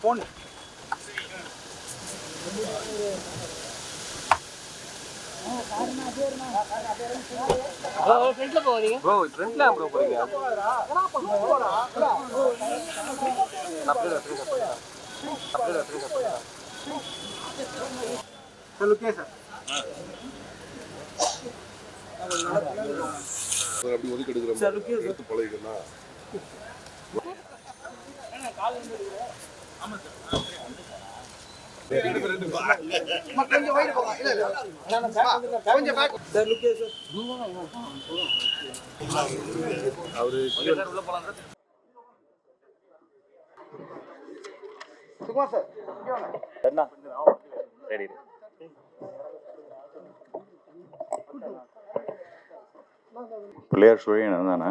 Phone ஃப்ரண்ட்ல போறீங்க bro, ஃப்ரண்ட்ல ப்ரோ போறீங்க. அப்படியே சார் அப்படி ஒதுக்கி எடுத்து பழகிக்கணும். கொஞ்சம் வைட் போங்க. இல்ல இல்ல கொஞ்சம் பேக் சார். லுக்கே சார் அவரு உள்ள போலாம் சார். சுகுமார் சார் என்ன ரெடி பிள்ளையார் சுழியன் தானே.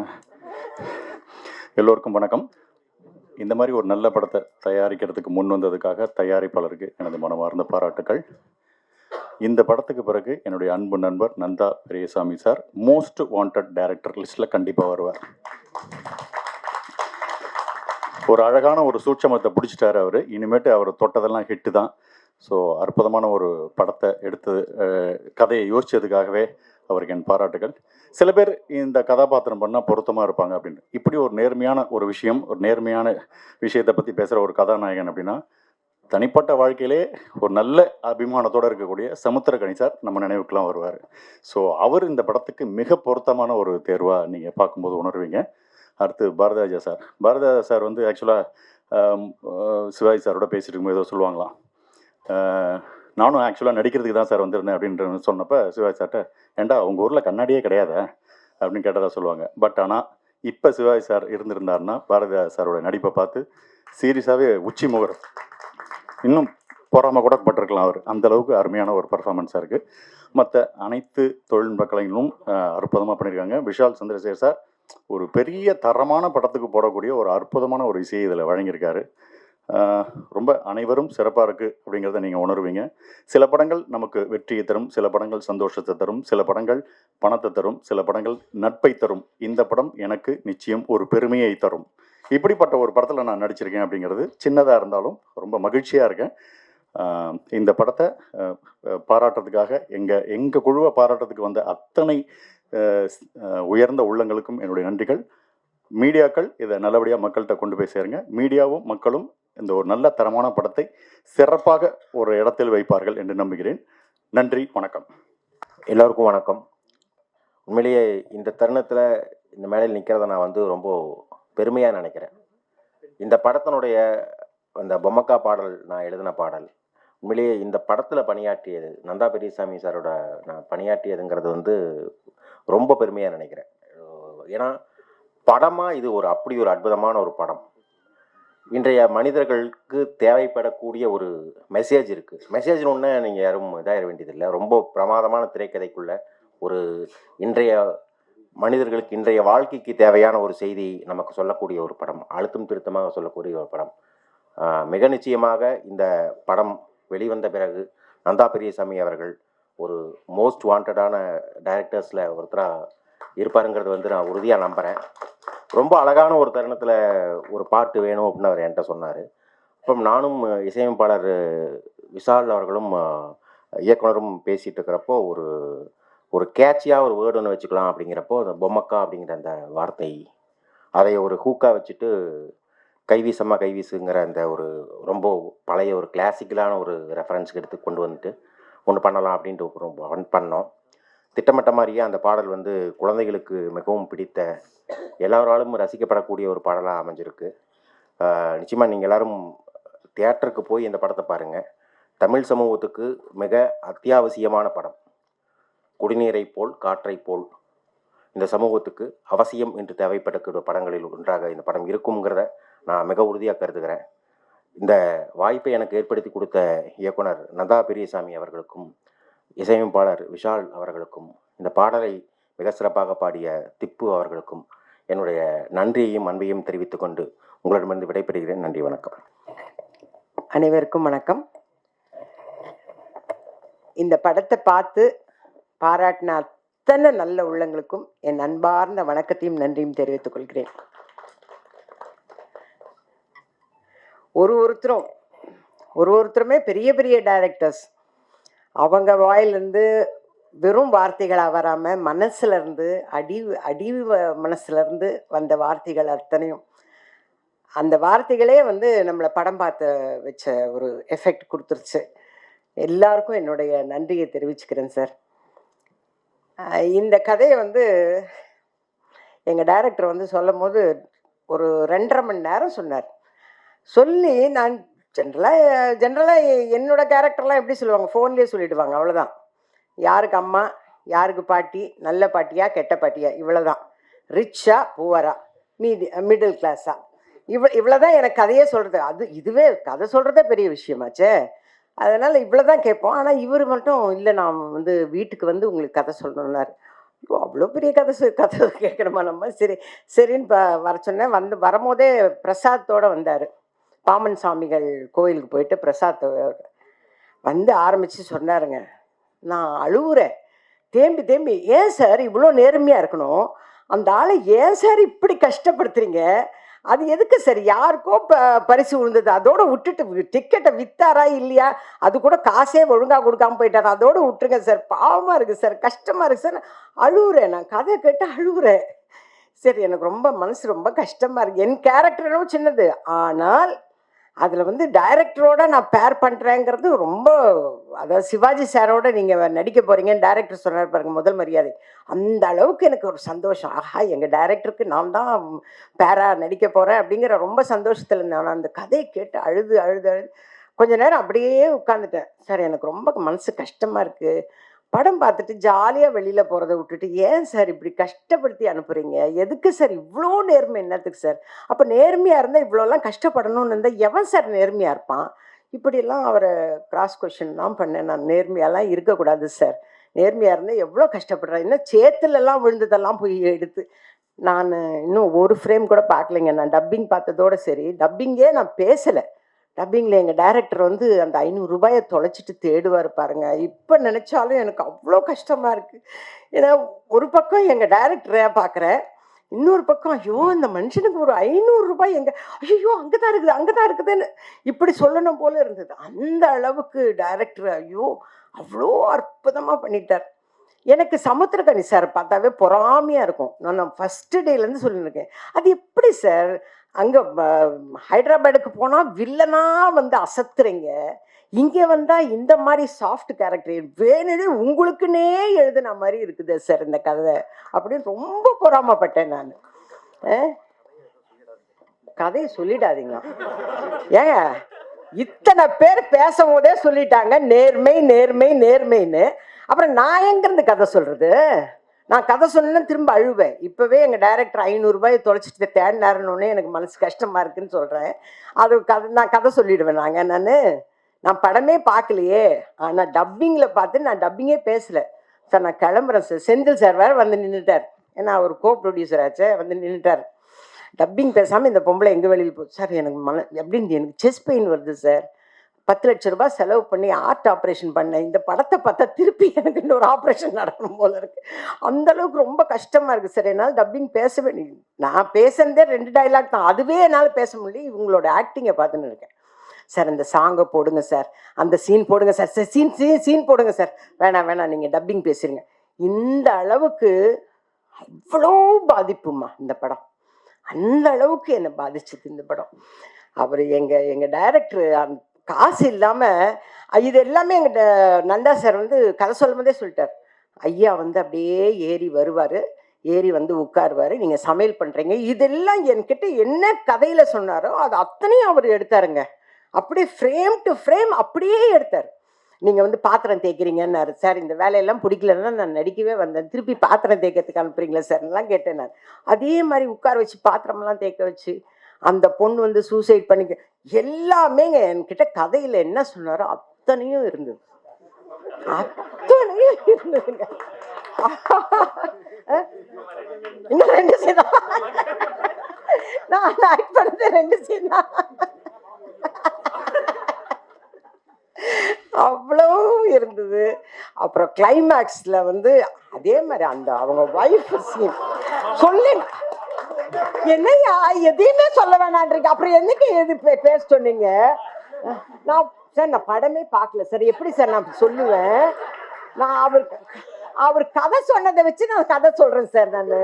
எல்லோருக்கும் வணக்கம். இந்த மாதிரி ஒரு நல்ல படத்தை தயாரிக்கிறதுக்கு முன் வந்ததுக்காக தயாரிப்பாளருக்கு எனது மனமார்ந்த பாராட்டுக்கள். இந்த படத்துக்கு பிறகு என்னுடைய அன்பு நண்பர் Nanda Periyasamy sir most wanted director லிஸ்ட்டில் கண்டிப்பாக வருவார். ஒரு அழகான ஒரு சூட்சமத்தை பிடிச்சிட்டாரு அவர். இனிமேட்டு அவர் தொட்டதெல்லாம் ஹிட்டு தான். ஸோ அற்புதமான ஒரு படத்தை எடுத்து கதையை யோசித்ததுக்காகவே அவருக்கு என் பாராட்டுகள். சில பேர் இந்த கதாபாத்திரம் பண்ணால் பொருத்தமாக இருப்பாங்க அப்படின்னு. இப்படி ஒரு நேர்மையான ஒரு விஷயம், ஒரு நேர்மையான விஷயத்தை பற்றி பேசுகிற ஒரு கதாநாயகன் அப்படின்னா தனிப்பட்ட வாழ்க்கையிலே ஒரு நல்ல அபிமானத்தோடு இருக்கக்கூடிய சமுத்திரக்கனி சார் நம்ம நினைவுக்கெலாம் வருவார். ஸோ அவர் இந்த படத்துக்கு மிக பொருத்தமான ஒரு தேர்வாக நீங்கள் பார்க்கும்போது உணர்வீங்க. அடுத்து பாரதிராஜா சார். பாரதிராஜா சார் வந்து ஆக்சுவலாக சிவாஜி சாரோட பேசிட்டு இருக்கும்போது ஏதோ சொல்லுவாங்களாம், நானும் ஆக்சுவலாக நடிக்கிறதுக்கு தான் சார் வந்திருந்தேன் அப்படின்ற சொன்னப்போ சிவாஜி சார்கிட்ட, ஏண்டா உங்கள் ஊரில் கண்ணாடியே கிடையாதா அப்படின்னு கேட்டதாக சொல்லுவாங்க. பட் ஆனால் இப்போ சிவாஜி சார் இருந்திருந்தாருன்னா பாரதிராஜா சாரோட நடிப்பை பார்த்து சீரியஸாகவே உச்சி முகர் இன்னும் பொறாமல் கூட பட்டிருக்கலாம். அவர் அந்தளவுக்கு அருமையான ஒரு பர்ஃபார்மன்ஸாக இருக்குது. மற்ற அனைத்து தொழில்நுட்ப கலைஞர்களும் அற்புதமாக பண்ணியிருக்காங்க. விஷால் சந்திரசேகர் சார் ஒரு பெரிய தரமான படத்துக்கு போடக்கூடிய ஒரு அற்புதமான ஒரு இசையை இதில் வழங்கியிருக்காரு. ரொம்ப அனைவரும் சிறப்பாக இருக்குது அப்படிங்கிறத நீங்கள் உணர்வீங்க. சில படங்கள் நமக்கு வெற்றியை தரும், சில படங்கள் சந்தோஷத்தை தரும், சில படங்கள் பணத்தை தரும், சில படங்கள் நட்பை தரும். இந்த படம் எனக்கு நிச்சயம் ஒரு பெருமையை தரும். இப்படிப்பட்ட ஒரு படத்தில் நான் நடிச்சிருக்கேன் அப்படிங்கிறது சின்னதாக இருந்தாலும் ரொம்ப மகிழ்ச்சியாக இருக்கேன். இந்த படத்தை பாராட்டுறதுக்காக எங்கள் குழுவை பாராட்டுறதுக்கு வந்த அத்தனை உயர்ந்த உள்ளங்களுக்கும் என்னுடைய நன்றிகள். மீடியாக்கள் இதை நல்லபடியாக மக்கள்கிட்ட கொண்டு போய் சேருங்க. மீடியாவும் மக்களும் இந்த ஒரு நல்ல தரமான படத்தை சிறப்பாக ஒரு இடத்தில் வைப்பார்கள் என்று நம்புகிறேன். நன்றி, வணக்கம். எல்லோருக்கும் வணக்கம். உண்மையிலேயே இந்த தருணத்தில் இந்த மேடையில் நிற்கிறத நான் வந்து ரொம்ப பெருமையாக நினைக்கிறேன். இந்த படத்தினுடைய அந்த பொம்மக்கா பாடல் நான் எழுதின பாடல். உண்மையிலேயே இந்த படத்தில் பணியாற்றியது நந்தா பெரியசாமி சாரோட நான் பணியாற்றியதுங்கிறது வந்து ரொம்ப பெருமையாக நினைக்கிறேன். ஏன்னா படமாக இது அப்படி ஒரு அற்புதமான ஒரு படம். இன்றைய மனிதர்களுக்கு தேவைப்படக்கூடிய ஒரு மெசேஜ் இருக்குது. மெசேஜ்னு ஒன்று நீங்கள் யாரும் இதாகிட வேண்டியதில்லை. ரொம்ப பிரமாதமான திரைக்கதைக்குள்ள ஒரு இன்றைய மனிதர்களுக்கு இன்றைய வாழ்க்கைக்கு தேவையான ஒரு செய்தி நமக்கு சொல்லக்கூடிய ஒரு படம், அழுத்தம் திருத்தமாக சொல்லக்கூடிய ஒரு படம். மிக நிச்சயமாக இந்த படம் வெளிவந்த பிறகு நந்தா பெரியசாமி அவர்கள் ஒரு மோஸ்ட் வாண்டடான டைரக்டர்ஸில் ஒருத்தராக இருப்பாருங்கிறது வந்து நான் உறுதியாக நம்புகிறேன். ரொம்ப அழகான ஒரு தருணத்தில் ஒரு பாட்டு வேணும் அப்படின்னு அவர் என்கிட்ட சொன்னார். அப்புறம் நானும் இசையமைப்பாளர் விஷால் அவர்களும் இயக்குனரும் பேசிகிட்டு இருக்கிறப்போ ஒரு கேட்சியாக ஒரு வேர்டு ஒன்று வச்சுக்கலாம் அப்படிங்கிறப்போ அந்த பொம்மக்கா அப்படிங்கிற அந்த வார்த்தை, அதை ஒரு ஹூக்காக வச்சுட்டு கைவீசம்மா கைவீசுங்கிற அந்த ஒரு ரொம்ப பழைய ஒரு கிளாசிக்கலான ஒரு ரெஃபரன்ஸ்க்கு எடுத்து கொண்டு வந்துட்டு ஒன்று பண்ணலாம் அப்படின்ட்டு ரொம்ப பண்ணோம். திட்டமிட்ட மாதிரியே அந்த பாடல் வந்து குழந்தைகளுக்கு மிகவும் பிடித்த, எல்லாராலும் ரசிக்கப்படக்கூடிய ஒரு பாடலாக அமைஞ்சிருக்கு. நிச்சயமாக நீங்கள் எல்லோரும் தியேட்டருக்கு போய் இந்த படத்தை பாருங்கள். தமிழ் சமூகத்துக்கு மிக அத்தியாவசியமான படம். குடிநீரை போல் காற்றை போல் இந்த சமூகத்துக்கு அவசியம் என்று தேவைப்படக்கூடிய படங்களில் ஒன்றாக இந்த படம் இருக்குங்கிறத நான் மிக உறுதியாக கருதுகிறேன். இந்த வாய்ப்பை எனக்கு ஏற்படுத்தி கொடுத்த இயக்குனர் நந்தா பெரியசாமி அவர்களுக்கும் இசையமைப்பாளர் விஷால் அவர்களுக்கும் இந்த பாடலை மிக சிறப்பாக பாடிய திப்பு அவர்களுக்கும் என்னுடைய நன்றியையும் அன்பையும் தெரிவித்துக் கொண்டு உங்களிடமிருந்து விடைபெறுகிறேன். நன்றி, வணக்கம். அனைவருக்கும் வணக்கம். இந்த படத்தை பார்த்து பாராட்டின அத்தனை நல்ல உள்ளங்களுக்கும் என் அன்பார்ந்த வணக்கத்தையும் நன்றியும் தெரிவித்துக் கொள்கிறேன். ஒருத்தருமே பெரிய பெரிய டைரக்டர்ஸ். அவங்க வாயிலிருந்து வெறும் வார்த்தைகளாக வராமல் மனசுலேருந்து அடி மனசுலேருந்து வந்த வார்த்தைகள் அத்தனையும், அந்த வார்த்தைகளே வந்து நம்மளை படம் பார்த்து வச்ச ஒரு எஃபெக்ட் கொடுத்துருச்சு. எல்லாருக்கும் என்னுடைய நன்றியை தெரிவிச்சுக்கிறேன் சார். இந்த கதையை வந்து எங்கள் டைரக்டர் வந்து சொல்லும் போது ஒரு 2.5 மணி நேரம் சொன்னார். சொல்லி நான் ஜென்ரலாக என்னோட கேரக்டர்லாம் எப்படி சொல்லுவாங்க, ஃபோன்லேயே சொல்லிவிடுவாங்க, அவ்வளோதான். யாருக்கு அம்மா, யாருக்கு பாட்டி, நல்ல பாட்டியா கெட்ட பாட்டியா, இவ்வளோதான். ரிச்சா புவரா, மிடில் கிளாஸா, இவ்வளோதான் எனக்கு கதையே சொல்கிறது. இதுவே கதை சொல்கிறதே பெரிய விஷயமாச்சே. அதனால் இவ்வளோ தான் கேட்போம். ஆனால் இவர் மட்டும் இல்லை, நான் வந்து வீட்டுக்கு வந்து உங்களுக்கு கதை சொல்லணுன்னாரு. அவ்வளோ பெரிய கதை கேட்கணுமா நம்ம? சரின்னு வர சொன்னேன். வரும்போதே பிரசாத்தோடு வந்தார். பாமன் சாமிகள் கோயிலுக்கு போயிட்டு பிரசாத்தோட வந்து ஆரம்பித்து சொன்னாருங்க, நான் அழுவுறேன் தேம்பி. ஏன் சார் இவ்வளோ நேர்மையாக இருக்கணும்? அந்த ஆளை ஏன் சார் இப்படி கஷ்டப்படுத்துறீங்க? அது எதுக்கு சார்? யாருக்கோ பரிசு விழுந்தது, அதோட விட்டுட்டு டிக்கெட்டை விற்றாரா இல்லையா, அது கூட காசே ஒழுங்காக கொடுக்காம போயிட்டார், அதோடு விட்டுருங்க சார். பாவமாக இருக்குது சார், கஷ்டமாக இருக்குது சார். அழுவுறேன், நான் கதை கேட்டு அழுவுறேன். சரி, எனக்கு ரொம்ப மனசு ரொம்ப கஷ்டமாக இருக்குது. என் கேரக்டரும் சின்னது, ஆனால் அதில் வந்து டைரக்டரோட நான் பேர் பண்ணுறேங்கிறது ரொம்ப, அதாவது சிவாஜி சாரோட நீங்கள் நடிக்க போகிறீங்கன்னு டைரக்டர் சொன்னார் பாருங்க, முதல் மரியாதை. அந்த அளவுக்கு எனக்கு ஒரு சந்தோஷம். ஆஹா, எங்கள் டைரக்டருக்கு நான் தான் பேராக நடிக்க போகிறேன் அப்படிங்கிற ரொம்ப சந்தோஷத்தில் இருந்தேன். நான் அந்த கதையை கேட்டு அழுது கொஞ்ச நேரம் அப்படியே உட்காந்துட்டேன். சார் எனக்கு ரொம்ப மனசு கஷ்டமாக இருக்குது, படம் பார்த்துட்டு ஜாலியாக வெளியில் போகிறத விட்டுட்டு ஏன் சார் இப்படி கஷ்டப்படுத்தி அனுப்புகிறீங்க? எதுக்கு சார் இவ்வளோ நேர்மை? என்னத்துக்கு சார்? அப்போ நேர்மையாக இருந்தால் இவ்வளோலாம் கஷ்டப்படணும்னு இருந்தால் எவன் சார் நேர்மையாக இருப்பான்? இப்படியெல்லாம் அவரை கிராஸ் கொஷின்லாம் பண்ணேன். நான் நேர்மையாலாம் இருக்கக்கூடாது சார், நேர்மையாக இருந்தால் எவ்வளோ கஷ்டப்படுறேன், இன்னும் சேத்துலலாம் விழுந்ததெல்லாம் போய் எடுத்து. நான் இன்னும் ஒரு ஃப்ரேம் கூட பார்க்கலைங்க. நான் டப்பிங் பார்த்ததோடு சரி, டப்பிங்கே நான் பேசலை. டப்பிங்கில் எங்கள் டைரக்டர் வந்து அந்த 500 ரூபாயை தொலைச்சிட்டு தேடுவார் பாருங்க. இப்போ நினச்சாலும் எனக்கு அவ்வளோ கஷ்டமாக இருக்குது. ஏன்னா ஒரு பக்கம் எங்கள் டைரக்டரை பார்க்குறேன், இன்னொரு பக்கம் ஐயோ இந்த மனுஷனுக்கு ஒரு 500 ரூபாய் எங்கே, ஐயோ அங்கே தான் இருக்குதுன்னு இப்படி சொல்லணும் போல இருந்தது. அந்த அளவுக்கு டைரக்டர் ஐயோ அவ்வளோ அற்புதமாக பண்ணிட்டார். எனக்கு சமுத்திரக்கனி சார் பார்த்தாவே பொறாமையாக இருக்கும். நான் ஃபஸ்ட்டு டேலேருந்து சொல்லியிருக்கேன், அது எப்படி சார் அங்கே ஹைதராபாடுக்கு போனால் வில்லனாக வந்து அசத்துறீங்க, இங்கே வந்தால் இந்த மாதிரி சாஃப்ட் கேரக்டர் வேணுன்னு உங்களுக்குன்னே எழுதுன மாதிரி இருக்குது சார் இந்த கதை அப்படின்னு ரொம்ப பொறாமப்பட்டேன் நான். கதையை சொல்லிடாதீங்க ஏங்க, இத்தனை பேர் பேசும்போதே சொல்லிட்டாங்க நேர்மை நேர்மை நேர்மைன்னு. அப்புறம் நான் எங்கேருந்து கதை சொல்கிறது? நான் கதை சொன்னேன்னா திரும்ப அழுவேன். இப்போவே எங்கள் டைரக்டர் 500 ரூபாயை தொலைச்சிட்டு தேடினாருன்னொன்னே எனக்கு மனசு கஷ்டமாக இருக்குதுன்னு சொல்கிறேன். அது நான் கதை சொல்லிவிடுவேன். நான் படமே பார்க்கலையே, ஆனால் டப்பிங்கில் பார்த்து நான் டப்பிங்கே பேசலை சார், நான் கிளம்புறேன் சார். செந்தில் சார் வேறு வந்து நின்றுட்டார், ஏன்னா அவர் கோ ப்ரொடியூசர் ஆச்சு, வந்து நின்றுட்டார். டப்பிங் பேசாமல் இந்த பொம்பளை எங்கே வெளியில் போகுது சார், எனக்கு எப்படின்னு எனக்கு செஸ்ட் பெயின் வருது சார், 10 லட்ச ரூபாய் செலவு பண்ணி ஆர்ட் ஆப்ரேஷன் பண்ணேன், இந்த படத்தை பார்த்தா திருப்பி எனக்கு இன்னொரு ஆப்ரேஷன் நடக்கணும் போல இருக்குது, அந்தளவுக்கு ரொம்ப கஷ்டமாக இருக்குது சார், என்னால் டப்பிங் பேசவே. நான் பேசுனதே 2 டைலாக் தான், அதுவே என்னால் பேச முடியல. இவங்களோட ஆக்டிங்கை பார்த்துன்னு இருக்கேன் சார். அந்த சாங்கை போடுங்க சார், அந்த சீன் போடுங்க சார், சீன் போடுங்க சார். வேணாம் நீங்கள் டப்பிங் பேசுறீங்க. இந்த அளவுக்கு அவ்வளோ பாதிப்புமா இந்த படம், அந்த அளவுக்கு என்னை பாதிச்சது இந்த படம். அவர் எங்கள் டைரக்டர் காசு இல்லாமல் இது எல்லாமே எங்கிட்ட நந்தா சார் வந்து கதை சொல்லும் போதே சொல்லிட்டார், ஐயா வந்து அப்படியே ஏறி வருவார், ஏறி வந்து உட்காருவார், நீங்கள் சமையல் பண்ணுறீங்க, இதெல்லாம் என்கிட்ட என்ன கதையில் சொன்னாரோ அது அத்தனையும் அவர் எடுத்தாருங்க. அப்படியே ஃப்ரேம் டு ஃப்ரேம் அப்படியே எடுத்தார். நீங்கள் வந்து பாத்திரம் தேய்க்கிறீங்கன்னாரு சார், இந்த வேலையெல்லாம் பிடிக்கலன்னா நான் நடிக்கவே வந்தேன், திருப்பி பாத்திரம் தேய்க்கிறதுக்கு அனுப்புறீங்களா சார்லாம் கேட்டேன் நான். அதே மாதிரி உட்கார வச்சு பாத்திரமெல்லாம் தேய்க்க வச்சு, அந்த பொண்ணு வந்து சூசைட் பண்ணிக்க, எல்லாமே என்கிட்ட கதையில் என்ன சொன்னாரோ அத்தனையும் இருந்ததுங்க. இன்னும் 2 சீன் தான் நான் ஆக்ட் பண்ணது, 2 சீன் தான், அவ்வளோ இருந்தது. அப்புறம் கிளைமேக்ஸில் வந்து அதே மாதிரி அந்த அவங்க ஒய்ஃப் சீன் சொல்லி என்னையா எதையுமே சொல்ல வேணான்றீங்க, அப்புறம் என்னைக்கு எது பேச சொன்னீங்க? நான் சார் நான் படமே பார்க்கல சார், எப்படி சார் நான் சொல்லுவேன்? நான் அவர் கதை சொன்னதை வச்சு நான் கதை சொல்றேன் சார். நானு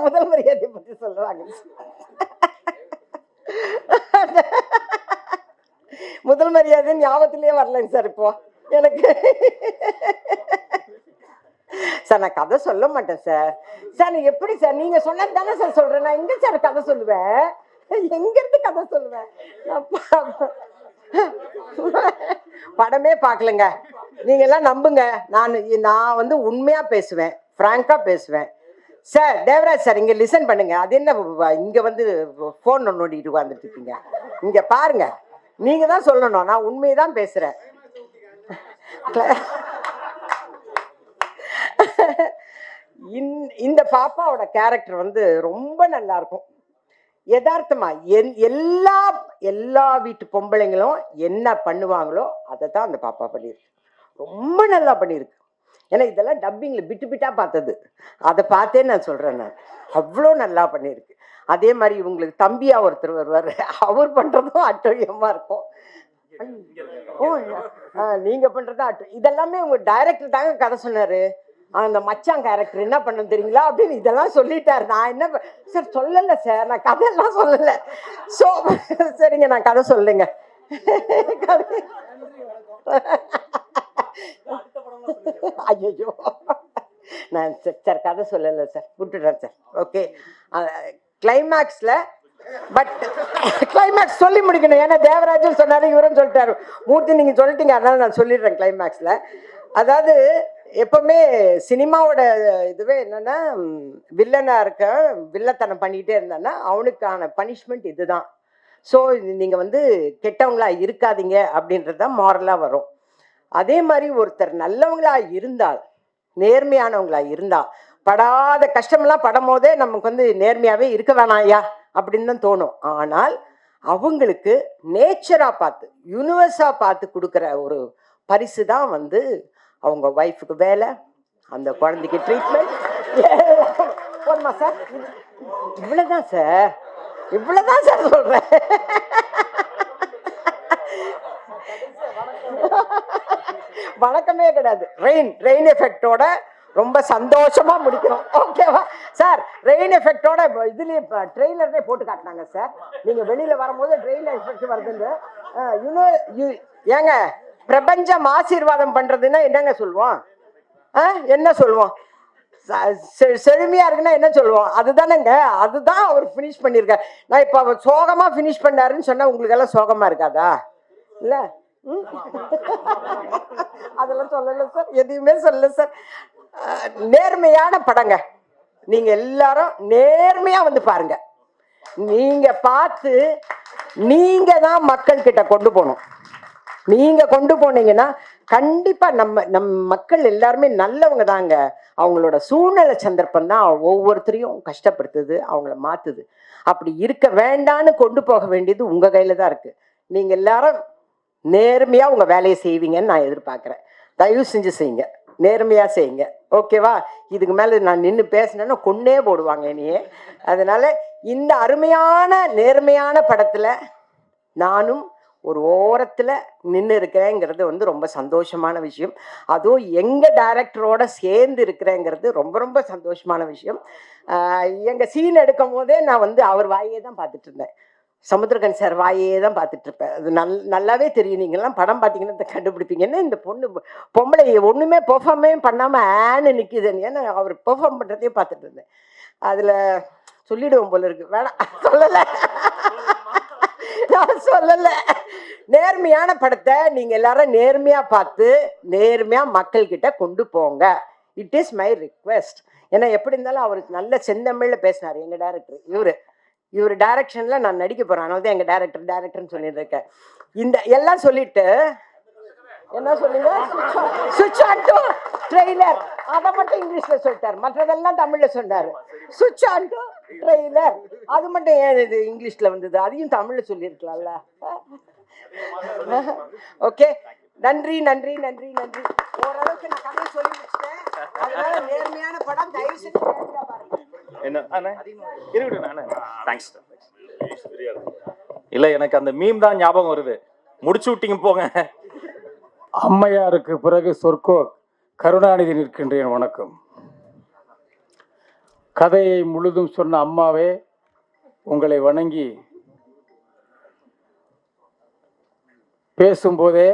முதல் மரியாதை பத்தி சொல்றாங்க. முதல் மரியாதை ஞாபகத்திலேயே வரலைங்க சார் இப்போ எனக்கு. சார் நான் கதை சொல்ல மாட்டேன் சார். சார் எப்படி சார் நீங்க சொன்னது தானே சார் சொல்றேன். நான் எங்க சார் கதை சொல்லுவேன்? எங்க இருந்து கதை சொல்லுவேன்? படமே பார்க்கலங்க. நீங்க எல்லாம் நம்புங்க, நான் வந்து உண்மையா பேசுவேன், பிராங்கா பேசுவேன் சார். தேவராஜ் சார் இங்க லிசன் பண்ணுங்க. அது என்ன இங்க வந்து போன் நோண்டிட்டு உட்காந்துட்டு இருக்கீங்க? இங்க பாருங்க, நீங்க தான் சொல்லணும், நான் உண்மையதான் பேசுறேன். இந்த பாப்பாவோட கேரக்டர் வந்து ரொம்ப நல்லா இருக்கும். யதார்த்தமா எல்லா வீட்டு பொம்பளைங்களும் என்ன பண்ணுவாங்களோ அதை தான் அந்த பாப்பா பண்ணியிருக்கு. ரொம்ப நல்லா பண்ணியிருக்கு. ஏன்னா இதெல்லாம் டப்பிங்ல பிட்டு பிட்டா பார்த்தது, அதை பார்த்தே நான் சொல்றேன். நான் அவ்வளோ நல்லா பண்ணியிருக்கு. அதே மாதிரி இவங்களுக்கு தம்பியா ஒருத்தர் வருவார், அவர் பண்றதும் அட்டோழியமா இருக்கும். நீங்க பண்றதும் இதெல்லாமே உங்க டைரக்டர் தாங்க கதை சொன்னாரு. அந்த மச்சான் கேரக்டர் என்ன பண்ண தெரியுங்களா அப்படின்னு இதெல்லாம் சொல்லிட்டாரு. நான் என்ன சார் சொல்லல சார், நான் கதையெல்லாம் சொல்லல. ஸோ சரிங்க, நான் கதை சொல்லுங்க. ஐயோ நான் சார் கதை சொல்லல சார், விட்டுறேன் சார். ஓகே, கிளைமேக்ஸ்ல பட் கிளைமேக்ஸ் சொல்லி முடிக்கணும். ஏன்னா தேவராஜன் சொன்னாரு, இவரும் சொல்லிட்டாரு, மூர்த்தி நீங்க சொல்லிட்டீங்க, அதனால நான் சொல்லிடுறேன். கிளைமேக்ஸ்ல அதாவது எப்பவுமே சினிமாவோட இதுவே என்னன்னா, வில்லனா இருக்க வில்லத்தனம் பண்ணிக்கிட்டே இருந்தான்னா அவனுக்கான பனிஷ்மெண்ட் இதுதான். ஸோ நீங்க வந்து கெட்டவங்களா இருக்காதீங்க அப்படின்றதுதான் மாரலா வரும். அதே மாதிரி ஒருத்தர் நல்லவங்களா இருந்தால், நேர்மையானவங்களா இருந்தா, படாத கஷ்டமெல்லாம் படும் போதே நமக்கு வந்து நேர்மையாவே இருக்க வேணாம் ஐயா அப்படின்னு தான் தோணும். ஆனால் அவங்களுக்கு நேச்சரா பார்த்து, யூனிவர்ஸா பார்த்து கொடுக்குற ஒரு பரிசு தான் வந்து அவங்க ஒய்ஃபுக்கு வேலை, அந்த குழந்தைக்கு ட்ரீட்மெண்ட். போதுமா சார்? இவ்வளவுதான் சார், இவ்வளவுதான் சார் சொல்றேன். வணக்கமே கிடையாது. ரெயின் எஃபெக்டோட ரொம்ப சந்தோஷமா முடிக்கிறோம். ஓகேவா சார்? ரெயின் எஃபெக்டோட இதுலயே ட்ரெய்லர்லேயே போட்டு காட்டினாங்க சார். நீங்க வெளியில வரும்போது ரெயின் எஃபெக்ட் வருதுன்னு. ஏங்க பிரபஞ்சம் ஆசீர்வாதம் பண்றதுன்னா என்னங்க சொல்லுவோம்? என்ன சொல்லுவோம்? செழுமையா இருக்குன்னா என்ன சொல்லுவோம்? அதுதானேங்க, அதுதான் அவர் பினிஷ் பண்ணிருக்காரு. நான் இப்ப அவர் சோகமா பினிஷ் பண்ணாருன்னு சொன்னா உங்களுக்கு எல்லாம் சோகமா இருக்காதா? இல்ல அதெல்லாம் சொல்லல சார், எதையுமே சொல்லல சார். நேர்மையான படங்க, நீங்க எல்லாரும் நேர்மையா வந்து பாருங்க. நீங்க பார்த்து நீங்க தான் மக்கள் கிட்ட கொண்டு போகணும். நீங்க கொண்டு போனீங்கன்னா கண்டிப்பா நம்ம மக்கள் எல்லாருமே நல்லவங்க தாங்க. அவங்களோட சூழ்நிலை சந்தர்ப்பம் தான் ஒவ்வொருத்தரையும் கஷ்டப்படுத்துது, அவங்கள மாத்துது. அப்படி இருக்க வேண்டான்னு கொண்டு போக வேண்டியது உங்க கையில தான் இருக்கு. நீங்க எல்லாரும் நேர்மையா உங்க வேலையை செய்வீங்கன்னு நான் எதிர்பார்க்கிறேன். தயவு செஞ்சு செய்யுங்க, நேர்மையா செய்யுங்க. ஓகேவா? இதுக்கு மேல நான் நின்று பேசினேன்னா கொன்னே போடுவாங்க என்னையே. அதனால இந்த அருமையான நேர்மையான படத்துல நானும் ஒரு ஓரத்துல நின்று இருக்கிறேங்கிறது வந்து ரொம்ப சந்தோஷமான விஷயம். அதுவும் எங்க டைரக்டரோட சேர்ந்து இருக்கிறேங்கிறது ரொம்ப ரொம்ப சந்தோஷமான விஷயம். எங்க சீன் எடுக்கும் போதே நான் வந்து அவர் வாயே தான் பார்த்துட்டு இருந்தேன். சமுத்திரகன் சார் வாயே தான் பார்த்துட்டு இருப்பேன். அது நல்லாவே தெரியும். நீங்கள்லாம் படம் பார்த்தீங்கன்னா கண்டுபிடிப்பீங்க. என்ன இந்த பொம்பளை ஒன்றுமே பெர்ஃபார்மே பண்ணாமல் ஆன்னு நிற்கிதுன்னு. ஏன்னா அவர் பெர்ஃபார்ம் பண்ணுறதையும் பார்த்துட்டு இருந்தேன். அதில் சொல்லிடுவோம் போல இருக்கு, வேணாம் சொல்லலை, நான் சொல்லலை. நேர்மையான படத்தை நீங்கள் எல்லாரும் நேர்மையாக பார்த்து நேர்மையாக மக்கள்கிட்ட கொண்டு போங்க. It is my request. ஏன்னா எப்படி இருந்தாலும் அவருக்கு நல்ல செந்தமிழில் பேசினார் எங்கள் டைரக்டர். இவர் டைரக்ஷன்ல நான் நடிக்க போறேன். அதனால தான் எங்க டைரக்டர்னு சொல்லிட்டு இருக்கேன். இந்த எல்லாம் சொல்லிட்டு என்ன சொல்லுங்க, சுவிட்ச் ஆன் டு ட்ரெய்லர், அதை மட்டும் இங்கிலீஷ்ல சொல்லிட்டார், மற்றதெல்லாம் தமிழ்ல சொன்னாரு. சுவிட்ச் ஆன் டு ட்ரெய்லர், அது மட்டும் ஏன் இது இங்கிலீஷ்ல வந்தது? அதையும் தமிழ்ல சொல்லியிருக்கலாம்ல. ஓகே, நன்றி நன்றி நன்றி நன்றி. ஓரளவுக்கு நான் கதை சொல்லி முடிச்சிட்டேன். அதனால நேர்மையான படம் தயவு செஞ்சு நேர்மையா பாருங்க. இல்லை, எனக்கு அந்த மீம் தான் ஞாபகம் வருது. முடிச்சு விட்டீங்க போங்க. அம்மையாருக்கு பிறகு சொற்கோ கருணாநிதி நிற்கின்றேன். வணக்கம். கதையை முழுதும் சொன்ன அம்மாவே உங்களை வணங்கி பேசும்போதே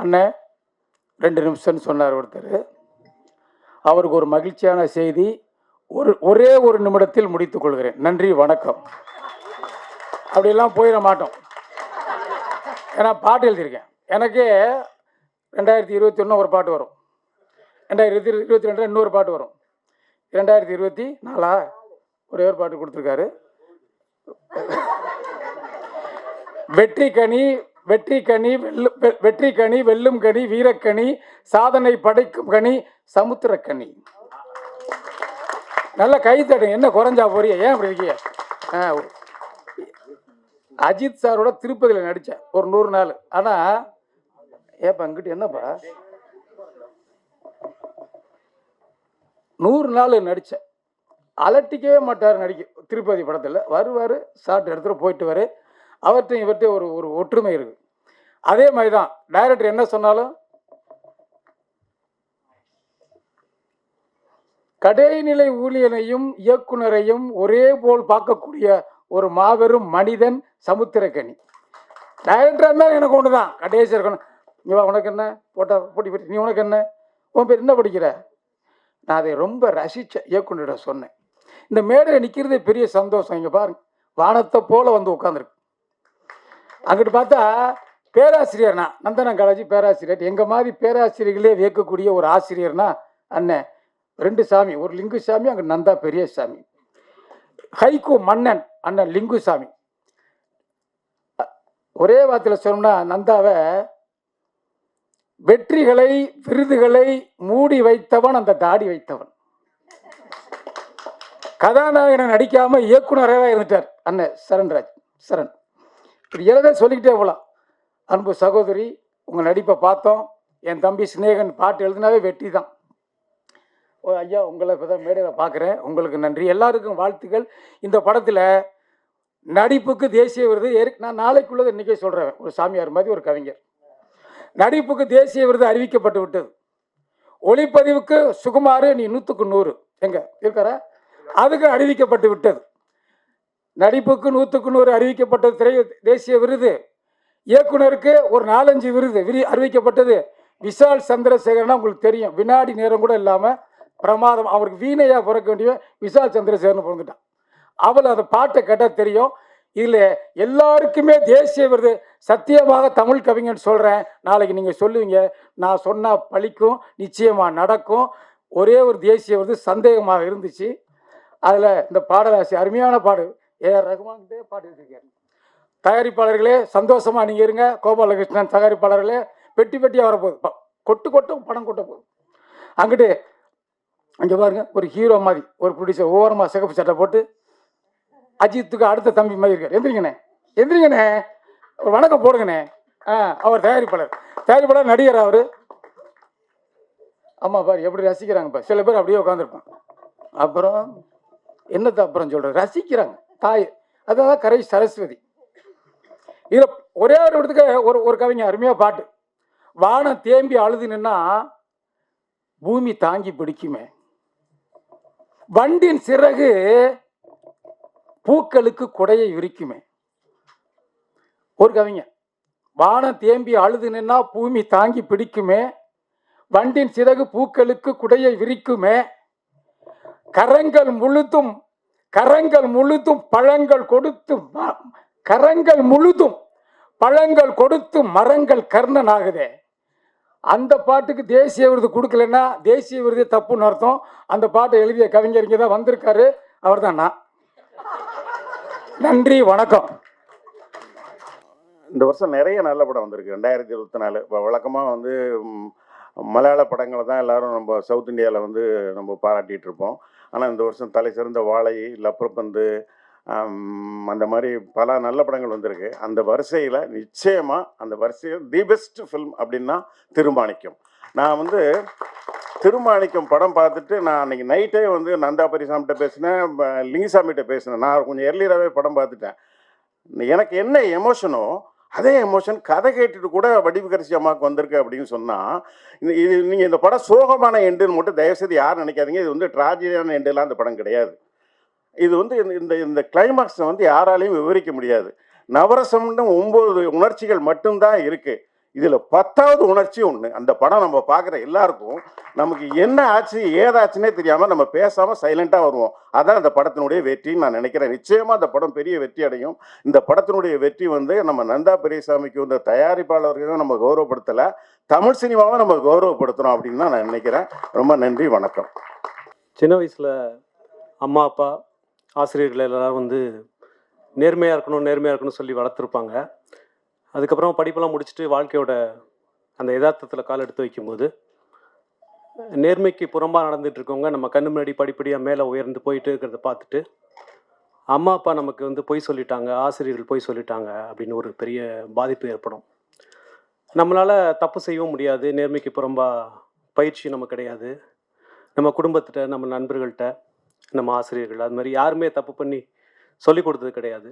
அண்ணன் 2 நிமிஷம்னு சொன்னார் ஒருத்தர். அவருக்கு ஒரு மகிழ்ச்சியான செய்தி ஒரே ஒரு நிமிடத்தில் முடித்துக் கொள்கிறேன். நன்றி, வணக்கம். அப்படியெல்லாம் போயிட மாட்டோம். ஏன்னா பாட்டு எழுதியிருக்கேன். எனக்கே 2021 ஒரு பாட்டு வரும், 2022 இன்னொரு பாட்டு வரும், 2024 ஒரே ஒரு பாட்டு கொடுத்துருக்காரு. வெற்றி கனி வெல்லும் கனி வீரக்கனி சாதனை படைக்கும் கனி சமுத்திரக்கனி. நல்ல கை தட்டுங்க. என்ன குறைஞ்சா போறிய? ஏன் அப்படி இருக்கீங்க? அஜித் சாரோட திருப்பதியில் நடித்தேன் ஒரு 100 நாள். ஆனால் ஏப்பா அங்கிட்டு என்னப்பா 100 நாள் நடித்தேன். அலட்டிக்கவே மாட்டார் நடிக்க. திருப்பதி படத்தில் வருவார், ஷார்ட் எடுத்துகிட்டு போயிட்டு வர. அவர்கிட்ட இவர்கிட்ட ஒரு ஒற்றுமை இருக்குது. அதே மாதிரி தான் டைரக்டர் என்ன சொன்னாலும் கடைநிலை ஊழியனையும் இயக்குனரையும் ஒரே போல் பார்க்கக்கூடிய ஒரு மாபெரும் மனிதன் சமுத்திரக்கனி. டைரக்டராக இருந்தாலும் எனக்கு ஒன்று தான், கடைசி இருக்கணும். நீ வா, உனக்கு என்ன போட்டா போட்டி, நீ உனக்கு என்ன, உன் பேர் என்ன படிக்கிற? நான் அதை ரொம்ப ரசித்த இயக்குனரிட சொன்னேன். இந்த மேடையில் நிற்கிறதே பெரிய சந்தோஷம். இங்கே பாருங்க, வானத்தை போல் வந்து உட்காந்துருக்கு. அங்கிட்டு பார்த்தா பேராசிரியர்னா நந்தனம் காலேஜ் பேராசிரியர். எங்கள் மாதிரி பேராசிரியர்களே வியக்கக்கூடிய ஒரு ஆசிரியர்னா அண்ணன் 2 சாமி, ஒரு லிங்குசாமி, அங்கே நந்தா பெரிய சாமி. ஹைகோ மன்னன் அண்ணன் லிங்குசாமி. ஒரே வார்த்தையில் சொன்னோம்னா நந்தாவை வெற்றிகளை விருதுகளை மூடி வைத்தவன், அந்த தாடி வைத்தவன். கதாநாயகனை நடிக்காம இயக்குனராக இருந்துட்டார் அண்ணன் சரண். இப்படி எழுத சொல்லிக்கிட்டே போகலாம். அன்பு சகோதரி, உங்கள் நடிப்பை பார்த்தோம். என் தம்பி சிநேகன் பாட்டு எழுதினாவே வெற்றி தான். ஓ ஐயா, உங்களை இப்போ தான் மேடையில் பார்க்குறேன். உங்களுக்கு நன்றி, எல்லாருக்கும் வாழ்த்துக்கள். இந்த படத்தில் நடிப்புக்கு தேசிய விருது நான் நாளைக்குள்ளது இன்றைக்கே சொல்கிறேன். ஒரு சாமியார் மாதிரி ஒரு கவிஞர். நடிப்புக்கு தேசிய விருது அறிவிக்கப்பட்டு விட்டது. ஒளிப்பதிவுக்கு சுகுமார் நீ 100க்கு 100 எங்க இருக்காரா, அதுக்கு அறிவிக்கப்பட்டு விட்டது. நடிப்புக்கு 100க்கு 100 அறிவிக்கப்பட்டது தேசிய விருது. இயக்குனருக்கு ஒரு 4-5 விருது அறிவிக்கப்பட்டது. விஷால் சந்திரசேகரனா உங்களுக்கு தெரியும், வினாடி நேரம் கூட இல்லாமல் பிரமாதம். அவருக்கு வீணையா பிறக்க வேண்டிய விஷால் சந்திரசேகரன் பிறந்துட்டான். அவள் அந்த பாட்டை கேட்டால் தெரியும். இதில் எல்லாருக்குமே தேசிய விருது. சத்தியமாக தமிழ் கவிஞன் சொல்கிறேன், நாளைக்கு நீங்கள் சொல்லுவீங்க, நான் சொன்னால் பழிக்கும், நிச்சயமாக நடக்கும். ஒரே ஒரு தேசிய விருது சந்தேகமாக இருந்துச்சு. அதில் இந்த பாடலாசி அருமையான பாடு ஏஆர் ரகுமான்கிட்டே பாட்டு எழுதியிருக்காரு. தயாரிப்பாளர்களே சந்தோஷமாக நீங்கள் இருங்க. கோபாலகிருஷ்ணன் தயாரிப்பாளர்களே பெட்டி பெட்டியாக வரப்போகுது. கொட்டும் படம் கொட்ட போகுது. அங்கிட்டு அங்கே பாருங்க, ஒரு ஹீரோ மாதிரி ஒரு ப்ரொடியூசர் ஓரமாக சிகப்பு சட்டை போட்டு அஜித்துக்கு அடுத்த தம்பி மாதிரி இருக்கார். எந்திரிங்கண்ணே ஒரு வணக்கம் போடுங்கண்ணே. அவர் தயாரிப்பாளர் நடிகர் அவர். ஆமாம் பாரு எப்படி ரசிக்கிறாங்கப்பா. சில பேர் அப்படியே உட்காந்துருப்பான். அப்புறம் என்னத்தை அப்புறம் சொல்கிறேன், ரசிக்கிறாங்க தாய். அதான் கரை சரஸ்வதி. இதில் ஒரே ஒரு இடத்துக்கு ஒரு கவிஞர் அருமையாக பாட்டு. வானம் தேம்பி அழுது நின்னா பூமி தாங்கி பிடிக்குமே, வண்டின் சிறகு பூக்களுக்கு குடையை விரிக்குமே. ஒரு கவிஞர், வானம் தேம்பி அழுது நின்னா பூமி தாங்கி பிடிக்குமே, வண்டின் சிறகு பூக்களுக்கு குடையை விரிக்குமே, கரங்கள் முழுதும் பழங்கள் கொடுத்து மரங்கள் கர்ணனாகுதே. அந்த பாட்டுக்கு தேசிய விருது கொடுக்கலன்னா தேசிய விருது தப்புன்னு அர்த்தம். அந்த பாட்டை எழுதிய கவிஞர் இங்கே தான் வந்திருக்காரு, அவர் தான் நான். நன்றி, வணக்கம். இந்த வருஷம் நிறைய நல்ல படம் வந்திருக்கு. 2024 இப்போ வழக்கமாக மலையாள படங்களை தான் எல்லோரும் நம்ம சவுத் இந்தியாவில் நம்ம பாராட்டிகிட்டு இருப்போம். ஆனால் இந்த வருஷம் தலை சிறந்த வாழை, லப்பரப்பந்து, அந்த மாதிரி பல நல்ல படங்கள் வந்திருக்கு. அந்த வரிசையில் நிச்சயமாக அந்த வரிசையில் தி பெஸ்ட் ஃபில்ம் அப்படின்னா திருமாணிக்கம். நான் வந்து திருமாணிக்கம் படம் பார்த்துட்டு நான் அன்றைக்கி நைட்டே வந்து நந்தா பெரியசாமிகிட்ட பேசினேன், லிங்குசாமிகிட்ட பேசினேன். நான் கொஞ்சம் எர்லியராகவே படம் பார்த்துட்டேன். எனக்கு என்ன எமோஷனோ அதே எமோஷன் கதை கேட்டுட்டு கூட வடிவுக்கரசி அம்மாவுக்கு வந்திருக்கு அப்படின்னு சொன்னால், இது நீங்கள் இந்த படம் சோகமான எண்டுன்னு மட்டும் தயவுசெய்து யாரும் நினைக்காதீங்க. இது வந்து ட்ராஜடியான எண்டுலாம் அந்த படம் கிடையாது. இது வந்து இந்த இந்த கிளைமாக்ஸை வந்து யாராலையும் விவரிக்க முடியாது. நவரசம்னு 9 உணர்ச்சிகள் மட்டும்தான் இருக்குது. இதில் 10வது உணர்ச்சி ஒன்று. அந்த படம் நம்ம பார்க்குற எல்லாருக்கும் நமக்கு என்ன ஆச்சு ஏதாச்சுன்னே தெரியாமல் நம்ம பேசாமல் சைலண்ட்டாக வருவோம். அதான் அந்த படத்தினுடைய வெற்றின்னு நான் நினைக்கிறேன். நிச்சயமாக அந்த படம் பெரிய வெற்றி அடையும். இந்த படத்தினுடைய வெற்றி வந்து நம்ம நந்தா பெரியசாமிக்கு இந்த தயாரிப்பாளர்களையும் நம்ம கௌரவப்படுத்தலை, தமிழ் சினிமாவை நம்ம கௌரவப்படுத்துகிறோம் அப்படின்னு தான் நான் நினைக்கிறேன். ரொம்ப நன்றி, வணக்கம். சின்ன வயசில் அம்மா அப்பா ஆசிரியர்கள் எல்லோரும் வந்து நேர்மையாக இருக்கணும்னு சொல்லி வளர்த்துருப்பாங்க. அதுக்கப்புறம் படிப்பெல்லாம் முடிச்சுட்டு வாழ்க்கையோட அந்த யதார்த்தத்தில் கால் எடுத்து வைக்கும்போது நேர்மைக்கு புறம்பாக நடந்துட்டு இருக்கவங்க நம்ம கண்ணு முன்னாடி படிப்படியாக மேலே உயர்ந்து போயிட்டு இருக்கிறத பார்த்துட்டு அம்மா அப்பா நமக்கு வந்து பொய் சொல்லிட்டாங்க, ஆசிரியர்கள் பொய் சொல்லிட்டாங்க அப்படின்னு ஒரு பெரிய பாதிப்பு ஏற்படும். நம்மளால் தப்பு செய்யவும் முடியாது, நேர்மைக்கு புறம்பாக பயிற்சி நமக்கு கிடையாது. நம்ம குடும்பத்திட்ட, நம்ம நண்பர்கள்ட்ட, நம்ம ஆசிரியர்கள் அது மாதிரி யாருமே தப்பு பண்ணி சொல்லி கொடுத்தது கிடையாது.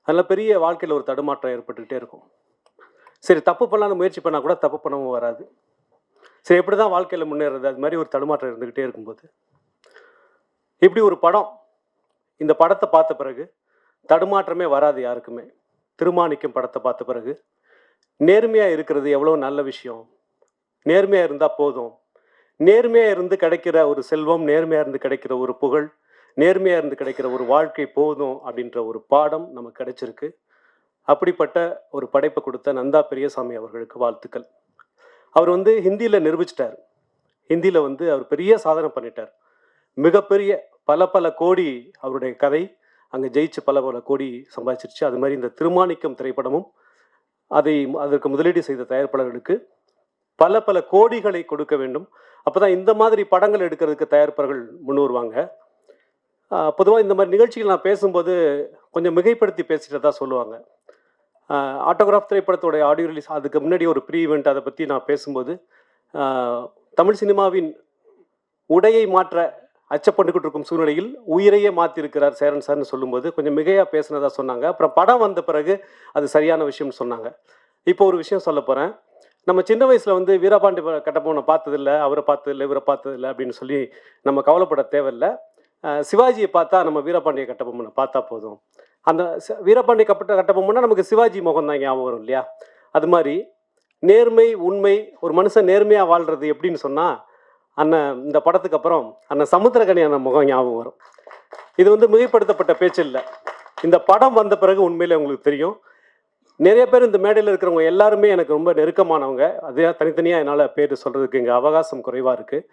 அதனால் பெரிய வாழ்க்கையில் ஒரு தடுமாற்றம் ஏற்பட்டுக்கிட்டே இருக்கும். சரி, தப்பு பண்ணலான்னு முயற்சி பண்ணால் கூட தப்பு பண்ணவும் வராது. சரி, எப்படி தான் வாழ்க்கையில் முன்னேறது, அது மாதிரி ஒரு தடுமாற்றம் இருந்துக்கிட்டே இருக்கும்போது இப்படி ஒரு படம், இந்த படத்தை பார்த்த பிறகு தடுமாற்றமே வராது யாருக்குமே. திருமாணிக்கம் படத்தை பார்த்த பிறகு நேர்மையாக இருக்கிறது எவ்வளோ நல்ல விஷயம், நேர்மையாக இருந்தால் போதும், நேர்மையாக இருந்து கிடைக்கிற ஒரு செல்வம், நேர்மையாக இருந்து கிடைக்கிற ஒரு புகழ், நேர்மையாக இருந்து கிடைக்கிற ஒரு வாழ்க்கை போதும் அப்படின்ற ஒரு பாடம் நமக்கு கிடைச்சிருக்கு. அப்படிப்பட்ட ஒரு படைப்பை கொடுத்த நந்தா பெரியசாமி அவர்களுக்கு வாழ்த்துக்கள். அவர் வந்து ஹிந்தியில் நிரூபிச்சிட்டார். ஹிந்தியில் வந்து அவர் பெரிய சாதனை பண்ணிட்டார். மிகப்பெரிய பல கோடி அவருடைய கதை அங்கே ஜெயிச்சு பல கோடி சம்பாதிச்சிருச்சு. அது மாதிரி இந்த திருமாணிக்கம் திரைப்படமும் அதற்கு முதலீடு செய்த தயாரிப்பாளர்களுக்கு பல கோடிகளை கொடுக்க வேண்டும். அப்போ தான் இந்த மாதிரி படங்கள் எடுக்கிறதுக்கு தயாரிப்பாளர்கள் முன் வருவாங்க. பொதுவாக இந்த மாதிரி நிகழ்ச்சிகள் நான் பேசும்போது கொஞ்சம் மிகைப்படுத்தி பேசிட்டு தான் சொல்லுவாங்க. ஆட்டோகிராஃப் திரைப்படத்தோடைய ஆடியோ ரிலீஸ் அதுக்கு முன்னாடி ஒரு ப்ரீ ஈவெண்ட் அதை பற்றி நான் பேசும்போது தமிழ் சினிமாவின் உடையை மாற்ற அச்சப்பட்டுக்கிட்டு இருக்கும் சூழ்நிலையில் உயிரையே மாற்றிருக்கிறார் சேரன் சார்னு சொல்லும்போது கொஞ்சம் மிகையாக பேசினதாக சொன்னாங்க. அப்புறம் படம் வந்த பிறகு அது சரியான விஷயம்னு சொன்னாங்க. இப்போ ஒரு விஷயம் சொல்ல போகிறேன். நம்ம சின்ன வயசில் வந்து வீரபாண்டி கட்டபொம்மனை பார்த்ததில்லை, அவரை பார்த்ததில்லை, இவரை பார்த்ததில்லை அப்படின்னு சொல்லி நம்ம கவலைப்பட தேவையில்லை. சிவாஜியை பார்த்தா நம்ம வீரபாண்டிய கட்டபொம்மனை பார்த்தா போதும். அந்த வீரபாண்டிய கட்டபொம்மனா நமக்கு சிவாஜி முகம் தான் ஞாபகம் வரும் இல்லையா? அது மாதிரி நேர்மை, உண்மை, ஒரு மனுஷன் நேர்மையாக வாழ்கிறது எப்படின்னு சொன்னால் இந்த படத்துக்கு அப்புறம் சமுத்திரக்கனியான முகம் ஞாபகம் வரும். இது வந்து மிகைப்படுத்தப்பட்ட பேச்சு இல்லை. இந்த படம் வந்த பிறகு உண்மையிலே உங்களுக்கு தெரியும். நிறைய பேர் இந்த மேடையில் இருக்கிறவங்க எல்லாருமே எனக்கு ரொம்ப நெருக்கமானவங்க. அதே தனித்தனியாக என்னால் பேர் சொல்கிறதுக்கு இங்கே அவகாசம் குறைவாக இருக்குது.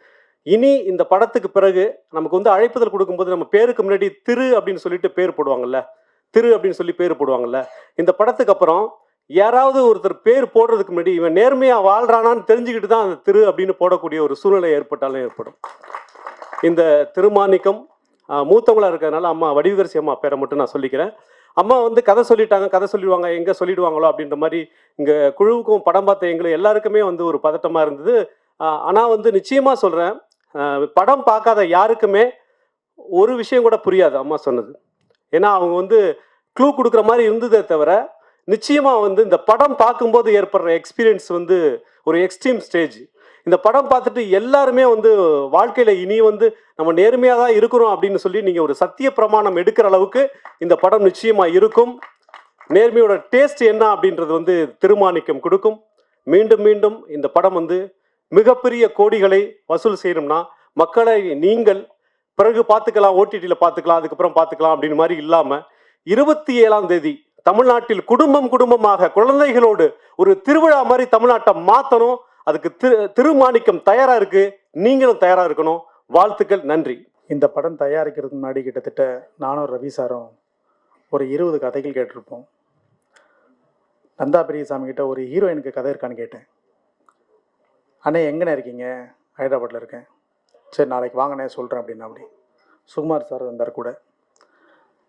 இனி இந்த படத்துக்கு பிறகு நமக்கு வந்து அழைப்புதல் கொடுக்கும்போது நம்ம பேருக்கு முன்னாடி திரு அப்படின்னு சொல்லிட்டு பேர் போடுவாங்கல்ல, திரு அப்படின்னு சொல்லி பேர் போடுவாங்கல்ல. இந்த படத்துக்கு அப்புறம் யாராவது ஒருத்தர் பேர் போடுறதுக்கு முன்னாடி இவன் நேர்மையாக வாழ்றானான்னு தெரிஞ்சுக்கிட்டு தான் அந்த திரு அப்படின்னு போடக்கூடிய ஒரு சூழ்நிலை ஏற்பட்டாலும் ஏற்படும். இந்த திருமாணிக்கம் மூத்தவங்களாக இருக்கிறதுனால அம்மா வடிவுகரசி அம்மா பேரை மட்டும் நான் சொல்லிக்கிறேன். அம்மா வந்து கதை சொல்லிட்டாங்க, கதை சொல்லிடுவாங்க, எங்கே சொல்லிடுவாங்களோ அப்படின்ற மாதிரி இங்கே குழுவுக்கும் படம் பார்த்த எங்களுக்கு எல்லாருக்குமே வந்து ஒரு பதட்டமாக இருந்தது. ஆனால் வந்து நிச்சயமாக சொல்கிறேன், படம் பார்க்காத யாருக்குமே ஒரு விஷயம் கூட புரியாது அம்மா சொன்னது. ஏன்னா அவங்க வந்து க்ளூ கொடுக்குற மாதிரி இருந்ததே தவிர நிச்சயமாக வந்து இந்த படம் பார்க்கும்போது ஏற்படுற எக்ஸ்பீரியன்ஸ் வந்து ஒரு எக்ஸ்ட்ரீம் ஸ்டேஜ். இந்த படம் பார்த்துட்டு எல்லாருமே வந்து வாழ்க்கையில் இனி வந்து நம்ம நேர்மையாக தான் இருக்கிறோம் அப்படின்னு சொல்லி நீங்கள் ஒரு சத்திய பிரமாணம் எடுக்கிற அளவுக்கு இந்த படம் நிச்சயமாக இருக்கும். நேர்மையோட டேஸ்ட் என்ன அப்படின்றது வந்து திருமாணிக்கம் கொடுக்கும். மீண்டும் மீண்டும் இந்த படம் வந்து மிகப்பெரிய கோடிகளை வசூல் செய்யணும்னா மக்களை நீங்கள் பிறகு பார்த்துக்கலாம், ஓடிடியில் பார்த்துக்கலாம், அதுக்கப்புறம் பார்த்துக்கலாம் அப்படின்னு மாதிரி இல்லாமல் 27ஆம் தேதி தமிழ்நாட்டில் குடும்பமாக குழந்தைகளோடு ஒரு திருவிழா மாதிரி தமிழ்நாட்டை மாற்றணும். அதுக்கு திருமாணிக்கம் தயாராக இருக்குது, நீங்களும் தயாராக இருக்கணும். வாழ்த்துக்கள், நன்றி. இந்த படம் தயாரிக்கிறதுக்கு முன்னாடி கிட்டத்தட்ட நானும் ரவி சாரும் ஒரு 20 கதைகள் கேட்டிருப்போம். நந்தா பெரியசாமி கிட்ட ஒரு ஹீரோயினுக்கு கதை இருக்கான்னு கேட்டேன். அண்ணே எங்கண்ணே இருக்கீங்க? ஹைதராபாத்தில் இருக்கேன். சரி நாளைக்கு வாங்கண்ணே சொல்கிறேன் அப்படின்னா. அப்படி சுகுமார் சார் வந்தார் கூட.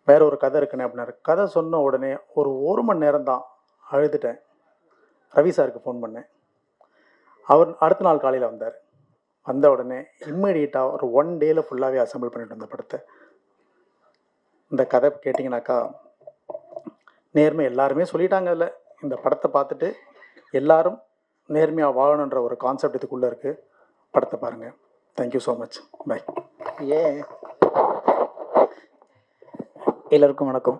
வேற ஒரு கதை இருக்குண்ணே அப்படின்னாரு. கதை சொன்ன உடனே ஒரு மணி நேரம் தான் அழுதுட்டேன். ரவி சாருக்கு ஃபோன் பண்ணேன். அவர் அடுத்த நாள் காலையில் வந்தார். வந்த உடனே இம்மிடியேட்டாக ஒரு 1 டேயில் ஃபுல்லாகவே அசம்பிள் பண்ணிட்டு வந்த படத்தை. இந்த கதை கேட்டிங்கனாக்கா நேர்மை எல்லாருமே சொல்லிட்டாங்க. இல்லை, இந்த படத்தை பார்த்துட்டு எல்லாரும் நேர்மையாக வாழணுன்ற ஒரு கான்செப்ட் இதுக்குள்ளே இருக்குது. படத்தை பாருங்கள். Thank you so much. பை. எல்லோருக்கும் வணக்கம்.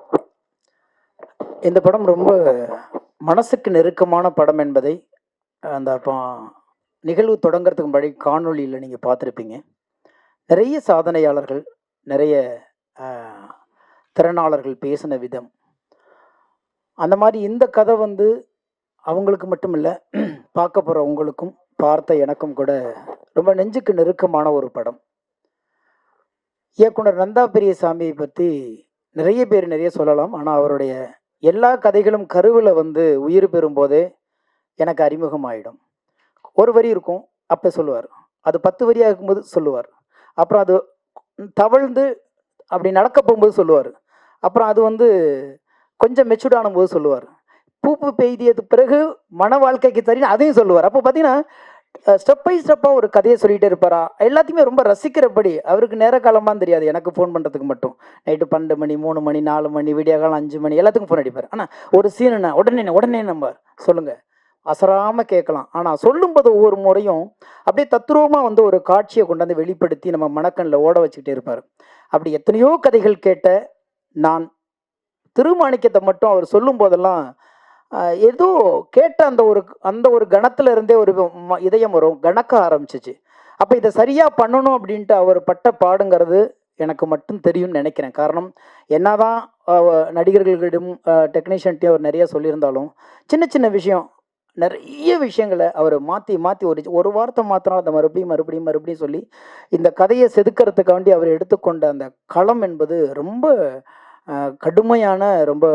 இந்த படம் ரொம்ப மனசுக்கு நெருக்கமான படம் என்பதை அந்த நிகழ்வு தொடங்கிறதுக்கு முன்னாடி காணொளியில் நீங்கள் பார்த்துருப்பீங்க. நிறைய சாதனையாளர்கள், நிறைய திறனாளர்கள் பேசின விதம், அந்த மாதிரி இந்த கதை அவங்களுக்கு மட்டும் இல்லை, பார்க்க போகிற உங்களுக்கும் பார்த்த எனக்கும் கூட ரொம்ப நெஞ்சுக்கு நெருக்கமான ஒரு படம். இயக்குனர் நந்தா பெரியசாமியை பற்றி நிறைய பேர் நிறைய சொல்லலாம். ஆனால் அவருடைய எல்லா கதைகளும் கருவில் உயிர் பெறும்போதே எனக்கு அறிமுகமாயிடும். ஒரு வரி இருக்கும், அப்போ சொல்லுவார். அது 10 வரியாக இருக்கும்போது சொல்லுவார். அப்புறம் அது தவழ்ந்து அப்படி நடக்க போகும்போது சொல்லுவார். அப்புறம் அது கொஞ்சம் மெச்சூர்டான போது சொல்லுவார். பூப்பு பெய்தியது பிறகு மன வாழ்க்கைக்கு தரின்னு அதையும் சொல்லுவார். அப்போ பார்த்தீங்கன்னா ஸ்டெப் பை ஸ்டெப்பாக ஒரு கதையை சொல்லிகிட்டே இருப்பாரா. எல்லாத்தையுமே ரொம்ப ரசிக்கிறபடி. அவருக்கு நேர காலமாக தெரியாது. எனக்கு ஃபோன் பண்ணுறதுக்கு மட்டும் நைட்டு 12 மணி, 3 மணி, 4 மணி, விடிய காலம் 5 மணி எல்லாத்துக்கும் ஃபோன் அடிப்பார். ஆனால் ஒரு சீனுன்னா உடனே நம்பார். சொல்லுங்கள், அசராமல் கேட்கலாம். ஆனால் சொல்லும்போது ஒவ்வொரு முறையும் அப்படியே தத்ரூபமாக ஒரு காட்சியை கொண்டாந்து வெளிப்படுத்தி நம்ம மனக்கண்ணில் ஓட வச்சுக்கிட்டே இருப்பார். அப்படி எத்தனையோ கதைகள் கேட்ட நான் திருமாணிக்கத்தை மட்டும் அவர் சொல்லும் போதெல்லாம் ஏதோ கேட்ட அந்த ஒரு கணத்துல இருந்தே ஒரு இதயம் வரும், கணக்க ஆரம்பிச்சிச்சு. அப்போ இதை சரியாக பண்ணணும் அப்படின்ட்டு அவர் பட்ட பாடுங்கிறது எனக்கு மட்டும் தெரியும்னு நினைக்கிறேன். காரணம், என்னதான் நடிகர்களிடம் டெக்னீஷியன்ட்டையும் அவர் நிறைய சொல்லியிருந்தாலும் சின்ன சின்ன விஷயம், நிறைய விஷயங்களை அவர் மாற்றி ஒரு வார்த்தை மாத்திரம் அதை மறுபடியும் சொல்லி இந்த கதையை செதுக்கிறதுக்காண்டி அவர் எடுத்துக்கொண்ட அந்த களம் என்பது ரொம்ப கடுமையான, ரொம்ப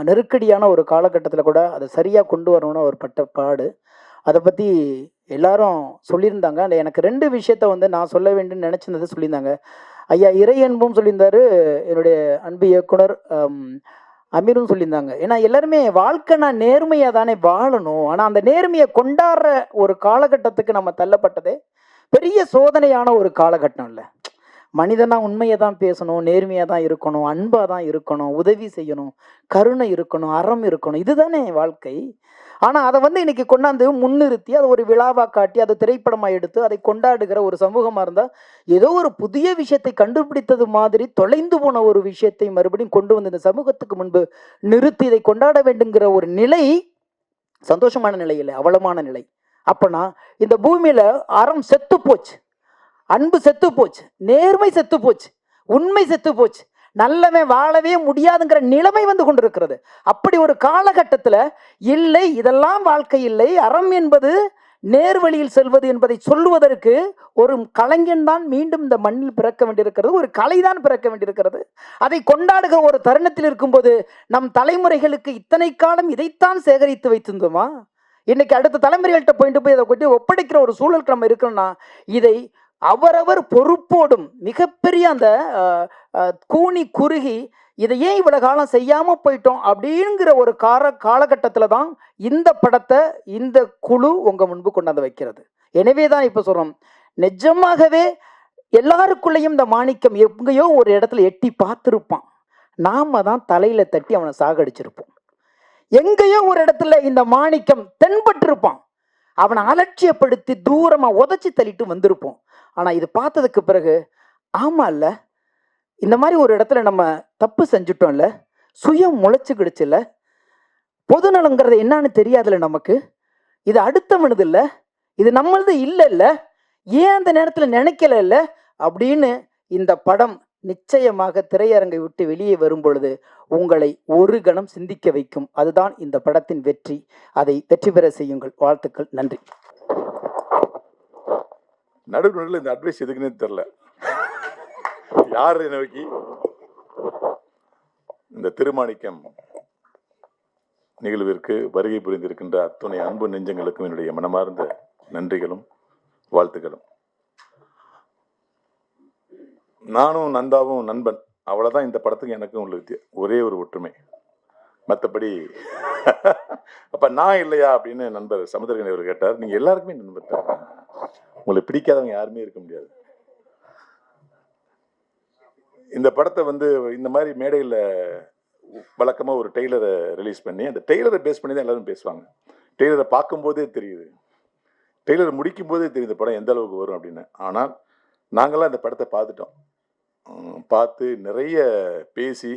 நெருக்கடியான ஒரு காலகட்டத்தில் கூட அதை சரியாக கொண்டு வரணும்னு அவர் பட்ட பாடு. அதை பற்றி எல்லாரும் சொல்லியிருந்தாங்க. அந்த எனக்கு 2 விஷயத்த நான் சொல்ல வேண்டும்னு நினச்சிருந்தது சொல்லியிருந்தாங்க. ஐயா இறை அன்பும் சொல்லியிருந்தார், என்னுடைய அன்பு இயக்குனர் அமீரும் சொல்லியிருந்தாங்க. ஏன்னா எல்லாருமே வாழ்க்கை நான் நேர்மையாக தானே வாழணும், ஆனால் அந்த நேர்மையை கொண்டாடுற ஒரு காலகட்டத்துக்கு நம்ம தள்ளப்பட்டதே பெரிய சோதனையான ஒரு காலகட்டம். இல்லை, மனிதனா உண்மையை தான் பேசணும், நேர்மையாக தான் இருக்கணும், அன்பாக தான் இருக்கணும், உதவி செய்யணும், கருணை இருக்கணும், அறம் இருக்கணும், இதுதானே வாழ்க்கை. ஆனால் அதை இன்னைக்கு கொண்டாந்து முன்னிறுத்தி அதை ஒரு விழாவாக காட்டி அதை திரைப்படமாக எடுத்து அதை கொண்டாடுகிற ஒரு சமூகமாக இருந்தால் ஏதோ ஒரு புதிய விஷயத்தை கண்டுபிடித்தது மாதிரி தொலைந்து போன ஒரு விஷயத்தை மறுபடியும் கொண்டு வந்து இந்த சமூகத்துக்கு முன்பு நிறுத்தி இதை கொண்டாட வேண்டுங்கிற ஒரு நிலை சந்தோஷமான நிலை இல்லை, அவலமான நிலை. அப்போனா இந்த பூமியில் அறம் செத்து போச்சு, அன்பு செத்து போச்சு, நேர்மை செத்து போச்சு, உண்மை செத்து போச்சு, நல்லவன் வாழவே முடியாதுங்கிற நிலைமை கொண்டிருக்கிறது. அப்படி ஒரு காலகட்டத்தில் இல்லை, இதெல்லாம் வாழ்க்கை இல்லை, அறம் என்பது நேர்வழியில் செல்வது என்பதை சொல்லுவதற்கு ஒரு கலைஞன் தான் மீண்டும் இந்த மண்ணில் பிறக்க வேண்டியிருக்கிறது, ஒரு கலை தான் பிறக்க வேண்டியிருக்கிறது. அதை கொண்டாடுகிற ஒரு தருணத்தில் இருக்கும்போது நம் தலைமுறைகளுக்கு இத்தனை காலம் இதைத்தான் சேகரித்து வைத்திருந்தோமா? இன்னைக்கு அடுத்த தலைமுறைகள்கிட்ட போய் அதை கொண்டு ஒப்படைக்கிற ஒரு சூழலுக்கு நம்ம இருக்கிறோம்னா இதை அவரவர் பொறுப்போடும் மிகப்பெரிய அந்த கூனி குறுகி இதை ஏன் இவ்வளவு காலம் செய்யாமல் போயிட்டோம் அப்படிங்கிற ஒரு காலகட்டத்தில் தான் இந்த படத்தை இந்த குழு உங்கள் முன்பு கொண்டாந்து வைக்கிறது. எனவே தான் இப்போ சொல்கிறோம், நிஜமாகவே எல்லாருக்குள்ளேயும் இந்த மாணிக்கம் எங்கேயோ ஒரு இடத்துல எட்டி பார்த்துருப்பான், நாம தான் தலையில் தட்டி அவனை சாகடிச்சிருப்போம். எங்கேயோ ஒரு இடத்துல இந்த மாணிக்கம் தென்பட்டிருப்பான், அவனை அலட்சியப்படுத்தி தூரமாக உதச்சி தள்ளிட்டு வந்திருப்போம். ஆனால் இது பார்த்ததுக்கு பிறகு ஆமா இல்லை, இந்த மாதிரி ஒரு இடத்துல நம்ம தப்பு செஞ்சுட்டோம்ல, சுயம் முளைச்சுக்கிடுச்சு இல்லை, பொதுநலங்கிறது என்னன்னு தெரியாதுல்ல நமக்கு, இது அடுத்தவனது இல்லை, இது நம்மளது இல்லை இல்லை, ஏன் அந்த நேரத்தில் நினைக்கல இல்லை அப்படின்னு இந்த படம் நிச்சயமாக திரையரங்கை விட்டு வெளியே வரும் பொழுது உங்களை ஒரு கணம் சிந்திக்க வைக்கும். அதுதான் இந்த படத்தின் வெற்றி. அதை வெற்றி பெற செய்யுங்கள். வாழ்த்துக்கள். நன்றி. நடுவில் இந்த அட்வைஸ் எதுக்குன்னே தெரில, யார் நோக்கி இந்த திருமாணிக்கம் நிகழ்விற்கு வருகை புரிந்திருக்கின்ற அத்துணை அன்பு நெஞ்சங்களுக்கும் என்னுடைய மனமார்ந்த நன்றிகளும் வாழ்த்துக்களும். நானும் நந்தாவும் நண்பன், அவ்வளோதான் இந்த படத்துக்கு எனக்கும் உள்ள ஒரே ஒரு ஒற்றுமை. மற்றபடி அப்போ நான் இல்லையா அப்படின்னு நண்பர் சமுத்திரகனி அவர் கேட்டார். நீங்கள் எல்லாருக்குமே நண்பர் தான், உங்களை பிடிக்காதவங்க யாருமே இருக்க முடியாது. இந்த படத்தை வந்து இந்த மாதிரி மேடையில் வழக்கமாக ஒரு டெய்லரை ரிலீஸ் பண்ணி அந்த டெய்லரை பேஸ் பண்ணி தான் எல்லாரும் பேசுவாங்க. டெய்லரை பார்க்கும்போதே தெரியுது, டெய்லர் முடிக்கும் போதே தெரியுது இந்த படம் எந்த அளவுக்கு வரும் அப்படின்னு. ஆனால் நாங்களாம் இந்த படத்தை பார்த்துட்டோம், பார்த்து நிறைய பேசி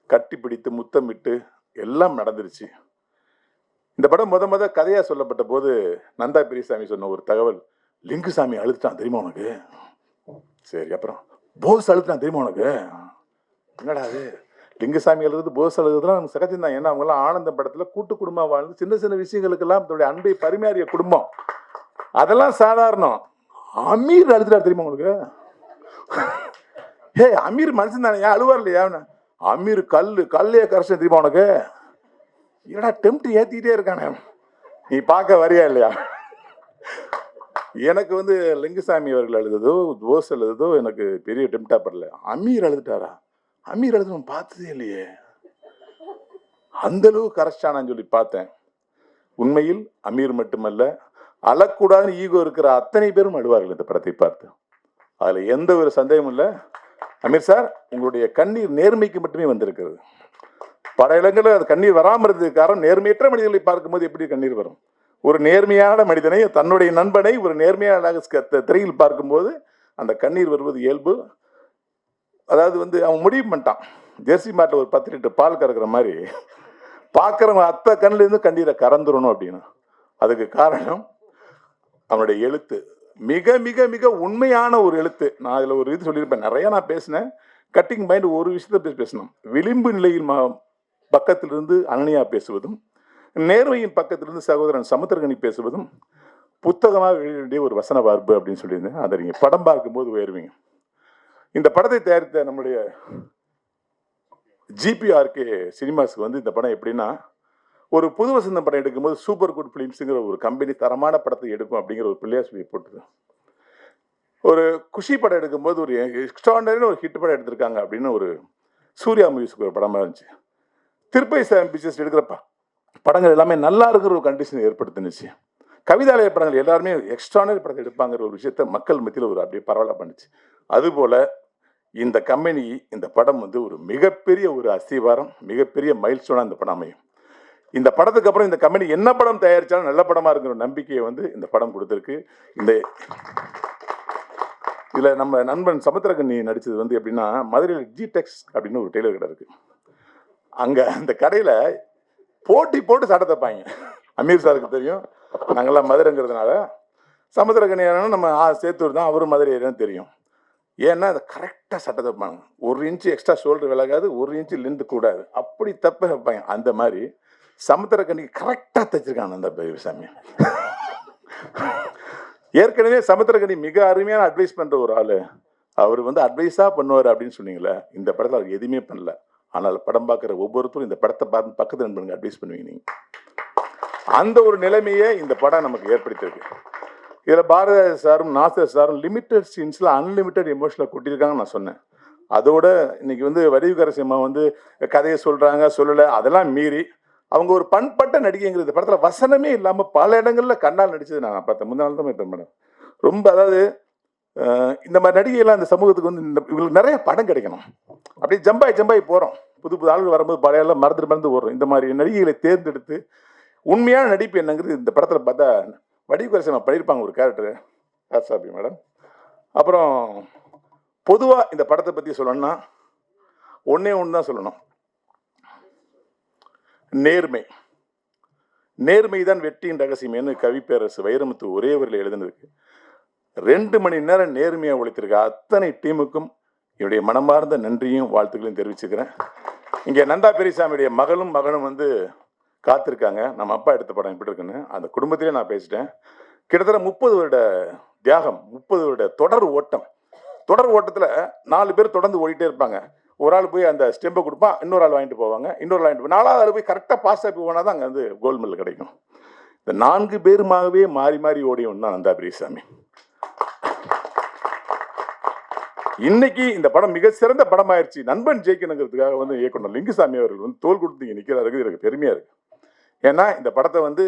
கட்டி பிடித்து முத்தமிட்டு எல்லாம் நடந்துருச்சு. இந்த படம் முத கதையாக சொல்லப்பட்ட போது நந்தா பெரியசாமி சொன்ன ஒரு தகவல், லிங்குசாமி அழுதுட்டான் தெரியுமா உனக்கு? சரி, அப்புறம் போஸ் அழுதுட்டான் தெரியுமா உனக்கு? என்னடா அது, லிங்குசாமி அழுது போஸ் அழுதுலாம் நமக்கு சகஜம்தான். ஏன்னா அவங்கெல்லாம் ஆனந்த படத்தில் கூட்டு குடும்பம் வாழ்ந்து சின்ன சின்ன விஷயங்களுக்கெல்லாம் தன்னுடைய அன்பை பரிமாறிய குடும்பம், அதெல்லாம் சாதாரணம். அமீர் அழுதுட்டார் தெரியுமா உங்களுக்கு? ஹே, அமீர் மனுஷன் தானே, ஏன் அழுவார் இல்லையா? அமீர் கல்லையே கரைச்சேன் தெரியுமா உனக்கு? ஏடா டெம்ட் ஏற்றிக்கிட்டே இருக்கானே, நீ பார்க்க வரியா இல்லையா? எனக்கு வந்து லிங்குசாமி அவர்கள் எழுதுதோ போஸ் எழுதுதோ எனக்கு பெரிய டெம்டா படல. அமீர் எழுதுட்டாரா? அமீர் எழுது பார்த்ததே இல்லையே, அந்த அளவு கரைச்சானான்னு சொல்லி பார்த்தேன். உண்மையில் அமீர் மட்டுமல்ல, அழக்கூடாதுன்னு ஈகோ இருக்கிற அத்தனை பேரும் அழுவார்கள் இந்த படத்தை பார்த்து. அதில் எந்த ஒரு சந்தேகமும் இல்லை. அமீர் சார், உங்களுடைய கண்ணீர் நேர்மைக்கு மட்டுமே வந்திருக்கிறது. பல இடங்களில் அது கண்ணீர் வராமல் இருந்ததுக்கு காரணம், நேர்மையற்ற மனிதர்களை பார்க்கும்போது எப்படி கண்ணீர் வரும்? ஒரு நேர்மையான மனிதனை, தன்னுடைய நண்பனை ஒரு நேர்மையான திரையில் பார்க்கும்போது அந்த கண்ணீர் வருவது இயல்பு. அதாவது வந்து அவன் முடிவு பண்ணிட்டான், ஜெர்சி மாட்டில் ஒரு 10 லிட்டர் பால் கறக்கிற மாதிரி பார்க்குறவங்க அத்தை கண்ணிலேருந்து கண்ணீரை கறந்துடணும் அப்படின்னு. அதுக்கு காரணம் அவனுடைய எழுத்து, மிக மிக மிக உண்மையான ஒரு எழுத்து. நான் அதில் ஒரு இது சொல்லியிருப்பேன், நிறையா நான் பேசினேன். கட்டிங் மைண்ட் ஒரு விஷயத்தை பேசணும். விளிம்பு நிலையில் பக்கத்திலிருந்து அனனியா பேசுவதும், நேர்மையின் பக்கத்திலிருந்து சகோதரன் சமுத்திரகனி பேசுவதும் புத்தகமாக வெளியிட வேண்டிய ஒரு வசன வார்ப்பு அப்படின்னு சொல்லியிருந்தேன். அதை நீங்கள் படம் பார்க்கும்போது உயர்வீங்க. இந்த படத்தை தயாரித்த நம்முடைய GPRK சினிமாஸுக்கு வந்து இந்த படம் எப்படின்னா, ஒரு புது வசந்தம் படம் எடுக்கும்போது சூப்பர் குட் ஃபிலிம்ஸுங்கிற ஒரு கம்பெனி தரமான படத்தை எடுக்கும் அப்படிங்கிற ஒரு பிள்ளையார் சொல்லி போட்டுது. ஒரு குஷி படம் எடுக்கும்போது ஒரு எக்ஸ்ட்ராடனரியான ஒரு ஹிட் படம் எடுத்திருக்காங்க அப்படின்னு ஒரு சூர்யா மூவிஸ்க்கு ஒரு படமாக இருந்துச்சு. திருப்பை சாம் பிக்சர்ஸ் எடுக்கிற படங்கள் எல்லாமே நல்லா இருக்கிற ஒரு கண்டிஷன் ஏற்படுத்தினுச்சு. கவிதாலய படங்கள் எல்லாருமே எக்ஸ்ட்ராடனரி படத்தை எடுப்பாங்கிற ஒரு விஷயத்த மக்கள் மத்தியில் ஒரு அப்படியே பரவலாக பண்ணுச்சு. அதுபோல் இந்த கம்பெனி, இந்த படம் வந்து ஒரு மிகப்பெரிய ஒரு அஸ்திவாரம், மிகப்பெரிய மைல்ஸ்டோனாக இந்த படம் அமையும். இந்த படத்துக்கு அப்புறம் இந்த கம்பெனி என்ன படம் தயாரித்தாலும் நல்ல படமாக இருக்கிற நம்பிக்கையை வந்து இந்த படம் கொடுத்துருக்கு. இதில் நம்ம நண்பன் சமுத்திரகனி நடித்தது வந்து எப்படின்னா, மதுரையில் ஜிடெக்ஸ் அப்படின்னு ஒரு டெய்லர் கடை இருக்குது. அங்கே அந்த கடையில் போட்டு சட்டை தைப்பாங்க. அமீர் சாருக்கு தெரியும், நாங்கள்லாம் மதுரைங்கிறதுனால. சமுத்திரகனி நம்ம சேத்தூர் தான், அவரும் மதுரை ஏரியான்னு தெரியும். ஏன்னா அதை கரெக்டாக சட்டை தைப்பாங்க. 1 இன்ச்சு எக்ஸ்ட்ரா ஷோல்டர் விலகாது, 1 இன்ச்சு லென்த்து கூடாது, அப்படி தப்ப வைப்பாங்க. அந்த மாதிரி சமுத்திரகனிக்கு கரெக்டாக தைச்சிருக்காங்க அந்த பெரியசாமி. ஏற்கனவே சமுத்திரகனி மிக அருமையான அட்வைஸ் பண்ணுற ஒரு ஆள். அவர் வந்து அட்வைஸாக பண்ணுவார் அப்படின்னு சொன்னீங்களே, இந்த படத்தில் அவர் எதுவுமே பண்ணல. ஆனால் படம் பார்க்குற ஒவ்வொருத்தரும் இந்த படத்தை பார்த்து பக்கத்தில் நண்பனுங்க அட்வைஸ் பண்ணுவீங்க நீங்கள். அந்த ஒரு நிலைமையை இந்த படம் நமக்கு ஏற்படுத்தியிருக்கு. இதில் பாரதி சாரும் நாசர் சாரும் லிமிட்டட் சீன்ஸில் அன்லிமிட்டட் எமோஷனில் கொட்டியிருக்காங்கன்னு நான் சொன்னேன். அதோட இன்னைக்கு வந்து வடிவுக்கரசியம்மா வந்து கதையை சொல்கிறாங்க சொல்லலை, அதெல்லாம் மீறி அவங்க ஒரு பண்பட்ட நடிகைங்கிற இந்த படத்தில் வசனமே இல்லாமல் பல இடங்களில் கண்ணால் நடித்தது நான் பார்த்தேன். முன்னாள் தான் மேடம் ரொம்ப, அதாவது இந்த மாதிரி நடிகையெல்லாம் இந்த சமூகத்துக்கு வந்து இவங்களுக்கு நிறைய படம் கிடைக்கணும். அப்படியே ஜம்பாய் போகிறோம், புது ஆளுகள் வரும்போது பழையெல்லாம் மறந்து ஓடுறோம். இந்த மாதிரி நடிகைகளை தேர்ந்தெடுத்து உண்மையான நடிப்பு என்னங்கிறது இந்த படத்தில் பார்த்தா வடிவுக்கரசியம்மா பண்ணியிருப்பாங்க ஒரு கேரக்டரு, ஆசாபி மேடம். அப்புறம் பொதுவாக இந்த படத்தை பற்றி சொல்லணும்னா ஒன்று தான் சொல்லணும், நேர்மை தான் வெற்றியின் ரகசியம் கவிப்பேரரசு வைரமுத்து ஒரே வரியில் எழுதுனதுக்கு 2 மணி நேரம் நேர்மையாக உழைத்திருக்க அத்தனை டீமுக்கும் என்னுடைய மனமார்ந்த நன்றியும் வாழ்த்துக்களையும் தெரிவிச்சுக்கிறேன். இங்கே நந்தா பெரியசாமியுடைய மகனும் வந்து காத்திருக்காங்க. நம்ம அப்பா எடுத்த படம் எப்படி இருக்குன்னு அந்த குடும்பத்திலே நான் பேசிட்டேன். கிட்டத்தட்ட 30 வருட தியாகம், 30 வருட தொடர் ஓட்டத்தில் 4 பேர் தொடர்ந்து ஓடிட்டே இருப்பாங்க. ஒரு ஆள் போய் அந்த ஸ்டெம்பை கொடுப்பான், இன்னொரு ஆள் வாங்கிட்டு போவாங்க, 4வது ஆள் போய் கரெக்டாக பாஸ் ஆகி போனால் தான் அங்கே வந்து கோல்டு மெடல் கிடைக்கும். இந்த 4 பேருமாகவே மாறி ஓடியும் தான் நந்தா பெரியசாமி. இன்னைக்கு இந்த படம் மிக சிறந்த படம் ஆயிடுச்சு, நண்பன் ஜெயிக்கணுங்கிறதுக்காக வந்து இயக்குனர் லிங்குசாமி அவர்கள் வந்து தோல் கொடுத்து இங்கே நிற்கிறாருக்கு. எனக்கு பெருமையா இருக்கு. ஏன்னா இந்த படத்தை வந்து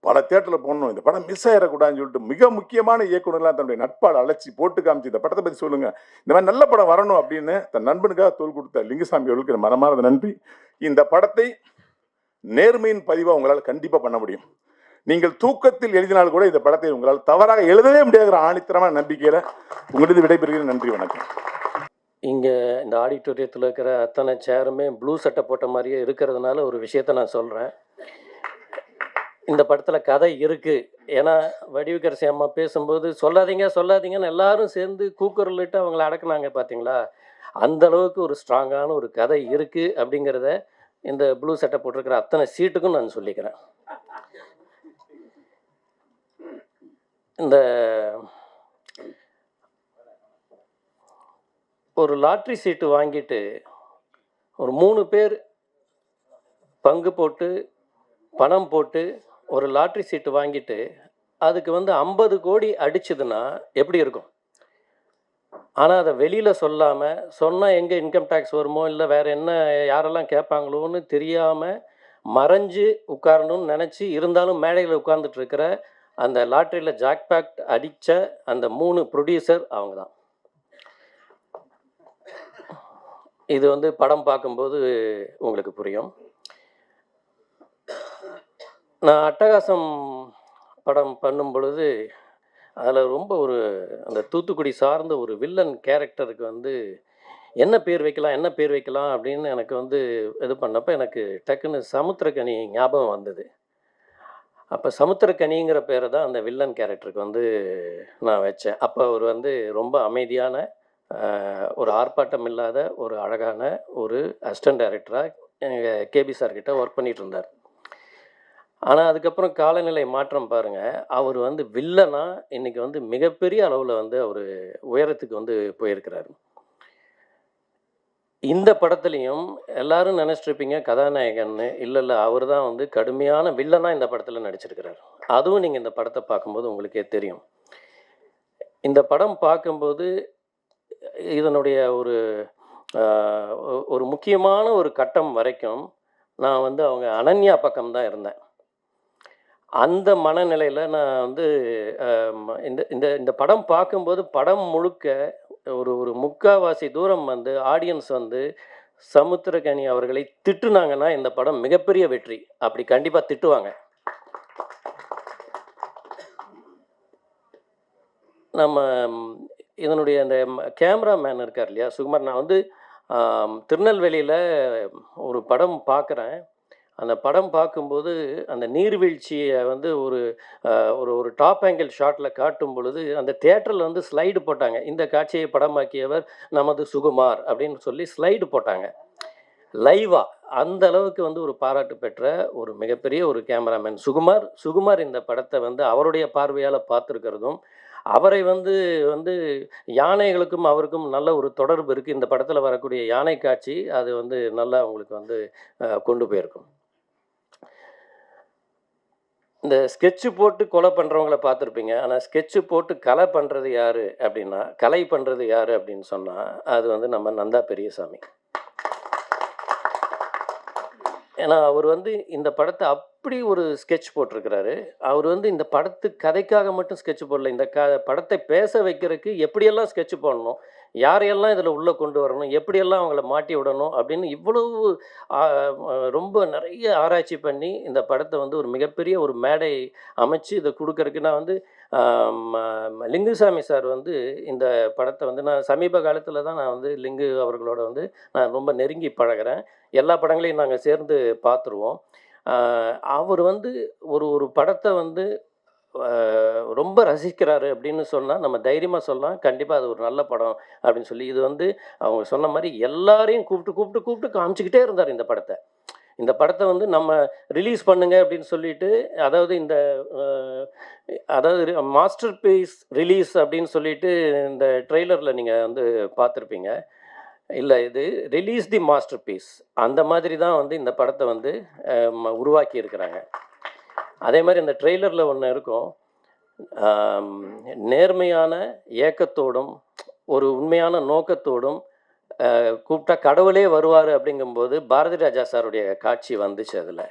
பல தேட்டரில் போடணும், இந்த படம் மிஸ் ஆயிடக்கூடாதுன்னு சொல்லிட்டு மிக முக்கியமான இயக்குனர்லாம் தன்னுடைய நட்பால் அழைச்சி போட்டு காமிச்சு இந்த படத்தை பற்றி சொல்லுங்க, இந்த மாதிரி நல்ல படம் வரணும் அப்படின்னு தன் நண்பனுக்காக தோல் கொடுத்த லிங்குசாமி அவர்களுக்கு மனமார்ந்த நன்றி. இந்த படத்தை நேர்மையின் பதிவாக உங்களால் கண்டிப்பாக பண்ண முடியும். நீங்கள் தூக்கத்தில் எழுதினால் கூட இந்த படத்தை உங்களால் தவறாக எழுதவே முடியாத ஆணித்தரமான நம்பிக்கையில் உங்களிடம் விடைபெறுகிறேன். நன்றி, வணக்கம். இங்கே இந்த ஆடிட்டோரியத்தில் இருக்கிற அத்தனை சேருமே ப்ளூ சட்டை போட்ட மாதிரியே இருக்கிறதுனால ஒரு விஷயத்த நான் சொல்கிறேன். இந்த படத்தில் கதை இருக்குது. ஏன்னா வடிவுக்கரசி அம்மா பேசும்போது சொல்லாதீங்கன்னு எல்லாரும் சேர்ந்து கூக்குரலிட்டு அவங்கள அடக்குனாங்க பார்த்தீங்களா, அந்த அளவுக்கு ஒரு ஸ்ட்ராங்கான ஒரு கதை இருக்குது அப்படிங்கிறத இந்த ப்ளூ சட்டை போட்டிருக்கிற அத்தனை சீட்டுக்கும் நான் சொல்லிக்கிறேன். இந்த ஒரு லாட்ரி சீட்டு வாங்கிட்டு ஒரு 3 பேர் பங்கு போட்டு பணம் போட்டு ஒரு லாட்ரி சீட்டு வாங்கிட்டு அதுக்கு வந்து 50 கோடி அடிச்சதுன்னா எப்படி இருக்கும்? ஆனால் அதை வெளியில் சொல்லாமல், சொன்னால் எங்கே இன்கம் டேக்ஸ் வருமோ இல்லை வேறு என்ன யாரெல்லாம் கேட்பாங்களோன்னு தெரியாமல் மறைஞ்சு உட்காரணும்னு நினச்சி இருந்தாலும் மேடையில் உட்கார்ந்துட்டு இருக்கிற அந்த லாட்ரியில் ஜாக்பேக்ட் அடித்த அந்த 3 ப்ரொடியூசர் அவங்க தான். இது வந்து படம் பார்க்கும்போது உங்களுக்கு புரியும். நான் அட்டகாசம் படம் பண்ணும் பொழுது அதில் ரொம்ப ஒரு அந்த தூத்துக்குடி சார்ந்த ஒரு வில்லன் கேரக்டருக்கு வந்து என்ன பேர் வைக்கலாம் அப்படின்னு எனக்கு வந்து இது பண்ணப்போ எனக்கு டக்குன்னு சமுத்திரக்கனி ஞாபகம் வந்தது. அப்போ சமுத்திரக்கனிங்கிற பேரை தான் அந்த வில்லன் கேரக்டருக்கு வந்து நான் வச்சேன். அப்போ அவர் வந்து ரொம்ப அமைதியான ஒரு ஆர்ப்பாட்டம் இல்லாத ஒரு அழகான ஒரு அசிஸ்டன்ட் டைரக்டராக எங்கள் கேபி சார்கிட்ட ஒர்க் பண்ணிகிட்டு இருந்தார். ஆனால் அதுக்கப்புறம் காலநிலை மாற்றம் பாருங்கள், அவர் வந்து வில்லனா இன்றைக்கி வந்து மிகப்பெரிய அளவில் வந்து அவர் உயரத்துக்கு வந்து போயிருக்கிறார். இந்த படத்துலையும் எல்லாரும் நினச்சிட்ருப்பீங்க கதாநாயகன்னு. இல்லை அவர் தான் வந்து கடுமையான வில்லனாக இந்த படத்தில் நடிச்சிருக்கிறார். அதுவும் நீங்கள் இந்த படத்தை பார்க்கும்போது உங்களுக்கே தெரியும். இந்த படம் பார்க்கும்போது இதனுடைய ஒரு முக்கியமான ஒரு கட்டம் வரைக்கும் நான் வந்து அவங்க அனன்யா பக்கம்தான் இருந்தேன். அந்த மனநிலையில் நான் வந்து இந்த படம் பார்க்கும்போது படம் முழுக்க ஒரு முக்காவாசி தூரம் வந்து ஆடியன்ஸ் வந்து சமுத்திரக்கனி அவர்களை திட்டுனாங்கன்னா இந்த படம் மிகப்பெரிய வெற்றி. அப்படி கண்டிப்பாக திட்டுவாங்க. நம்ம இதனுடைய அந்த கேமராமேன் இருக்கார் இல்லையா சுகுமார், நான் வந்து திருநெல்வேலியில் ஒரு படம் பார்க்குறேன். அந்த படம் பார்க்கும்போது அந்த நீர்வீழ்ச்சியை வந்து ஒரு டாப் ஆங்கிள் ஷாட்டில் காட்டும் பொழுது அந்த தியேட்டரில் வந்து ஸ்லைடு போட்டாங்க. இந்த காட்சியை படமாக்கியவர் நமது சுகுமார் அப்படின்னு சொல்லி ஸ்லைடு போட்டாங்க லைவாக. அந்த அளவுக்கு வந்து ஒரு பாராட்டு பெற்ற ஒரு மிகப்பெரிய ஒரு கேமராமேன் சுகுமார் இந்த படத்தை வந்து அவருடைய பார்வையால் பார்த்துருக்கிறதும், அவரை வந்து யானைகளுக்கும் அவருக்கும் நல்ல ஒரு தொடர்பு இருக்குது. இந்த படத்தில் வரக்கூடிய யானை காட்சி அது வந்து நல்லா அவங்களுக்கு வந்து கொண்டு போயிருக்கும். இந்த ஸ்கெட்சு போட்டு கொலை பண்ணுறவங்கள பார்த்துருப்பீங்க. ஆனால் ஸ்கெட்சு போட்டு கலை பண்ணுறது யார் அப்படின்னு சொன்னால் அது வந்து நம்ம நந்தா பெரியசாமி. ஏன்னா அவர் வந்து இந்த படத்தை அப்படி ஒரு ஸ்கெட்ச் போட்டிருக்கிறாரு. அவர் வந்து இந்த படத்து கதைக்காக மட்டும் ஸ்கெட்ச் போடல, இந்த படத்தை பேச வைக்கிறதுக்கு எப்படியெல்லாம் ஸ்கெட்ச் போடணும், யாரையெல்லாம் இதில் உள்ளே கொண்டு வரணும், எப்படியெல்லாம் அவங்கள மாட்டி விடணும் அப்படின்னு இவ்வளவு ரொம்ப நிறைய ஆராய்ச்சி பண்ணி இந்த படத்தை வந்து ஒரு மிகப்பெரிய ஒரு மேடை அமைச்சு இதை கொடுக்கறதுக்கு நான் வந்து லிங்குசாமி சார் வந்து இந்த படத்தை வந்து நான் சமீப காலத்தில் தான் நான் வந்து லிங்கு அவர்களோட வந்து நான் ரொம்ப நெருங்கி பழகிறேன். எல்லா படங்களையும் நாங்கள் சேர்ந்து பார்த்துருவோம். அவர் வந்து ஒரு படத்தை வந்து ரொம்ப ரசிக்கிறாரு அப்படின்னு சொன்னால் நம்ம தைரியமாக சொல்லலாம், கண்டிப்பாக அது ஒரு நல்ல படம் அப்படின்னு சொல்லி. இது வந்து அவங்க சொன்ன மாதிரி எல்லாரையும் கூப்பிட்டு காமிச்சிக்கிட்டே இருந்தார் இந்த படத்தை வந்து நம்ம ரிலீஸ் பண்ணுங்க அப்படின்னு சொல்லிட்டு, அதாவது மாஸ்டர் பீஸ் ரிலீஸ் அப்படின்னு சொல்லிட்டு இந்த ட்ரெய்லரில் நீங்கள் வந்து பார்த்துருப்பீங்க. இல்லை, இது ரிலீஸ் தி மாஸ்டர் பீஸ், அந்த மாதிரி தான் வந்து இந்த படத்தை வந்து உருவாக்கி இருக்கிறாங்க. அதே மாதிரி இந்த ட்ரெய்லரில் ஒன்று இருக்கும், நேர்மையான ஏக்கத்தோடும் ஒரு உண்மையான நோக்கத்தோடும் கூப்பிட்டா கடவுளே வருவார் அப்படிங்கும்போது பாரதி ராஜா சாருடைய காட்சி வந்துச்சு. அதில்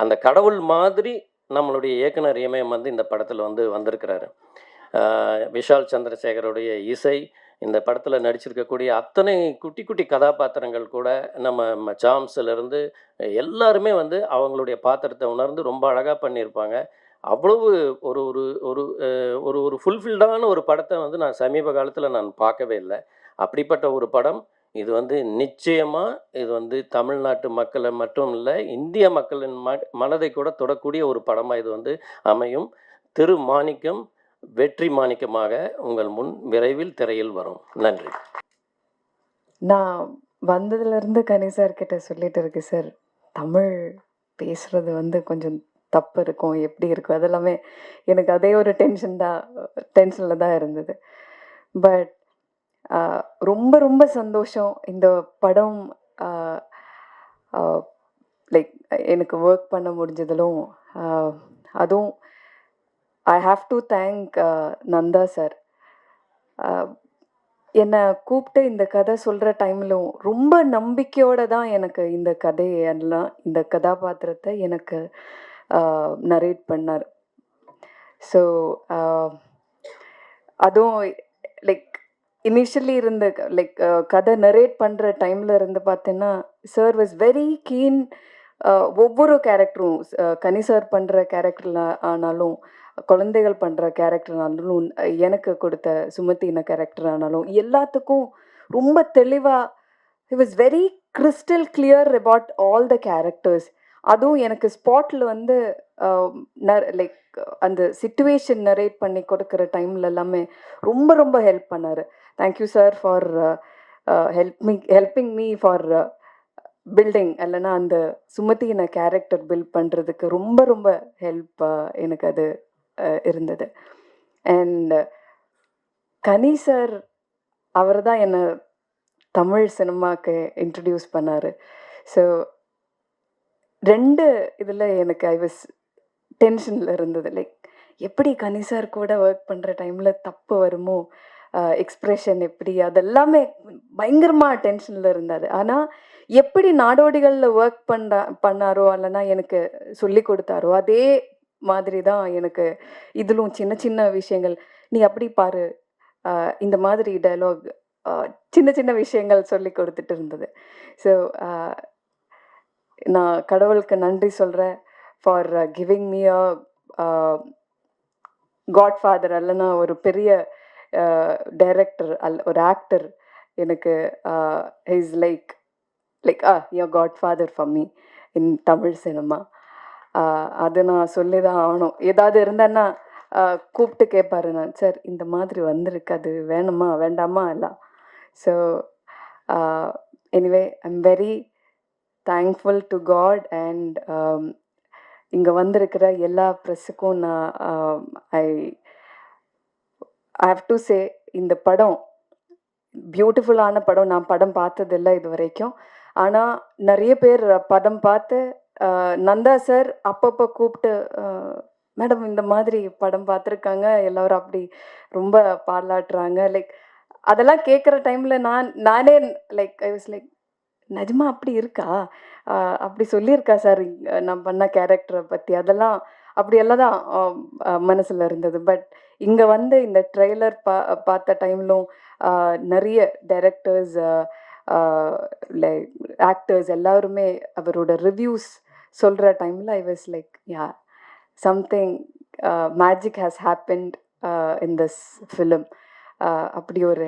அந்த கடவுள் மாதிரி நம்மளுடைய இயக்குனர் இமயம் வந்து இந்த படத்தில் வந்து வந்திருக்கிறாரு. விஷால் சந்திரசேகருடைய இசை, இந்த படத்தில் நடிச்சிருக்கக்கூடிய அத்தனை குட்டி குட்டி கதாபாத்திரங்கள் கூட நம்ம ஜாம்ஸ்லேருந்து எல்லாருமே வந்து அவங்களுடைய பாத்திரத்தை உணர்ந்து ரொம்ப அழகாக பண்ணியிருப்பாங்க. அவ்வளவு ஒரு ஒரு ஒரு ஒரு ஒரு ஃபுல்ஃபில்டான ஒரு படத்தை வந்து நான் சமீப காலத்தில் நான் பார்க்கவே இல்லை. அப்படிப்பட்ட ஒரு படம் இது வந்து நிச்சயமாக இது வந்து தமிழ்நாட்டு மக்களை மட்டும் இல்லை, இந்திய மக்களின் மனதை கூட தொடக்கூடிய ஒரு படமாக இது வந்து அமையும். திரு மாணிக்கம் வெற்றி மாணிக்கமாக உங்கள் முன் விரைவில் திரையில் வரும். நன்றி. நான் வந்ததுலேருந்து கனி சார் கிட்ட சொல்லிட்டு இருக்கு சார், தமிழ் பேசுகிறது வந்து கொஞ்சம் தப்பு இருக்கும், எப்படி இருக்கும், அதெல்லாமே எனக்கு அதே ஒரு டென்ஷனில் தான் இருந்தது. பட் ரொம்ப ரொம்ப சந்தோஷம் இந்த படம் லைக் எனக்கு ஒர்க் பண்ண முடிஞ்சதிலும். அதுவும் I have to thank Nanda sir. என்னை கூப்பிட்டு இந்த கதை சொல்கிற டைம்லும் ரொம்ப நம்பிக்கையோடு தான் எனக்கு இந்த கதையெல்லாம் இந்த கதாபாத்திரத்தை எனக்கு நரேட் பண்ணார். ஸோ அதுவும் லைக் இனிஷியலி இருந்த லைக் கதை நரேட் பண்ணுற டைமில் இருந்து பார்த்தீங்கன்னா சார் வாஸ் வெரி கீன். ஒவ்வொரு கேரக்டரும் கனி சார் பண்ணுற கேரக்டர் ஆனாலும், குழந்தைகள் பண்ணுற கேரக்டர் ஆனாலும், எனக்கு கொடுத்த சுமத்தின கேரக்டர் ஆனாலும் எல்லாத்துக்கும் ரொம்ப தெளிவாக he was very crystal clear about all the characters. அதுவும் எனக்கு ஸ்பாட்டில் வந்து லைக் அந்த சிச்சுவேஷன் நரேட் பண்ணி கொடுக்குற டைமில் எல்லாமே ரொம்ப ரொம்ப ஹெல்ப் பண்ணார். Thank you sir for helping me for building. இல்லைன்னா அந்த சுமத்தின கேரக்டர் பில்ட் பண்ணுறதுக்கு ரொம்ப ரொம்ப ஹெல்ப் எனக்கு அது இருந்தது. அண்ட் கனி சார் அவர் தான் என்னை தமிழ் சினிமாவுக்கு இன்ட்ரடியூஸ் பண்ணார். ஸோ 2 இதில் எனக்கு ஐ வாஸ் டென்ஷனில் இருந்தது. லைக் எப்படி கனி சார் கூட ஒர்க் பண்ணுற டைமில் தப்பு வருமோ, எக்ஸ்ப்ரெஷன் எப்படி, அதெல்லாமே பயங்கரமாக டென்ஷனில் இருந்தார். ஆனால் எப்படி நாடோடிகளில் ஒர்க் பண்ணாரோ இல்லைன்னா எனக்கு சொல்லி கொடுத்தாரோ அதே மாதிரி தான் எனக்கு இதிலும் சின்ன சின்ன விஷயங்கள், நீ அப்படி பாரு, இந்த மாதிரி டயலாக், சின்ன சின்ன விஷயங்கள் சொல்லி கொடுத்துட்டு இருந்தது. ஸோ நான் கடவுளுக்கு நன்றி சொல்கிறேன் for giving me a Godfather. இல்லைன்னா ஒரு பெரிய டைரக்டர் ஒரு ஆக்டர் எனக்கு is like your Godfather for me in Tamil cinema. அது நான் சொல்லி தான் ஆகணும். ஏதாவது இருந்தேன்னா கூப்பிட்டு கேட்பாரு, நான் சார் இந்த மாதிரி வந்திருக்கு, அது வேணுமா வேண்டாமா எல்லாம். So anyway I am very thankful to God and இங்கே வந்திருக்கிற எல்லா ப்ரெஸ்ஸுக்கும் நான் ஐ ஹாவ் டு சே, இந்த படம் பியூட்டிஃபுல்லான படம். நான் படம் பார்த்ததில்லை இது வரைக்கும். ஆனால் நிறைய பேர் படம் பார்த்து நந்தா சார் அப்பப்போ கூப்பிட்டு, மேடம் இந்த மாதிரி படம் பார்த்துருக்காங்க, எல்லோரும் அப்படி ரொம்ப பாராட்டுறாங்க. லைக் அதெல்லாம் கேட்குற டைமில் நானே லைக் ஐ வாஸ் லைக், நிஜமா அப்படி இருக்கா, அப்படி சொல்லியிருக்கா சார் நான் பண்ண கேரக்டரை பற்றி, அதெல்லாம் அப்படியெல்லாம் தான் மனசில் இருந்தது. பட் இங்கே வந்து இந்த ட்ரெய்லர் பார்த்த டைம்லும் நிறைய டைரக்டர்ஸ் லைக் ஆக்டர்ஸ் எல்லாருமே அவரோட ரிவ்யூஸ் சொல்கிற டைமில் I was like yeah something magic has happened in this film. அப்படி ஒரு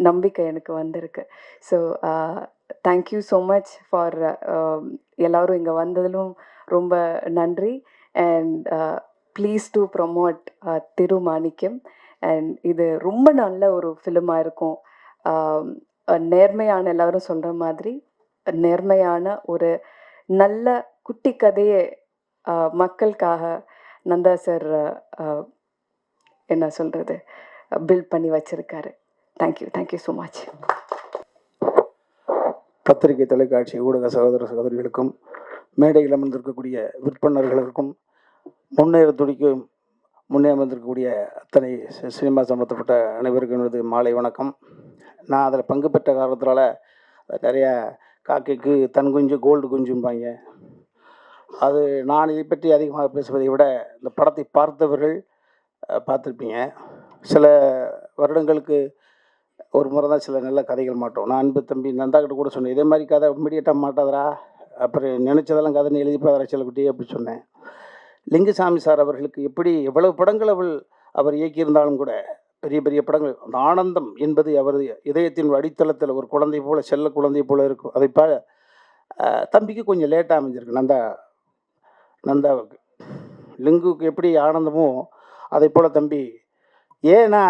நம்பிக்கை எனக்கு வந்திருக்கு. So thank you so much for எல்லோரும் இங்கே வந்ததிலும் ரொம்ப நன்றி. And please do promote Thiru Manickam. And இது ரொம்ப நல்ல ஒரு ஃபிலிமாக இருக்கும். நேர்மையான, எல்லோரும் சொல்கிற மாதிரி நேர்மையான ஒரு நல்ல குட்டி கதையை மக்களுக்காக நந்தா சார் என்ன சொல்கிறது பில்ட் பண்ணி வச்சுருக்காரு. Thank you so much. பத்திரிகை, தொலைக்காட்சி, ஊடக சகோதர சகோதரிகளுக்கும், மேடையில் அமர்ந்திருக்கக்கூடிய விற்பனர்களுக்கும், முன்னேற துடிக்கும் முன்னே அமர்ந்திருக்கக்கூடிய அத்தனை சினிமா சம்பந்தப்பட்ட அனைவருக்கும் எனது மாலை வணக்கம். நான் அதில் பங்கு பெற்ற காரணத்தினால நிறையா காக்கைக்கு தன் குஞ்சு கோல்டு குஞ்சும்பாங்க. அது நான் இதை பற்றி அதிகமாக பேசுவதை விட இந்த படத்தை பார்த்தவர்கள் பார்த்துருப்பீங்க. சில வருடங்களுக்கு ஒரு முறை தான் சில நல்ல கதைகள் மாட்டோம். நான் அன்பு தம்பி நந்தாக்கிட்ட கூட சொன்னேன், இதே மாதிரி கதை இம்மிடியட்டாக மாட்டாதரா, அப்புறம் நினச்சதெல்லாம் கதைன்னு எழுதிப்பாதரா செல்லக்குட்டி அப்படி சொன்னேன். லிங்குசாமி சார் அவர்களுக்கு எப்படி எவ்வளவு படங்கள் அவர் இயக்கியிருந்தாலும் கூட பெரிய பெரிய படங்கள், அந்த ஆனந்தம் என்பது அவரது இதயத்தின் அடித்தளத்தில் ஒரு குழந்தை போல், செல்ல குழந்தை போல் இருக்கும். அதை தம்பிக்கு கொஞ்சம் லேட்டாக அமைஞ்சிருக்கு. நந்தாவுக்கு லிங்குக்கு எப்படி ஆனந்தமோ அதை போல் தம்பி. ஏன்னா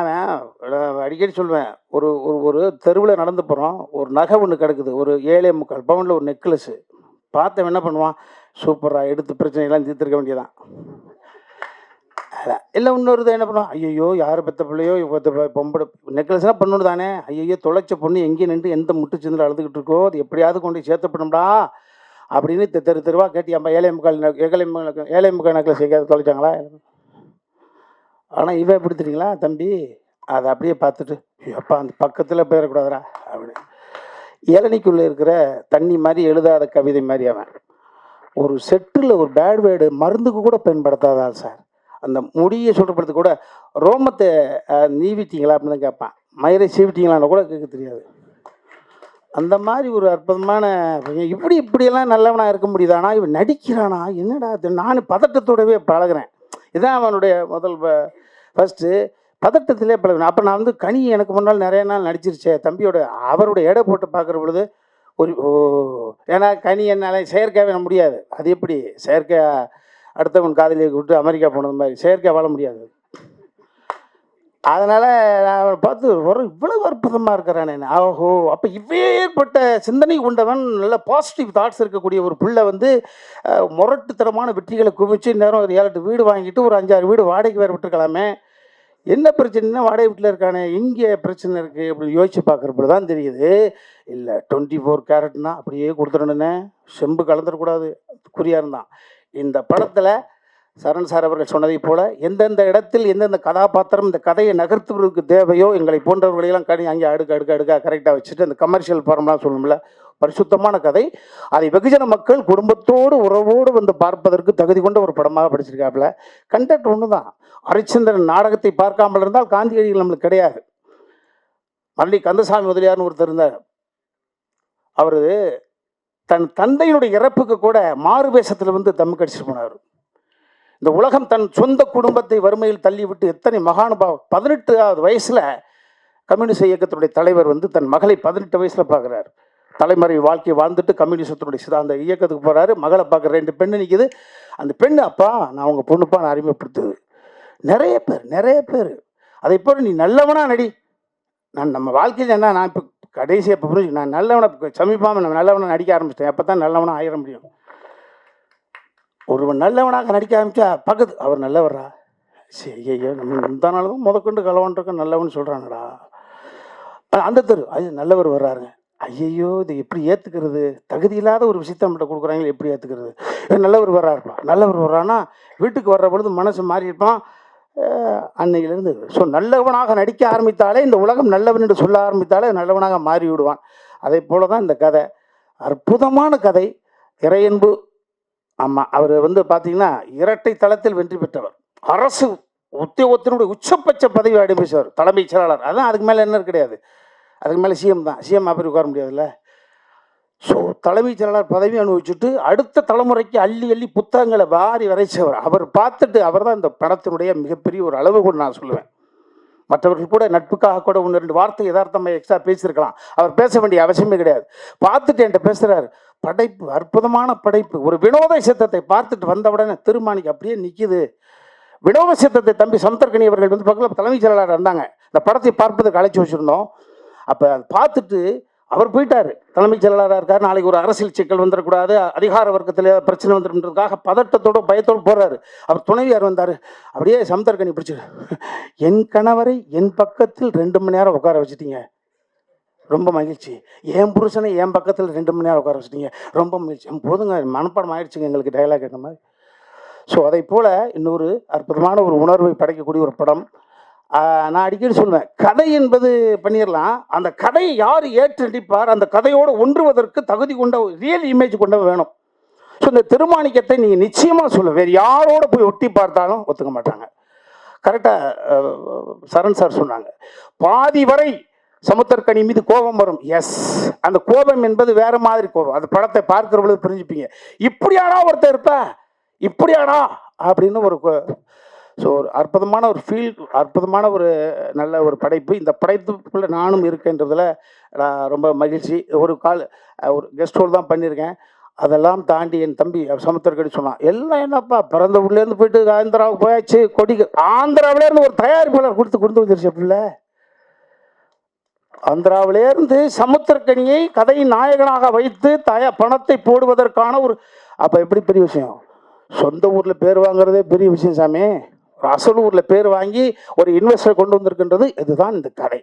அவன் அடிக்கடி சொல்லுவேன், ஒரு ஒரு தெருவில் நடந்து போகிறோம், ஒரு நகை ஒன்று கிடக்குது, ஒரு 7.25 பவுனில் ஒரு நெக்லஸ்ஸு. பார்த்தவன் என்ன பண்ணுவான், சூப்பராக எடுத்து பிரச்சனையெல்லாம் தீர்த்துருக்க வேண்டியதான். இல்லை இன்னொரு என்ன பண்ணுவான், ஐயோ யார் பெற்ற பிள்ளையோ பொம்பளை நெக்லஸ்லாம் பொண்ணு தானே, ஐயோ தொலைச்ச பொண்ணு எங்கேயும் நின்று எந்த முட்டு சிந்தில் அழுதுகிட்டு இருக்கோ, அது எப்படியாவது கொண்டு சேர்த்தப்படணும்டா அப்படின்னு தெருவாக கேட்டியாம்பா. 7.25 நெக்லஸ் எங்கேயாவது தொலைச்சாங்களா? ஆனால் இவன் எப்படி தெரியுங்களா தம்பி, அதை அப்படியே பார்த்துட்டு அப்பா அந்த பக்கத்தில் போயிடக்கூடாதுரா அப்படின்னு. இளநிக்குள்ளே இருக்கிற தண்ணி மாதிரி எழுதாத கவிதை மாதிரி அவன். ஒரு செட்டில் ஒரு பேட் வேர்டு மருந்துக்கு கூட பயன்படுத்தாதான் சார். அந்த முடியை சொல்கிறப்படுத்து கூட ரோமத்தை நீவிட்டீங்களா அப்படின்னு தான் கேட்பான். மயிரை சீவிட்டீங்களான்னு கூட கேட்க தெரியாது. அந்த மாதிரி ஒரு அற்புதமான இப்படியெல்லாம் நல்லவனாக இருக்க முடியுது. ஆனால் இவன் நடிக்கிறானா என்னடா, நான் பதட்டத்தோடவே பழகிறேன். இதுதான் அவனுடைய முதல் ஃபஸ்ட்டு பதட்டத்திலே பழகினேன். அப்போ நான் கனி எனக்கு முன்னால் நிறைய நாள் நடிச்சிருச்சே தம்பியோட அவருடைய எடை போட்டு பார்க்குற பொழுது ஏன்னா கனி என்னால் செயற்கையாக முடியாது. அது எப்படி செயற்கை அடுத்தவன் காதலியை விட்டு அமெரிக்கா போனது மாதிரி செயற்கை வாழ முடியாது. அதனால் நான் அவனை பார்த்து இவ்வளவு அற்புதமாக இருக்கிறானே, ஓஹோ அப்போ ஏற்பட்ட சிந்தனை கொண்டவன், நல்ல பாசிட்டிவ் தாட்ஸ் இருக்கக்கூடிய ஒரு பிள்ளை முரட்டுத்தனமான வெற்றிகளை குவிச்சு நேரம் ஒரு 7-8 வீடு வாங்கிட்டு ஒரு 5-6 வீடு வாடகைக்கு வேறு விட்டுருக்கலாமே, என்ன பிரச்சனைனா வாடகை வீட்டில் இருக்கானே, இங்கே பிரச்சனை இருக்குது அப்படின்னு யோசிச்சு பார்க்குறப்ப தான் தெரியுது. இல்லை 24 கேரட்னா அப்படியே கொடுத்துடணுன்னே, செம்பு கலந்துடக்கூடாது, குறியாக இருந்தான். இந்த படத்தில் சரண் சார் அவர்கள் சொன்னதை போல் எந்தெந்த இடத்தில் எந்தெந்த கதாபாத்திரம் இந்த கதையை நகர்த்துவதற்கு தேவையோ எங்களை போன்றவர்களையெல்லாம் அங்கே அடுக்க கரெக்டாக வச்சுட்டு அந்த கமர்ஷியல் ஃபார்ம்லாம் சொல்லணும்ல, பரிசுத்தமான கதை. அதை வெகுஜன மக்கள் குடும்பத்தோடு உறவோடு பார்ப்பதற்கு தகுதி கொண்ட ஒரு படமாக படிச்சிருக்காப்புல. கண்டென்ட் ஒன்று தான். ஹரிச்சந்திரன் நாடகத்தை பார்க்காமல் இருந்தால் காந்தியடிகள் நம்மளுக்கு கிடையாது. மறுபடி கந்தசாமி முதலியார்னு ஒருத்தர் இருந்தார். அவர் தன் தந்தையினுடைய இறப்புக்கு கூட மாறு வேஷத்தில் தம்மு கடிச்சிட்டு போனார். இந்த உலகம் தன் சொந்த குடும்பத்தை வறுமையில் தள்ளிவிட்டு எத்தனை மகானுபாவம். 18வது வயசில் கம்யூனிஸ்ட் இயக்கத்தினுடைய தலைவர் தன் மகளை 18 வயசில் பார்க்குறாரு. தலைமுறை வாழ்க்கையை வாழ்ந்துட்டு கம்யூனிஸ்டத்தினுடைய அந்த இயக்கத்துக்கு போகிறாரு. மகளை பார்க்குற 2 பெண்ணு நிற்கிது. அந்த பெண்ணு, அப்பா நான் அவங்க பொண்ணுப்பா நான் அறிமுகப்படுத்துது. நிறைய பேர் அதை போல் நீ நல்லவனா நடி. நம்ம வாழ்க்கையில் என்ன, நான் இப்போ கடைசியாக இப்போ புரிஞ்சு நான் நல்லவனை சமீபமாக நான் நல்லவனை நடிக்க ஆரம்பிச்சிட்டேன். அப்போ தான் நல்லவனாக ஆயிட முடியும். ஒருவன் நல்லவனாக நடிக்க ஆரம்பித்தா பக்கத்து அவர் நல்லவரா, சரி ஐயோ நம்ம முந்தானாலும் முதற்கொண்டு கலவன்றிருக்க நல்லவன் சொல்கிறாங்கடா. அந்த தெரு அது நல்லவர் வர்றாருங்க, ஐயையோ இது எப்படி ஏற்றுக்கிறது, தகுதி இல்லாத ஒரு விஷயத்தை நம்மகிட்ட கொடுக்குறாங்களே எப்படி ஏற்றுக்கிறது. நல்லவர் வர்றாருப்பா, நல்லவர் வர்றான்னா வீட்டுக்கு வர்ற பொழுது மனசு மாறியிருப்பான் அன்னையிலேருந்து. ஸோ நல்லவனாக நடிக்க ஆரம்பித்தாலே, இந்த உலகம் நல்லவன் என்று சொல்ல ஆரம்பித்தாலே நல்லவனாக மாறி விடுவான். அதே போல தான் இந்த கதை, அற்புதமான கதை. இறையன்பு, ஆமாம் அவர் பார்த்தீங்கன்னா இரட்டை தளத்தில் வெற்றி பெற்றவர், அரசு உத்தியோகத்தினுடைய உச்சபட்ச பதவி அடைபிச்சவர், தலைமைச் செயலாளர். அதான் அதுக்கு மேலே என்ன கிடையாது, அதுக்கு மேலே சிஎம் தான். சிஎம் அப்படி உட்கார முடியாதுல்ல. ஸோ தலைமைச் செயலாளர் பதவி அனுபவிச்சுட்டு அடுத்த தலைமுறைக்கு அள்ளி புத்தகங்களை வாரி வரைச்சவர். அவர் பார்த்துட்டு அவர் தான் இந்த படத்தினுடைய மிகப்பெரிய ஒரு அளவுகோல் நான் சொல்லுவேன். மற்றவர்கள் கூட நட்புக்காக கூட 1-2 வார்த்தை யதார்த்தமாக எக்ஸ்ட்ரா பேசியிருக்கலாம், அவர் பேச வேண்டிய அவசியமே கிடையாது. பார்த்துட்டு என்கிட்ட பேசுகிறார், படைப்பு அற்புதமான படைப்பு. ஒரு வினோத சித்தத்தை பார்த்துட்டு வந்தவுடனே திருமாணிக்கு அப்படியே நிற்கிது. வினோத சித்தத்தை தம்பி சமுத்திரக்கனி அவர்கள் பக்கத்தில் தலைமைச் செயலாளர் இருந்தாங்க. இந்த படத்தை பார்ப்பதற்கு அழைச்சி வச்சுருந்தோம். அப்போ அதை பார்த்துட்டு அவர் போயிட்டார், தலைமைச் செயலாளராக இருக்கார். நாளைக்கு ஒரு அரசியல் சிக்கல் வந்துடக்கூடாது, அதிகார வர்க்கத்தில் பிரச்சனை வந்துடுன்றதுக்காக பதட்டத்தோடு பயத்தோடு போகிறாரு. அவர் துணைவியார் வந்தார், அப்படியே சமுத்திரக்கனி பிடிச்சிரு, என் கணவரை என் பக்கத்தில் 2 மணி நேரம் உட்கார வச்சுட்டீங்க, ரொம்ப மகிழ்ச்சி. என் புருஷனை என் பக்கத்தில் 2 மணி நேரம் உட்கார வச்சுட்டீங்க, ரொம்ப மகிழ்ச்சி. போதுங்க, மனப்பாடம் ஆயிடுச்சுங்க எங்களுக்கு டைலாக். இந்த மாதிரி ஸோ அதை போல் இன்னொரு அற்புதமான ஒரு உணர்வை படைக்கக்கூடிய ஒரு படம். நான் அடிக்கடி சொல்லுவேன், கதை என்பது பண்ணிடலாம், அந்த கதையை யார் ஏற்று நடிப்பார், அந்த கதையோடு ஒன்றுவதற்கு தகுதி கொண்ட ரியல் இமேஜ் கொண்டவ வேணும். ஸோ இந்த திருமாணிக்கத்தை நீங்கள் நிச்சயமாக சொல்ல, வேறு யாரோட போய் ஒட்டி பார்த்தாலும் ஒத்துக்க மாட்டாங்க. கரெக்டாக சரண் சார் சொன்னாங்க, பாதி வரை சமுத்திரக்கனி மீது கோபம் வரும். எஸ், அந்த கோபம் என்பது வேற மாதிரி கோபம். அந்த படத்தை பார்க்கிறவங்களுக்கு புரிஞ்சுப்பீங்க. இப்படியானா ஒருத்தர் இருப்ப, இப்படியானா அப்படின்னு ஒரு ஸோ ஒரு அற்புதமான ஒரு ஃபீல், அற்புதமான ஒரு நல்ல ஒரு படைப்பு. இந்த படைப்புக்குள்ளே நானும் இருக்கேன்றதில் நான் ரொம்ப மகிழ்ச்சி. ஒரு கெஸ்ட் ரோல் தான் பண்ணியிருக்கேன். அதெல்லாம் தாண்டி என் தம்பி சமுத்திரக்கடி சொன்னான், எல்லாம் என்னப்பா பிறந்த ஊர்லேருந்து போயிட்டு ஆந்திராவுக்கு போயாச்சு, ஆந்திராவிலேருந்து ஒரு தயாரிப்பாளர் கொடுத்து வந்துருச்சு. பிள்ளை ஆந்திராவிலேருந்து சமுத்திரக்கனியை கதையின் நாயகனாக வைத்து பணத்தை போடுவதற்கான ஒரு, அப்போ எப்படி பெரிய விஷயம். சொந்த ஊரில் பேர் வாங்குறதே பெரிய விஷயம் சாமி. அசல் ஊரில் பேர் வாங்கி ஒரு இன்வெஸ்டர் கொண்டு வந்திருக்கின்றது இதுதான் இந்த கதை.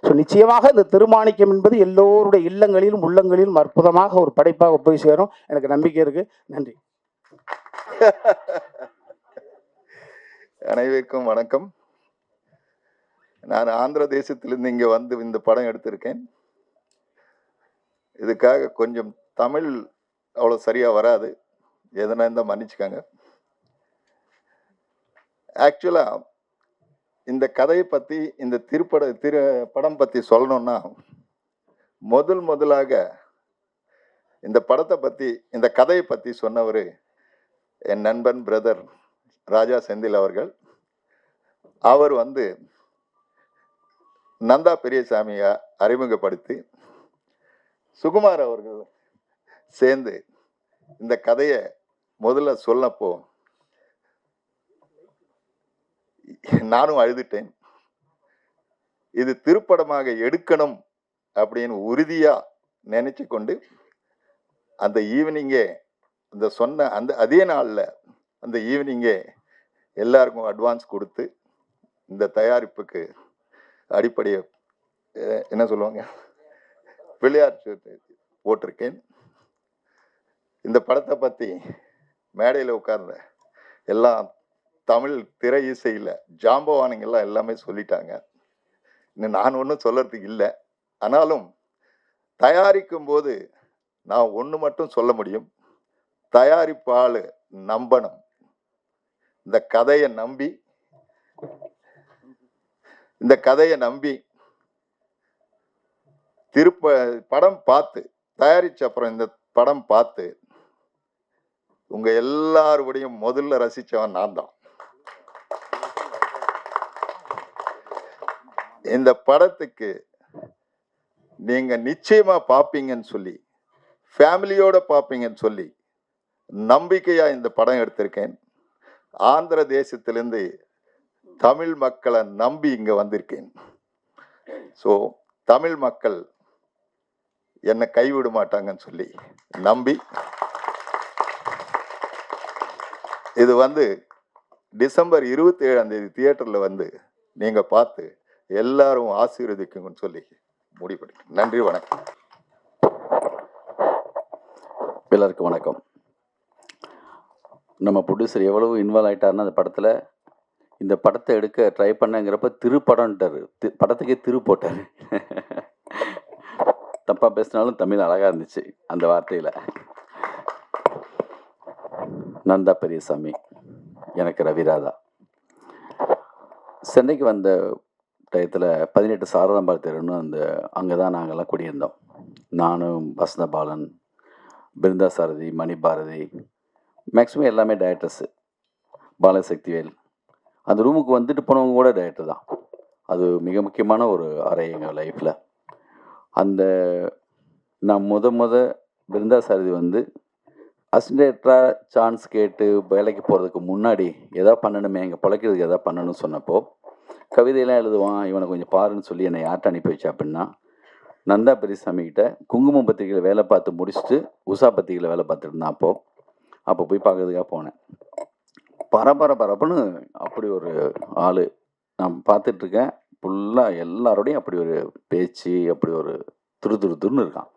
ஸோ நிச்சயமாக இந்த திருமாணிக்கம் என்பது எல்லோருடைய இல்லங்களிலும் உள்ளங்களிலும் அற்புதமாக ஒரு படைப்பாக போய் சேரும். எனக்கு நம்பிக்கை இருக்கு. நன்றி. அனைவருக்கும் வணக்கம். நான் ஆந்திர தேசத்திலிருந்து இங்கே வந்து இந்த படம் எடுத்திருக்கேன். இதுக்காக கொஞ்சம் தமிழ் அவ்வளோ சரியாக வராது, எதனா இருந்தால் மன்னிச்சுக்காங்க. ஆக்சுவலாக இந்த கதையை பற்றி, இந்த படம் பற்றி சொல்லணும்னா, முதலாக இந்த படத்தை பற்றி, இந்த கதையை பற்றி சொன்னவர் என் நண்பன் பிரதர் ராஜா செந்தில் அவர்கள். அவர் நந்தா பெரியசாமியை அறிமுகப்படுத்தி சுகுமார் அவர்கள் சேர்ந்து இந்த கதையை முதல்ல சொன்னப்போ நானும் அழுதுட்டேன். இது திருப்படமாக எடுக்கணும் அப்படின்னு உறுதியா நினைச்சு கொண்டு அந்த ஈவினிங்கே அதே நாளில் அந்த ஈவினிங்கே எல்லாருக்கும் அட்வான்ஸ் கொடுத்து இந்த தயாரிப்புக்கு அடிப்படையை என்ன சொல்லுவாங்க, விளையாட்டு போட்டிருக்கேன். இந்த படத்தை பற்றி மேடையில் உட்கார்ந்த எல்லாம் தமிழ் திரை இசையில் ஜாம்பவானுங்கெல்லாம் எல்லாமே சொல்லிட்டாங்க. இன்னும் நான் ஒன்றும் சொல்கிறதுக்கு இல்லை. ஆனாலும் தயாரிக்கும் போது நான் ஒன்று மட்டும் சொல்ல முடியும், தயாரிப்பாளு நம்பணும். இந்த கதையை நம்பி படம் பார்த்து தயாரிச்ச அப்புறம் இந்த படம் பார்த்து உங்க எல்லாருடையும் முதல்ல ரசிச்சவன் நான் தான். இந்த படத்துக்கு நீங்க நிச்சயமா பார்ப்பீங்கன்னு சொல்லி, ஃபேமிலியோட பார்ப்பீங்கன்னு சொல்லி நம்பிக்கையா இந்த படம் எடுத்திருக்கேன். ஆந்திர தேசத்திலிருந்து தமிழ் மக்களை நம்பி இங்க வந்திருக்கேன். ஸோ தமிழ் மக்கள் என்னை கைவிட மாட்டாங்கன்னு சொல்லி நம்பி, இது டிசம்பர் 27 தியேட்டர்ல நீங்க பார்த்து எல்லாரும் ஆசீர்வதிக்குங்கன்னு சொல்லி முடிவு. நன்றி, வணக்கம். எல்லாருக்கும் வணக்கம். நம்ம ப்ரொடியூசர் எவ்வளவு இன்வால்வ் ஆகிட்டாருன்னா அந்த படத்தில், இந்த படத்தை எடுக்க ட்ரை பண்ணங்கிறப்ப திருப்படம்ட்டார், படத்துக்கே திரு போட்டார். தப்பாக பேசினாலும் தமிழ் அழகாக இருந்துச்சு அந்த வார்த்தையில். நந்தா பெரியசாமி, எனக்கு ரவிராதா. சென்னைக்கு வந்த டயத்தில் 18 சாரதாம்பாள் தெருன்னு அங்கே தான் நாங்கள்லாம் குடியிருந்தோம். நானும் வசந்த பாலன், பிருந்தா சாரதி, மணி பாரதி, மேக்ஸிமம் எல்லாமே டைரக்டர்ஸு, பாலசக்திவேல். அந்த ரூமுக்கு வந்துட்டு போனவங்க கூட டைரக்டர் தான். அது மிக முக்கியமான ஒரு அறை எங்கள் லைஃப்பில். நான் பிருந்தா சாரதி அசிஸ்டன்டாக சான்ஸ் கேட்டு வேலைக்கு போகிறதுக்கு முன்னாடி எதாவது பண்ணணுமே, எங்கள் பிழைக்கிறதுக்கு எதாவது பண்ணணும்னு சொன்னப்போ, கவிதையெல்லாம் எழுதுவான், இவனை கொஞ்சம் பாருன்னு சொல்லி என்னை யார்கிட்ட அனுப்பி வச்சா அப்படின்னா, நந்தா பெரியசாமிக்கிட்ட குங்குமம் பத்திரிகையில் வேலை பார்த்து முடிச்சுட்டு உஷா பத்திரிகையில் வேலை பார்த்துட்டு இருந்தான். அப்போ போய் பார்க்கறதுக்காக போனேன். பரபரப்புன்னு அப்படி ஒரு ஆள் நான் பார்த்துட்ருக்கேன். ஃபுல்லாக எல்லாரோடையும் அப்படி ஒரு பேச்சு, அப்படி ஒரு துருன்னு இருக்கான்.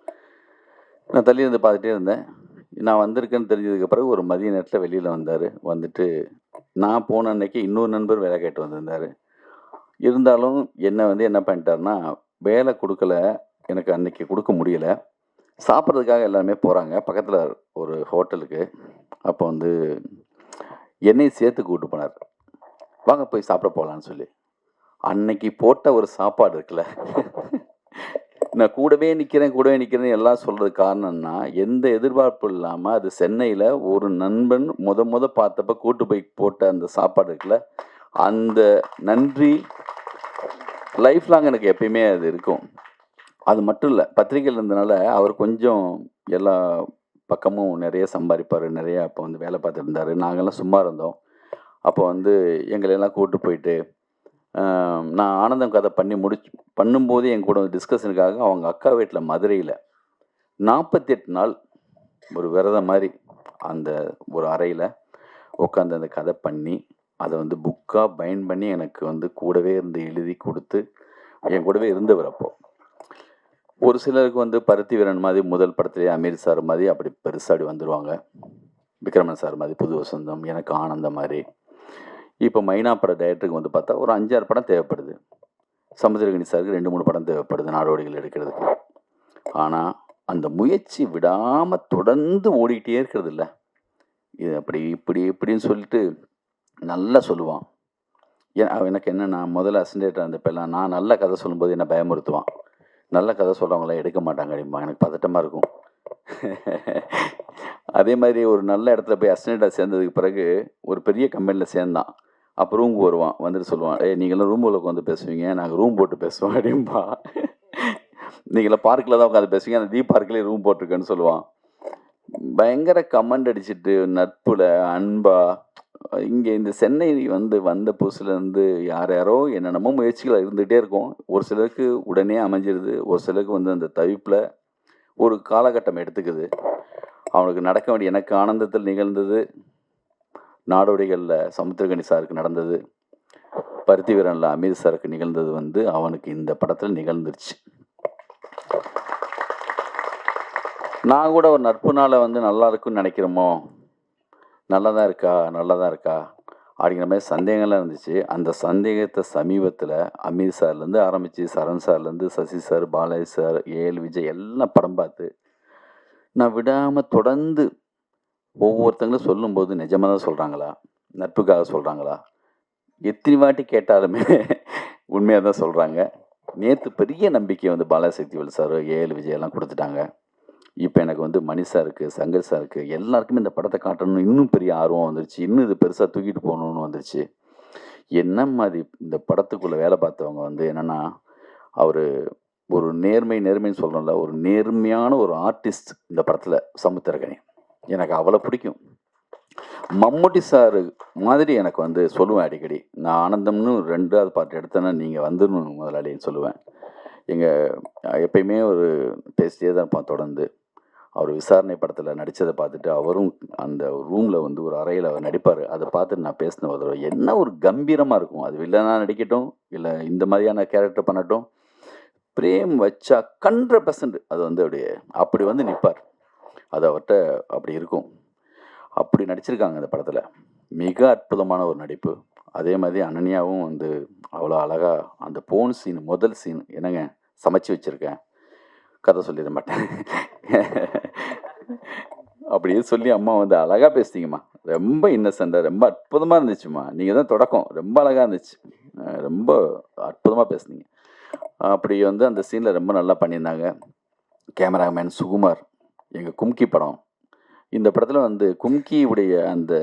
நான் தள்ளி இருந்து பார்த்துட்டே இருந்தேன். நான் வந்திருக்கேன்னு தெரிஞ்சதுக்கு பிறகு ஒரு மதிய நேரத்தில் வெளியில் வந்தார். வந்துட்டு நான் போன அன்னைக்கு இன்னொரு நண்பர் வேலை கேட்டு வந்திருந்தார். இருந்தாலும் என்ன வந்து என்ன பண்ணிட்டாருன்னா, வேலை கொடுக்கல, எனக்கு அன்னைக்கு கொடுக்க முடியல. சாப்பிட்றதுக்காக எல்லாருமே போகிறாங்க பக்கத்தில் ஒரு ஹோட்டலுக்கு. அப்போ வந்து என்னையும் சேர்த்து கூப்பிட்டு போனார். வாங்க போய் சாப்பிட போகலான்னு சொல்லி. அன்னைக்கு போட்ட ஒரு சாப்பாடு இருக்குல்ல, நான் கூடவே நிற்கிறேன் எல்லாம் சொல்கிறதுக்கு காரணம்னா, எந்த எதிர்பார்ப்பும் இல்லாமல் அது சென்னையில் ஒரு நண்பன் முத பார்த்தப்ப கூட்டு போய் போட்ட அந்த சாப்பாடு இருக்குல்ல, அந்த நன்றி லைஃப் லாங் எனக்கு எப்பயுமே அது இருக்கும். அது மட்டும் இல்லை, பத்திரிகையில் இருந்தனால அவர் கொஞ்சம் எல்லா பக்கமும் நிறைய சம்பாதிப்பார், நிறைய அப்போ வந்து வேலை பார்த்துட்டு இருந்தார். நாங்கள்லாம் சும்மா இருந்தோம். அப்போ வந்து எங்களையெல்லாம் கூப்பிட்டு போயிட்டு நான் ஆனந்தம் கதை பண்ணும்போது என் கூட டிஸ்கஷனுக்காக அவங்க அக்கா வீட்டில் மதுரையில் 48 நாள் ஒரு விரதம் மாதிரி அந்த ஒரு அறையில் உட்காந்து அந்த கதை பண்ணி அதை வந்து புக்காக பைண்ட் பண்ணி எனக்கு வந்து கூடவே இருந்து எழுதி கொடுத்து என் கூடவே இருந்தவர். அப்போது ஒரு சிலருக்கு வந்து பருத்தி வீரன் மாதிரி முதல் படத்துலேயே அமீர் சார் மாதிரி அப்படி பெருசாடி வந்துடுவாங்க, விக்ரமன் சார் மாதிரி புது வசந்தம், எனக்கு ஆனந்தம் மாதிரி. இப்போ மைனா பட டைரக்டருக்கு வந்து பார்த்தா ஒரு 5-6 படம் தேவைப்படுது. சமுத்திரகனி சாருக்கு 2-3 படம் தேவைப்படுது நாடோடிகள் எடுக்கிறதுக்கு. ஆனால் அந்த முயற்சி விடாமல் தொடர்ந்து ஓடிக்கிட்டே இருக்கிறது இல்லை. இது அப்படி இப்படின்னு சொல்லிட்டு நல்லா சொல்லுவான். எனக்கு என்ன, நான் முதல்ல அசிஸ்டன்ட் இருந்தப்பெல்லாம் நான் நல்ல கதை சொல்லும்போது என்னை பயமுறுத்துவான். நல்ல கதை சொல்கிறவங்களாம் எடுக்க மாட்டாங்க அப்படிமா, எனக்கு பதட்டமாக இருக்கும். அதே மாதிரி ஒரு நல்ல இடத்துல போய் அசிஸ்டண்ட்டாக சேர்ந்ததுக்கு பிறகு ஒரு பெரிய கம்பெனியில் சேர்ந்தான். அப்போ ரூமுக்கு வருவான், வந்துட்டு சொல்லுவான், நீங்களாம் ரூமில் உட்காந்து பேசுவீங்க, நாங்கள் ரூம் போட்டு பேசுவோம் அப்படின்பா. நீங்களாம் பார்க்கில் தான் உட்காந்து பேசுவீங்க, அந்த தீப் பார்க்லேயே ரூம் போட்டிருக்கேன்னு சொல்லுவான். பயங்கர கமெண்ட் அடிச்சுட்டு நட்புல அன்பா. இங்கே இந்த சென்னை வந்த புதுசுலேருந்து யாரோ என்னென்னமோ முயற்சிகள் இருந்துகிட்டே இருக்கும். ஒரு சிலருக்கு உடனே அமைஞ்சிருது, ஒரு சிலருக்கு வந்து அந்த தவிப்பில் ஒரு காலகட்டம் எடுத்துக்குது. அவனுக்கு நடக்க வேண்டிய எனக்கு ஆனந்தத்தில் நிகழ்ந்தது, நாடோடிகளில் சமுத்திரகனி சாருக்கு நடந்தது, பருத்தி வீரனில் அமீர் சாருக்கு நிகழ்ந்தது வந்து அவனுக்கு இந்த படத்தில் நிகழ்ந்துருச்சு. நான் கூட ஒரு நட்புனால வந்து நல்லா இருக்குன்னு நினைக்கிறோமோ, நல்லா தான் இருக்கா அப்படிங்கிற மாதிரி சந்தேகம்லாம் இருந்துச்சு. அந்த சந்தேகத்தை சமீபத்தில் அமீர் சார்லேருந்து ஆரம்பித்து சரண் சார்லேருந்து Sasi sir, Balaji sir, A L Vijay எல்லாம் படம் பார்த்து நான் விடாமல் தொடர்ந்து ஒவ்வொருத்தங்களும் சொல்லும்போது நிஜமாக தான் சொல்கிறாங்களா, நட்புக்காக சொல்கிறாங்களா, எத்தனை வாட்டி கேட்டாலுமே உண்மையாக தான் சொல்கிறாங்க. நேற்று பெரிய நம்பிக்கை வந்து பாலாஜி சக்திவேல் சார், ஏஎல் விஜய் எல்லாம் கொடுத்துட்டாங்க. இப்போ எனக்கு வந்து மணி சாருக்கு, சங்கர் சாருக்கு எல்லாருக்குமே இந்த படத்தை காட்டணும்னு இன்னும் பெரிய ஆர்வம் வந்துருச்சு. இன்னும் இது பெருசாக தூக்கிட்டு போகணுன்னு வந்துருச்சு. என்ன மாதிரி இந்த படத்துக்குள்ளே வேலை பார்த்தவங்க வந்து என்னென்னா, அவர் ஒரு நேர்மைன்னு சொல்கிறோம்ல, ஒரு நேர்மையான ஒரு ஆர்டிஸ்ட் இந்த படத்தில் சமுத்திரகனி. எனக்கு அவ்வளோ பிடிக்கும். மம்முட்டி சார் மாதிரி எனக்கு வந்து சொல்லுவேன் அடிக்கடி, நான் ஆனந்தம்னு 2வது பாட்டு எடுத்தேன்னா நீங்கள் வந்துடணும் முதலாளின்னு சொல்லுவேன். எப்பயுமே ஒரு பேசிட்டே தான் இருப்பான் தொடர்ந்து. அவர் விசாரணை படத்தில் நடித்ததை பார்த்துட்டு அவரும் அந்த ரூமில் வந்து ஒரு அறையில் அவர் நடிப்பார். அதை பார்த்துட்டு நான் பேசின ஒரு என்ன ஒரு கம்பீரமாக இருக்கும். அது வில்லனாக நடிக்கட்டும், இல்லை இந்த மாதிரியான கேரக்டர் பண்ணட்டும், பிரேம் வச்சா 100% அது வந்து அப்படி வந்து நிற்பார். அது அவர்கிட்ட அப்படி இருக்கும். அப்படி நடிச்சிருக்காங்க அந்த படத்தில். மிக அற்புதமான ஒரு நடிப்பு. அதே மாதிரி அனன்யாவும் வந்து அவ்வளோ அழகாக அந்த போன் சீன், முதல் சீன், என்னங்க சமைச்சு வச்சுருக்கேன், கதை சொல்லிட மாட்டேன் அப்படியே சொல்லி அம்மா வந்து அழகாக பேசுனீங்கம்மா, ரொம்ப இன்னசென்ட்டாக ரொம்ப அற்புதமாக இருந்துச்சுமா, நீங்கள் தான் தொடக்கம், ரொம்ப அழகாக இருந்துச்சு, ரொம்ப அற்புதமாக பேசுனீங்க. அப்படி வந்து அந்த சீனில் ரொம்ப நல்லா பண்ணியிருந்தாங்க. கேமராமேன் சுகுமார், எங்கள் கும்கி படம், இந்த படத்தில் வந்து கும்கியுடைய அந்த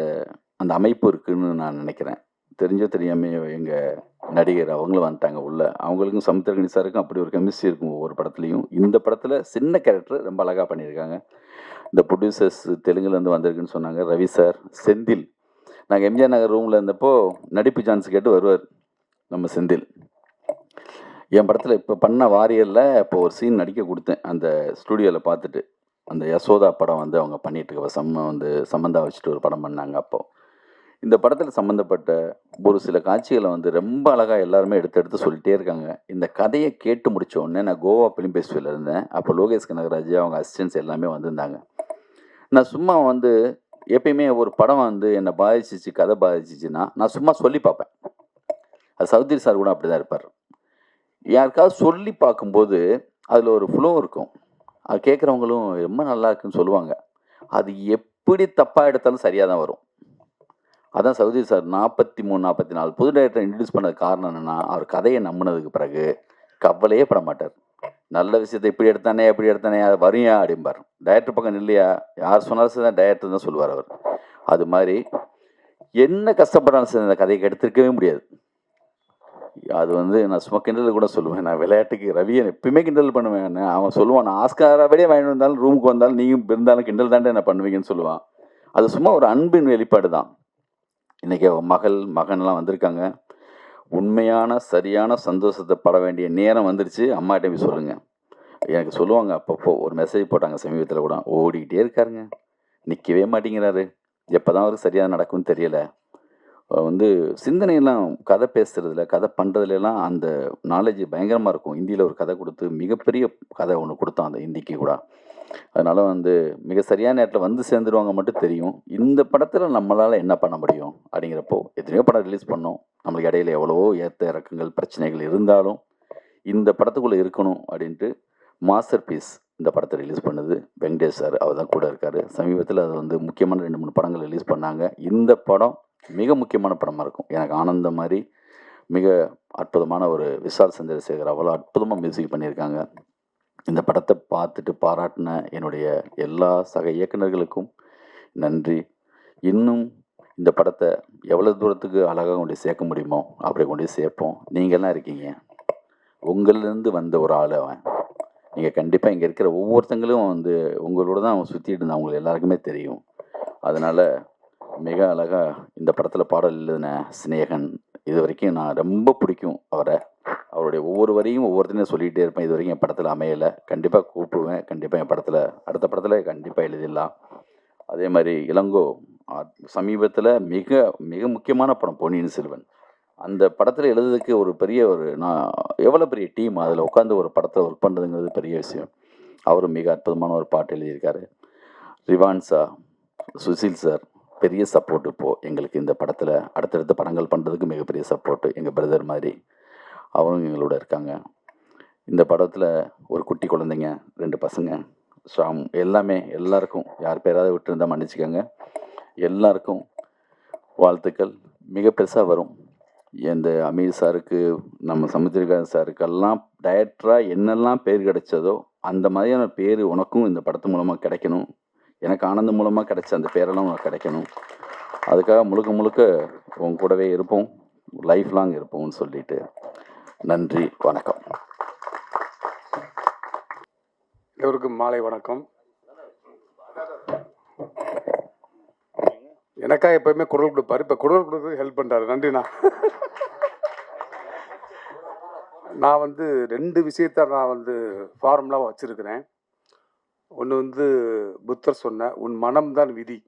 அந்த அமைப்பு இருக்குதுன்னு நான் நினைக்கிறேன். தெரிஞ்சோ தெரியாமல் எங்கள் நடிகர் அவங்களும் வந்துட்டாங்க உள்ள. அவங்களுக்கும் சமுத்திரகனி சாருக்கும் அப்படி ஒரு கெமிஸ்ட்ரி இருக்கும் ஒவ்வொரு படத்துலையும். இந்த படத்தில் சின்ன கேரக்டர் ரொம்ப அழகாக பண்ணியிருக்காங்க. இந்த ப்ரொடியூசர்ஸ் தெலுங்குலேருந்து வந்திருக்குன்னு சொன்னாங்க. ரவி சார், செந்தில். நாங்கள் எம்ஜிஆர் நகர் ரூமில் இருந்தப்போ நடிப்பு சான்ஸ் கேட்டு வருவார் நம்ம செந்தில். என் படத்தில் இப்போ பண்ண வாரியரில் இப்போ ஒரு சீன் நடிக்க கொடுத்தேன் அந்த ஸ்டூடியோவில் பார்த்துட்டு. அந்த யசோதா படம் வந்து அவங்க பண்ணிகிட்டு இருக்க சம்மந்தா வச்சுட்டு ஒரு படம் பண்ணாங்க. அப்போது இந்த படத்தில் சம்மந்தப்பட்ட ஒரு சில காட்சிகளை வந்து ரொம்ப அழகாக எல்லாருமே எடுத்து சொல்லிட்டே இருக்காங்க. இந்த கதையை கேட்டு முடித்த உடனே நான் கோவா ஃபிலிம் ஃபெஸ்டிவலில் இருந்தேன். அப்போ லோகேஷ் கனகராஜ் அவங்க அசிஸ்டன்ஸ் எல்லாமே வந்திருந்தாங்க. நான் சும்மா வந்து எப்பயுமே ஒரு படம் வந்து என்னை பாதிச்சிச்சு, கதை பாதிச்சிச்சுன்னா நான் சும்மா சொல்லி பார்ப்பேன். அது சௌத்ரி சார் கூட அப்படி தான் இருப்பார். யாருக்காவது சொல்லி பார்க்கும்போது அதில் ஒரு ஃப்ளோ இருக்கும். அது கேட்குறவங்களும் ரொம்ப நல்லா இருக்குன்னு சொல்லுவாங்க. அது எப்படி தப்பாக எடுத்தாலும் சரியாக தான் வரும். அதான் சௌத்ரி சார் 43, 44 புது டைரக்டரை இன்ட்ரடியூஸ் பண்ணது காரணம் என்னென்னா, அவர் கதையை நம்பினதுக்கு பிறகு கவலையே பட மாட்டார். நல்ல விஷயத்தை இப்படி எடுத்தானே அப்படி எடுத்தானே அது வரியா அப்படிம்பார். டைரக்டர் பக்கம் இல்லையா, யார் சொன்னாலும் சரி தான் டைரக்டர் தான் சொல்லுவார் அவர். அது மாதிரி என்ன கஷ்டப்படாலும் சரி அந்த கதையை எடுத்துருக்கவே முடியாது. அது வந்து நான் சும்மா கிண்டல் கூட சொல்லுவேன். நான் விளையாட்டுக்கு ரவியை எப்பயுமே கிண்டல் பண்ணுவேன். அவன் சொல்லுவான், நான் ஆஸ்காராவே வாங்கிட்டு வந்தாலும் ரூமுக்கு வந்தாலும் நீங்கள் இருந்தாலும் கிண்டல் தாண்டே என்ன பண்ணுவீங்கன்னு சொல்லுவான். அது சும்மா ஒரு அன்பின் வெளிப்பாடு தான். இன்றைக்கி மகன்லாம் வந்திருக்காங்க. உண்மையான சரியான சந்தோஷத்தை பட வேண்டிய நேரம் வந்துருச்சு. அம்மாட்ட போய் சொல்லுங்கள். எனக்கு சொல்லுவாங்க அப்பப்போ, ஒரு மெசேஜ் போட்டாங்க சமீபத்தில் கூட, ஓடிக்கிட்டே இருக்காருங்க, நிற்கவே மாட்டேங்கிறாரு, எப்போ தான் அவருக்கு சரியாக நடக்கும்னு தெரியலை. வந்து சிந்தனையெல்லாம் கதை பேசுகிறதுல கதை பண்ணுறதுலாம் அந்த நாலேஜ் பயங்கரமாக இருக்கும். ஹிந்தியில் ஒரு கதை கொடுத்து மிகப்பெரிய கதை ஒன்று கொடுத்தான் அந்த ஹிந்திக்கு கூட. அதனால் வந்து மிக சரியான நேரத்தில் வந்து சேர்ந்துருவாங்க மட்டும் தெரியும். இந்த படத்தில் நம்மளால் என்ன பண்ண முடியும் அப்படிங்கிறப்போ எத்தனையோ படம் ரிலீஸ் பண்ணோம். நம்மளுக்கு இடையில எவ்வளவோ ஏற்ற இறக்கங்கள் பிரச்சனைகள் இருந்தாலும் இந்த படத்துக்குள்ளே இருக்கணும் அப்படின்ட்டு மாஸ்டர் பீஸ் இந்த படத்தை ரிலீஸ் பண்ணுது வெங்கடேஷ் சார். அவர் தான் கூட இருக்கார். சமீபத்தில் அது வந்து முக்கியமான 2-3 படங்கள் ரிலீஸ் பண்ணாங்க. இந்த படம் மிக முக்கியமான படமாக இருக்கும். எனக்கு ஆனந்தம் மாதிரி மிக அற்புதமான ஒரு விஷால் சந்திரசேகர் அவ்வளோ அற்புதமாக மியூசிக் பண்ணியிருக்காங்க. இந்த படத்தை பார்த்துட்டு பாராட்டின என்னுடைய எல்லா சக இயக்குநர்களுக்கும் நன்றி. இன்னும் இந்த படத்தை எவ்வளோ தூரத்துக்கு அழகாக கொண்டு சேர்க்க முடியுமோ அப்படி கொண்டு சேர்ப்போம். நீங்கள்லாம் இருக்கீங்க, உங்களிலேருந்து வந்த ஒரு ஆள் அவன். நீங்கள் கண்டிப்பாக இங்கே இருக்கிற ஒவ்வொருத்தங்களும் வந்து உங்களோட தான் அவன் சுற்றிட்டு இருந்தான், அவங்களுக்கு எல்லாருக்குமே தெரியும். அதனால் மிக அழகாக இந்த படத்தில் பாடல் எழுதின சிநேகன், இது வரைக்கும் நான் ரொம்ப பிடிக்கும் அவரை. அவருடைய ஒவ்வொரு வரையும் ஒவ்வொருத்தனையும் சொல்லிகிட்டே இருப்பேன். இது வரைக்கும் என் படத்தில் அமையலை. கண்டிப்பாக கூப்பிடுவேன். கண்டிப்பாக என் படத்தில் அடுத்த படத்தில் கண்டிப்பாக எழுதிடலாம். அதே மாதிரி இளங்கோ சமீபத்தில் மிக மிக முக்கியமான படம் பொன்னியின் செல்வன். அந்த படத்தில் எழுதுறதுக்கு ஒரு பெரிய நான் எவ்வளோ பெரிய டீம் அதில் உட்காந்து ஒரு படத்தில் ஒர்க் பண்ணுறதுங்கிறது பெரிய விஷயம். அவரும் மிக அற்புதமான ஒரு பாட்டு எழுதியிருக்காரு. ரிவான்ஸா, சுசில் சார் பெரிய சப்போர்ட். இப்போது எங்களுக்கு இந்த படத்தில் அடுத்தடுத்த படங்கள் பண்ணுறதுக்கு மிகப்பெரிய சப்போர்ட்டு. எங்கள் பிரதர் மாதிரி அவரும் எங்களோட இருக்காங்க. இந்த படத்தில் ஒரு குட்டி குழந்தைங்க, 2 பசங்க, ஷாம், எல்லாமே எல்லாருக்கும் யார் பேராவது விட்டுருந்தால் மன்னிச்சுக்கோங்க. எல்லாருக்கும் வாழ்த்துக்கள். மிக பெருசாக வரும். இந்த அமீர் சாருக்கு, நம்ம சமுத்திரகாரன் சாருக்கெல்லாம் டைரக்டராக என்னெல்லாம் பேர் கிடைச்சதோ அந்த மாதிரியான பேர் உனக்கும் இந்த படத்து மூலமாக கிடைக்கணும். எனக்கு ஆனந்தம் மூலமாக கிடைச்ச அந்த பேரெல்லாம் உனக்கு கிடைக்கணும். அதுக்காக முழுக்க முழுக்க உன் கூடவே இருப்போம், லைஃப் லாங் இருப்போம்னு சொல்லிட்டு நன்றி, வணக்கம். எல்லோருக்கும் மாலை வணக்கம். எனக்காக எப்போயுமே குரல் கொடுப்பாரு, இப்போ குரல் கொடுத்து ஹெல்ப் பண்ணுறாரு. நன்றிண்ணா. நான் வந்து 2 விஷயத்த நான் வந்து ஃபார்முலாவாக வச்சுருக்கிறேன். ஒன்று வந்து புத்தர் சொன்ன உன் மனம்தான் விதி,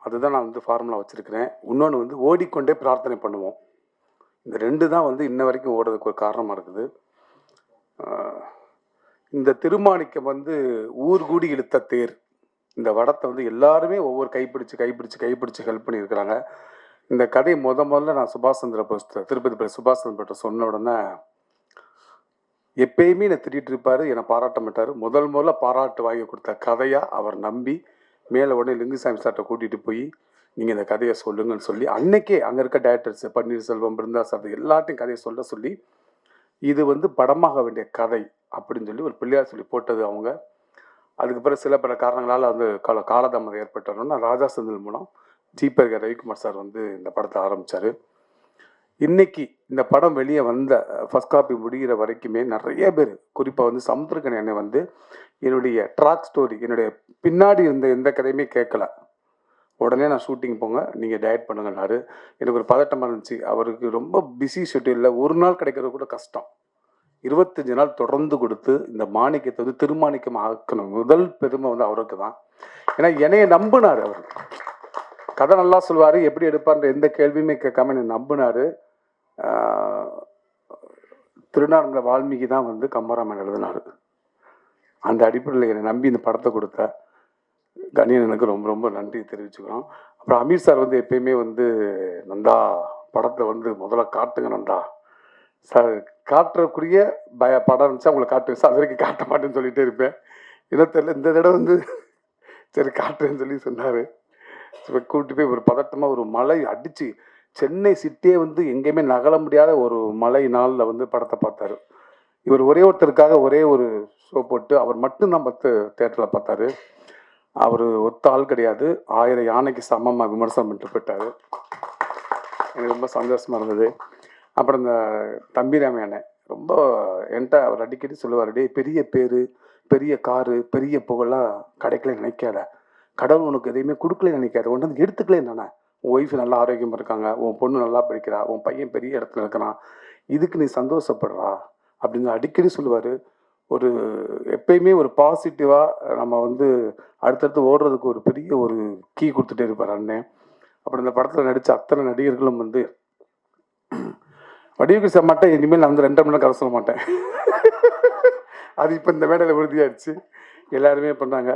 அதுதான் நான் வந்து ஃபார்முலா வச்சுருக்கிறேன். இன்னொன்று வந்து ஓடிக்கொண்டே பிரார்த்தனை பண்ணுவோம். இந்த 2 தான் வந்து இன்ன வரைக்கும் ஓடுறதுக்கு ஒரு காரணமாக இருக்குது. இந்த திருமாணிக்கம் வந்து ஊர் கூடி இழுத்த தேர், இந்த வடத்தை வந்து எல்லாருமே ஒவ்வொரு கைப்பிடிச்சு ஹெல்ப் பண்ணியிருக்கிறாங்க. இந்த கதை முதல்ல நான் சுபாஷ் சந்திர போஸ், திருப்பதி சுபாஷ் சந்திர போஸ் சொன்ன உடனே எப்பயுமே என்னை திட்டிகிட்டு இருப்பார், என்னை பாராட்ட மாட்டார். முதல்ல பாராட்டு வாங்கி கொடுத்த கதையாக அவர் நம்பி மேலே உடனே லிங்குசாமி சார்கிட்ட கூட்டிகிட்டு போய் நீங்கள் இந்த கதையை சொல்லுங்கன்னு சொல்லி அன்னைக்கே அங்கே இருக்க டேரக்டர்ஸ் பன்னீர்செல்வம், பிருந்தா சார் எல்லாத்தையும் கதையை சொல்லி இது வந்து படமாக வேண்டிய கதை அப்படின்னு சொல்லி ஒரு பிள்ளையார் சொல்லி போட்டது அவங்க. அதுக்கு பிறகு சில பல காரணங்களால் வந்து காலதாமதம் ஏற்பட்டோன்னா ராஜா செந்தில் மூலம் ஜிபேர் ரவிக்குமார் சார் வந்து இந்த படத்தை ஆரம்பித்தார். இன்னைக்கு இந்த படம் வெளியே வந்த ஃபர்ஸ்ட் காப்பி முடிகிற வரைக்குமே நிறைய பேர், குறிப்பாக வந்து சமுத்திரக்கணி என்னை வந்து என்னுடைய ட்ராக் ஸ்டோரி, என்னுடைய பின்னாடி இருந்த எந்த கதையுமே கேட்கல. உடனே நான் ஷூட்டிங் போங்க, நீங்கள் டயட் பண்ணுங்கன்னாரு. எனக்கு ஒரு பதட்டமாக இருந்துச்சு. அவருக்கு ரொம்ப பிஸி ஷெட்யூலில் ஒரு நாள் கிடைக்கிறது கூட கஷ்டம். 25 நாள் தொடர்ந்து கொடுத்து இந்த மாணிக்கத்தை வந்து திருமாணிக்கம் ஆக்கணும். முதல் பெருமை வந்து அவருக்கு தான். ஏன்னா என்னைய நம்பினார். அவர் கதை நல்லா சொல்லுவார், எப்படி எடுப்பார்ன்ற எந்த கேள்வியுமே கேட்காம என்னை நம்பினார். திருநார்மல வால்மீகி தான் வந்து கம்பராமாயணம் எழுதினார். அந்த அடிப்படையில் என்னை நம்பி இந்த படத்தை கொடுத்த கணியனுக்கு ரொம்ப ரொம்ப நன்றி தெரிவிச்சுக்கிறோம். அப்புறம் அமீர் சார் வந்து எப்பயுமே வந்து நந்தா படத்தை வந்து முதல்ல காட்டுங்க நந்தா சார், காட்டுறக்கூடிய படம் இருந்துச்சா உங்களை காட்டுவேன் சார், அது வரைக்கும் காட்ட மாட்டேன்னு சொல்லிகிட்டே இருப்பேன். என்ன தெரியல, இந்த தடவை வந்து சரி காட்டுறேன்னு சொல்லி சொன்னார். கூப்பிட்டு போய் ஒரு பதட்டமாக ஒரு மழை அடித்து சென்னை சிட்டியே வந்து எங்கேயுமே நகல முடியாத ஒரு மழை நாளில் வந்து படத்தை பார்த்தாரு. இவர் ஒரே ஒருத்தருக்காக ஒரே ஒரு ஷோ போட்டு அவர் மட்டும்தான் தேட்டரில் பார்த்தாரு. அவர் ஒத்த ஆள் கிடையாது, 1000 யானைக்கு சமமாக விமர்சனம் பண்ணிட்டு போயிட்டார். எனக்கு ரொம்ப சந்தோஷமாக இருந்தது. அப்புறம் இந்த தம்பிராம அண்ணன் ரொம்ப என்கிட்ட அவர் அடிக்கடி சொல்லுவார், டே பெரிய பேர், பெரிய காரு, பெரிய புகழெலாம் கிடைக்கல நினைக்காத, கடவுள் உனக்கு எதையுமே கொடுக்கல நினைக்காத, ஒன்று வந்து எடுத்துக்கலே தானே. உன் ஒய்ஃப் நல்லா ஆரோக்கியமாக இருக்காங்க, உன் பொண்ணு நல்லா படிக்கிறா, உன் பையன் பெரிய இடத்துல இருக்கிறான், இதுக்கு நீ சந்தோஷப்படுறா அப்படின்னு அடிக்கடி சொல்லுவார். ஒரு எப்பயுமே ஒரு பாசிட்டிவாக நம்ம வந்து அடுத்தடுத்து ஓடுறதுக்கு ஒரு பெரிய ஒரு கீ கொடுத்துட்டே இருப்பார் அண்ணன். அப்புறம் இந்த படத்தில் நடித்த அத்தனை நடிகர்களும் வந்து வடிவுக்கு செய்ய மாட்டேன், இனிமேல் நான் வந்து 2 மணி நேரம் கதை சொல்ல மாட்டேன். அது இப்போ இந்த மேடையில் உறுதியாகிடுச்சு, எல்லாருமே பண்ணாங்க.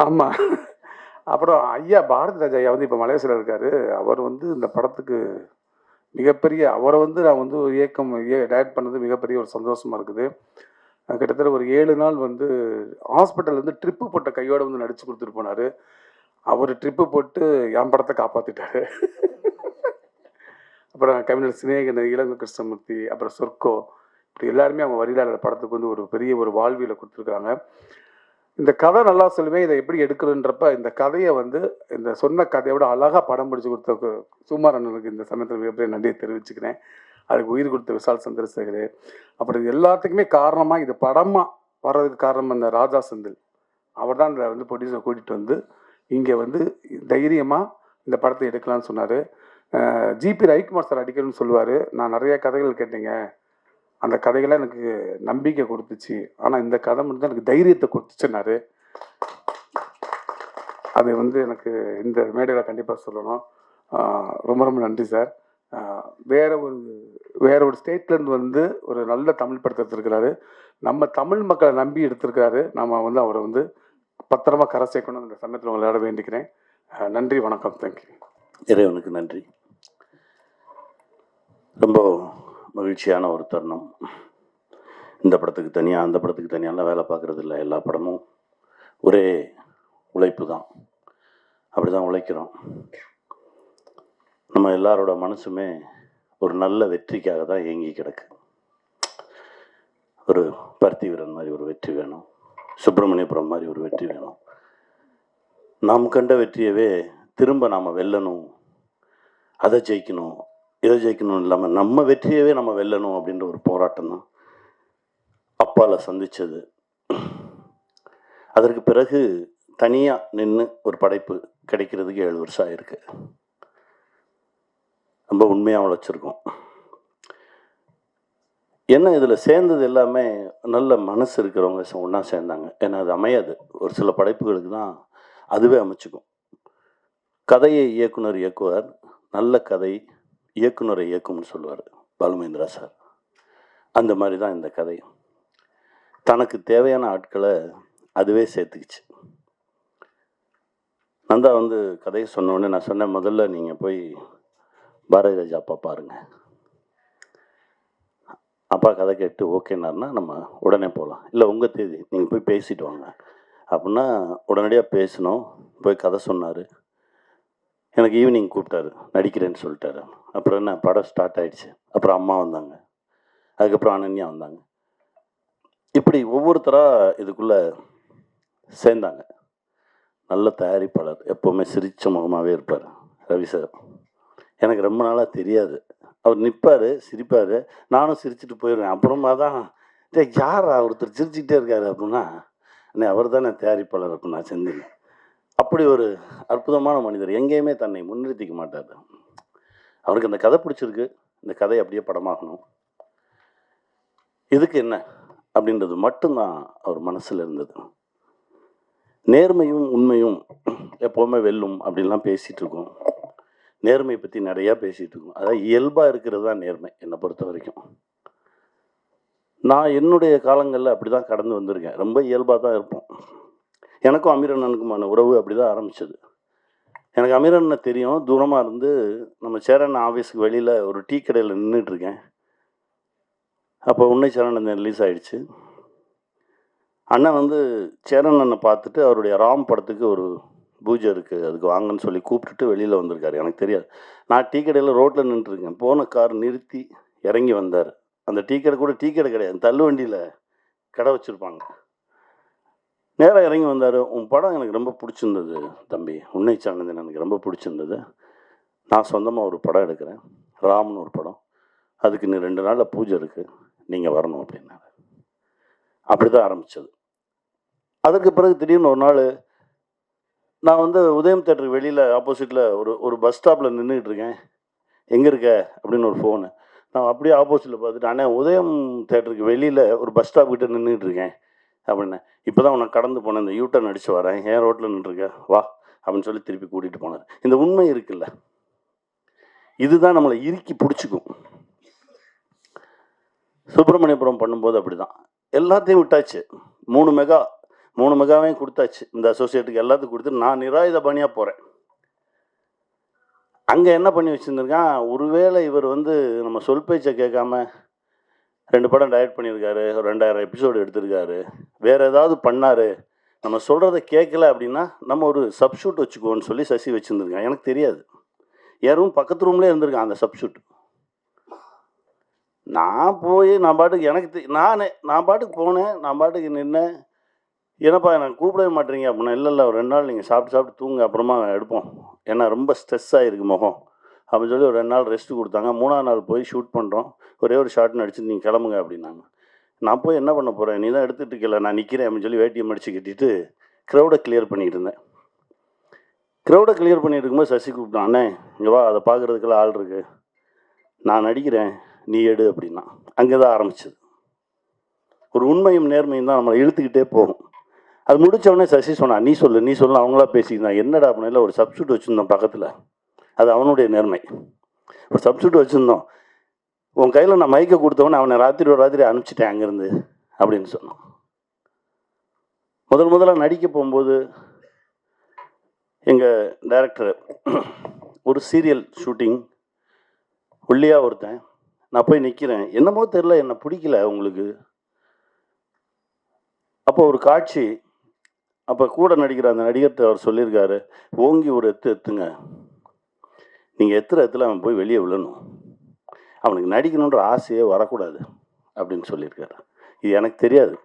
ஆமாம். அப்புறம் ஐயா பாரதி ராஜா ஐயா வந்து இப்போ மலேசியாவில் இருக்கார். அவர் வந்து இந்த படத்துக்கு மிகப்பெரிய, அவரை வந்து நான் வந்து ஒரு டைரக்ட் பண்ணது மிகப்பெரிய ஒரு சந்தோஷமாக இருக்குது. கிட்டத்தட்ட ஒரு 7 நாள் வந்து ஹாஸ்பிட்டல் வந்து ட்ரிப்பு போட்ட கையோடு வந்து நடித்து கொடுத்துட்டு போனார். அவர் ட்ரிப்பு போட்டு என் படத்தை காப்பாற்றிட்டாரு. அப்புறம் கவிஞர் சினேகன், இளங்க கிருஷ்ணமூர்த்தி, அப்புறம் சொர்க்கோ, இப்படி எல்லாருமே அவங்க வரியிலாளர் படத்துக்கு வந்து ஒரு பெரிய ஒரு வாழ்வியலை கொடுத்துருக்குறாங்க. இந்த கதை நல்லா சொல்லுவேன், இதை எப்படி எடுக்கிறன்றப்ப இந்த கதையை வந்து இந்த சொன்ன கதையை விட அழகாக படம் பிடிச்சி கொடுத்த சுமார் அண்ணனுக்கு இந்த சமயத்தில் மிகப்பெரிய நன்றியை தெரிவிச்சுக்கிறேன். அதுக்கு உயிர் கொடுத்த விஷால் சந்திரசேகர். அப்புறம் இது எல்லாத்துக்குமே காரணமாக, இது படமாக வர்றதுக்கு காரணம் இந்த ராஜா செந்தில். அவர் தான் இந்த வந்து ப்ரொடியூசரை கூட்டிகிட்டு வந்து இங்கே வந்து தைரியமாக இந்த படத்தை எடுக்கலான்னு சொன்னார். ஜிபி ரவிக்குமார் சார் அடிக்கணும்னு சொல்லுவார், நான் நிறைய கதைகள் கேட்டேங்க, அந்த கதைகளாக எனக்கு நம்பிக்கை கொடுத்துச்சு, ஆனால் இந்த கதை மட்டும் தான் எனக்கு தைரியத்தை கொடுத்துச்சுன்னாரு. அது வந்து எனக்கு இந்த மேடையில் கண்டிப்பாக சொல்லணும். ரொம்ப ரொம்ப நன்றி சார். வேற ஒரு ஸ்டேட்லேருந்து வந்து ஒரு நல்ல தமிழ் படத்தை எடுத்திருக்கிறாரு, நம்ம தமிழ் மக்களை நம்பி எடுத்திருக்கிறாரு. நம்ம வந்து அவரை வந்து பத்திரமா கரை சேர்க்கணும் இந்த சமயத்தில் உங்களை வேண்டிக்கிறேன். நன்றி, வணக்கம், தேங்க்யூ. இறைவனுக்கு நன்றி. ரொம்ப மகிழ்ச்சியான ஒரு தருணம். இந்த படத்துக்கு தனியாக அந்த படத்துக்கு தனியாலாம் வேலை பார்க்குறது இல்லை, எல்லா படமும் ஒரே உழைப்பு தான், அப்படி தான் உழைக்கிறோம். நம்ம எல்லாரோட மனசுமே ஒரு நல்ல வெற்றிக்காக தான் ஏங்கி கிடக்கு. ஒரு பருத்தி வீரன் மாதிரி ஒரு வெற்றி வேணும், சுப்பிரமணியபுரம் மாதிரி ஒரு வெற்றி வேணும். நாம் கண்ட வெற்றியவே திரும்ப நாம் வெல்லணும், அதை ஜெயிக்கணும், இதை ஜெயிக்கணும் இல்லாமல் நம்ம வெற்றியவே நம்ம வெல்லணும் அப்படின்ற ஒரு போராட்டம் தான் அப்பால சந்தித்தது. அதற்கு பிறகு தனியாக நின்று ஒரு படைப்பு கிடைக்கிறதுக்கு 7 வருஷம் ஆயிருக்கு. ரொம்ப உண்மையாக உழைச்சிருக்கோம். என்ன இதில் சேர்ந்தது எல்லாமே நல்ல மனசு இருக்கிறவங்க ஒன்றா சேர்ந்தாங்க. ஏன்னா அது அமையாது, ஒரு சில படைப்புகளுக்கு தான் அதுவே அமைச்சுக்கும். கதையை இயக்குனர் இயக்குவார், நல்ல கதை இயக்குனரை இயக்கும்னு சொல்லுவார் பாலுமேந்திரா சார். அந்த மாதிரி தான் இந்த கதை. தனக்கு தேவையான ஆட்களை அதுவே சேர்த்துக்கிச்சு. நந்தா வந்து கதையை சொன்னோடனே நான் சொன்னேன், முதல்ல நீங்கள் போய் பாரதி ராஜா அப்பா பாருங்கள். அப்பா கதை கேட்டு ஓகேனாருன்னா நம்ம உடனே போகலாம், இல்லை உங்கள் தேதி நீங்கள் போய் பேசிட்டு வாங்க அப்படின்னா உடனடியாக பேசினோம். போய் கதை சொன்னார். எனக்கு ஈவினிங் கூப்பிட்டாரு, நடிக்கிறேன்னு சொல்லிட்டாரு. அப்புறம் என்ன, படம் ஸ்டார்ட் ஆகிடுச்சு. அப்புறம் அம்மா வந்தாங்க, அதுக்கப்புறம் அனன்யா வந்தாங்க. இப்படி ஒவ்வொருத்தராக இதுக்குள்ளே சேர்ந்தாங்க. நல்ல தயாரிப்பாளர், எப்போவுமே சிரித்த முகமாகவே இருப்பார் ரவி சார். எனக்கு ரொம்ப நாளாக தெரியாது, அவர் நிற்பார், சிரிப்பார், நானும் சிரிச்சுட்டு போயிடுவேன். அப்புறமா தான் யார் ஒருத்தர் சிரிச்சுக்கிட்டே இருக்காரு அப்படின்னா, அவர் தானே தயாரிப்பாளர் அப்படின்னா செந்தில். அப்படி ஒரு அற்புதமான மனிதர், எங்கேயுமே தன்னை முன்னிறுத்திக்க மாட்டார். அவருக்கு அந்த கதை பிடிச்சிருக்கு, இந்த கதை அப்படியே படமாகணும், இதுக்கு என்ன அப்படின்றது மட்டும்தான் அவர் மனசில் இருந்தது. நேர்மையும் உண்மையும் எப்போவுமே வெல்லும் அப்படின்லாம் பேசிகிட்டு இருக்கோம். நேர்மையை பற்றி நிறையா பேசிகிட்டு இருக்கோம். அதாவது இயல்பாக இருக்கிறது தான் நேர்மை என்னை பொறுத்த வரைக்கும். நான் என்னுடைய காலங்களில் அப்படி தான் கடந்து வந்திருக்கேன். ரொம்ப இயல்பாக தான் இருப்போம். எனக்கும் அமீரண்ணனுக்குமான உறவு அப்படி தான் ஆரம்பிச்சது. எனக்கு அமீரண்ணனை தெரியும், தூரமாக இருந்து நம்ம சேரண்ணன் ஆஃபீஸுக்கு வெளியில் ஒரு டீ கடையில் நின்றுட்டுருக்கேன். அப்போ உன்னை சரணன் ரிலீஸ் ஆகிடுச்சு. அண்ணன் வந்து சேரண்ணனை பார்த்துட்டு அவருடைய ராம் படத்துக்கு ஒரு பூஜை இருக்குது, அதுக்கு வாங்கன்னு சொல்லி கூப்பிட்டுட்டு வெளியில் வந்திருக்காரு. எனக்கு தெரியாது. நான் டீ கடையில் ரோட்டில் நின்றுருக்கேன். போன கார் நிறுத்தி இறங்கி வந்தார். அந்த டீ கடை கூட டீ கடை கிடையாது, தள்ளு வண்டியில் கடை வச்சுருப்பாங்க. நேராக இறங்கி வந்தார். உன் படம் எனக்கு ரொம்ப பிடிச்சிருந்தது தம்பி, உன்னை சார்ந்தது எனக்கு ரொம்ப பிடிச்சிருந்தது. நான் சொந்தமாக ஒரு படம் எடுக்கிறேன், ராம்னு ஒரு படம். அதுக்கு இன்னும் 2 நாளில் பூஜை இருக்குது, நீங்கள் வரணும் அப்படின்னாரு. அப்படி தான் ஆரம்பித்தது. அதற்கு பிறகு திடீர்னு ஒரு நாள் நான் வந்து உதயம் தேட்டருக்கு வெளியில் ஆப்போசிட்டில் ஒரு பஸ் ஸ்டாப்பில் நின்றுக்கிட்டு இருக்கேன். எங்கே இருக்க அப்படின்னு ஒரு ஃபோனு. நான் அப்படியே ஆப்போசிட்டில் பார்த்துட்டு, அண்ணே உதயம் தேட்டருக்கு வெளியில் ஒரு பஸ் ஸ்டாப் கிட்டே நின்றுட்டு இருக்கேன் அப்படின்னேன். இப்போ தான் உனக்கு கடந்து போனேன், இந்த யூட்டர்ன் அடித்து வரேன், ஏன் ரோட்டில் நின்றுருக்க வா அப்படின்னு சொல்லி திருப்பி கூட்டிகிட்டு போனார். இந்த உண்மை இருக்குல்ல, இதுதான் நம்மளை இறுக்கி பிடிச்சிக்கும். சுப்பிரமணியபுரம் பண்ணும்போது அப்படி தான் எல்லாத்தையும் விட்டாச்சு. 3 மெகாவையும் கொடுத்தாச்சு. இந்த அசோசியேட்டுக்கு எல்லாத்துக்கும் கொடுத்து நான் நிராயுத பணியாக போகிறேன். அங்கே என்ன பண்ணி வச்சுருந்துருக்கான், ஒருவேளை இவர் வந்து நம்ம சொல் பேச்சை கேட்காம 2 படம் டைரக்ட் பண்ணியிருக்காரு, ஒரு 2000 எபிசோடு எடுத்திருக்காரு, வேறு ஏதாவது பண்ணார், நம்ம சொல்கிறத கேட்கல அப்படின்னா நம்ம ஒரு சப்ஷூட் வச்சுக்குவோன்னு சொல்லி சசி வச்சுருந்துருக்கான். எனக்கு தெரியாது. என் ரூம் பக்கத்து ரூம்லேயே இருந்திருக்கான் அந்த சப்ஷூட். நான் போய் நான் பாட்டுக்கு எனக்கு நான் பாட்டுக்கு போனேன், நான் பாட்டுக்கு நின்னேன். ஏன்னாப்பா நான் கூப்பிடவே மாட்டேறீங்க அப்படின்னா, இல்லை ஒரு 2 நாள் நீங்கள் சாப்பிட்டு தூங்க, அப்புறமா எடுப்போம், ஏன்னா ரொம்ப ஸ்ட்ரெஸ் ஆகிருக்கு முகம் அப்படின்னு சொல்லி ஒரு 2 நாள் ரெஸ்ட்டு கொடுத்தாங்க. 3ஆவது நாள் போய் ஷூட் பண்ணுறோம். ஒரே ஒரு ஷார்ட்னு அடிச்சு நீங்கள் கிளம்புங்க அப்படின்னாங்க. நான் போய் என்ன பண்ண போகிறேன், நீ தான் எடுத்துகிட்டு இருக்கல, நான் நிற்கிறேன் அப்படின்னு சொல்லி வேட்டியை மடித்து கட்டிட்டு க்ரௌடை கிளியர் பண்ணிகிட்டு இருந்தேன். க்ரௌடை கிளியர் பண்ணிட்டு இருக்கும்போது சசி கூப்பிட்டான், அண்ணே இங்கே வா, அதை பார்க்குறதுக்கெல்லாம் ஆள் இருக்குது, நான் நடிக்கிறேன், நீ எடு அப்படின்னா. அங்கே தான் ஆரம்பிச்சது. ஒரு உண்மையும் நேர்மையும் தான் நம்மளை இழுத்துக்கிட்டே போகும். அது முடித்தவொடனே சசி சொன்னான், நீ சொல்லு அவங்களா பேசிக்கிட்டான். என்னடா அப்படின்னா, ஒரு சப்ஸ்டியூட் வச்சுருந்தோம் பக்கத்தில், அது அவனுடைய நேர்மை. ஒரு சப்ஸ்டியூட் வச்சுருந்தோம், உன் கையில் நான் மைக்கை கொடுத்தவொடனே அவனை ராத்திரி அனுப்பிச்சிட்டேன் அங்கேருந்து அப்படின்னு சொன்னான். முதல்ல நடிக்க போகும்போது எங்கள் டைரக்டர் ஒரு சீரியல் ஷூட்டிங், ஒல்லியா ஒருத்தன், நான் போய் நிற்கிறேன், என்னமோ தெரில, என்னை பிடிக்கல உங்களுக்கு. அப்போ ஒரு காட்சி, அப்போ கூட நடிக்கிற அந்த நடிகர்கிட்ட அவர் சொல்லியிருக்காரு, ஓங்கி ஒரு எத்துங்க, நீங்கள் எத்துல அவன் போய் வெளியே விழணும், அவனுக்கு நடிக்கணுன்ற ஆசையே வரக்கூடாது அப்படின்னு சொல்லியிருக்காரு. இது எனக்கு தெரியாது.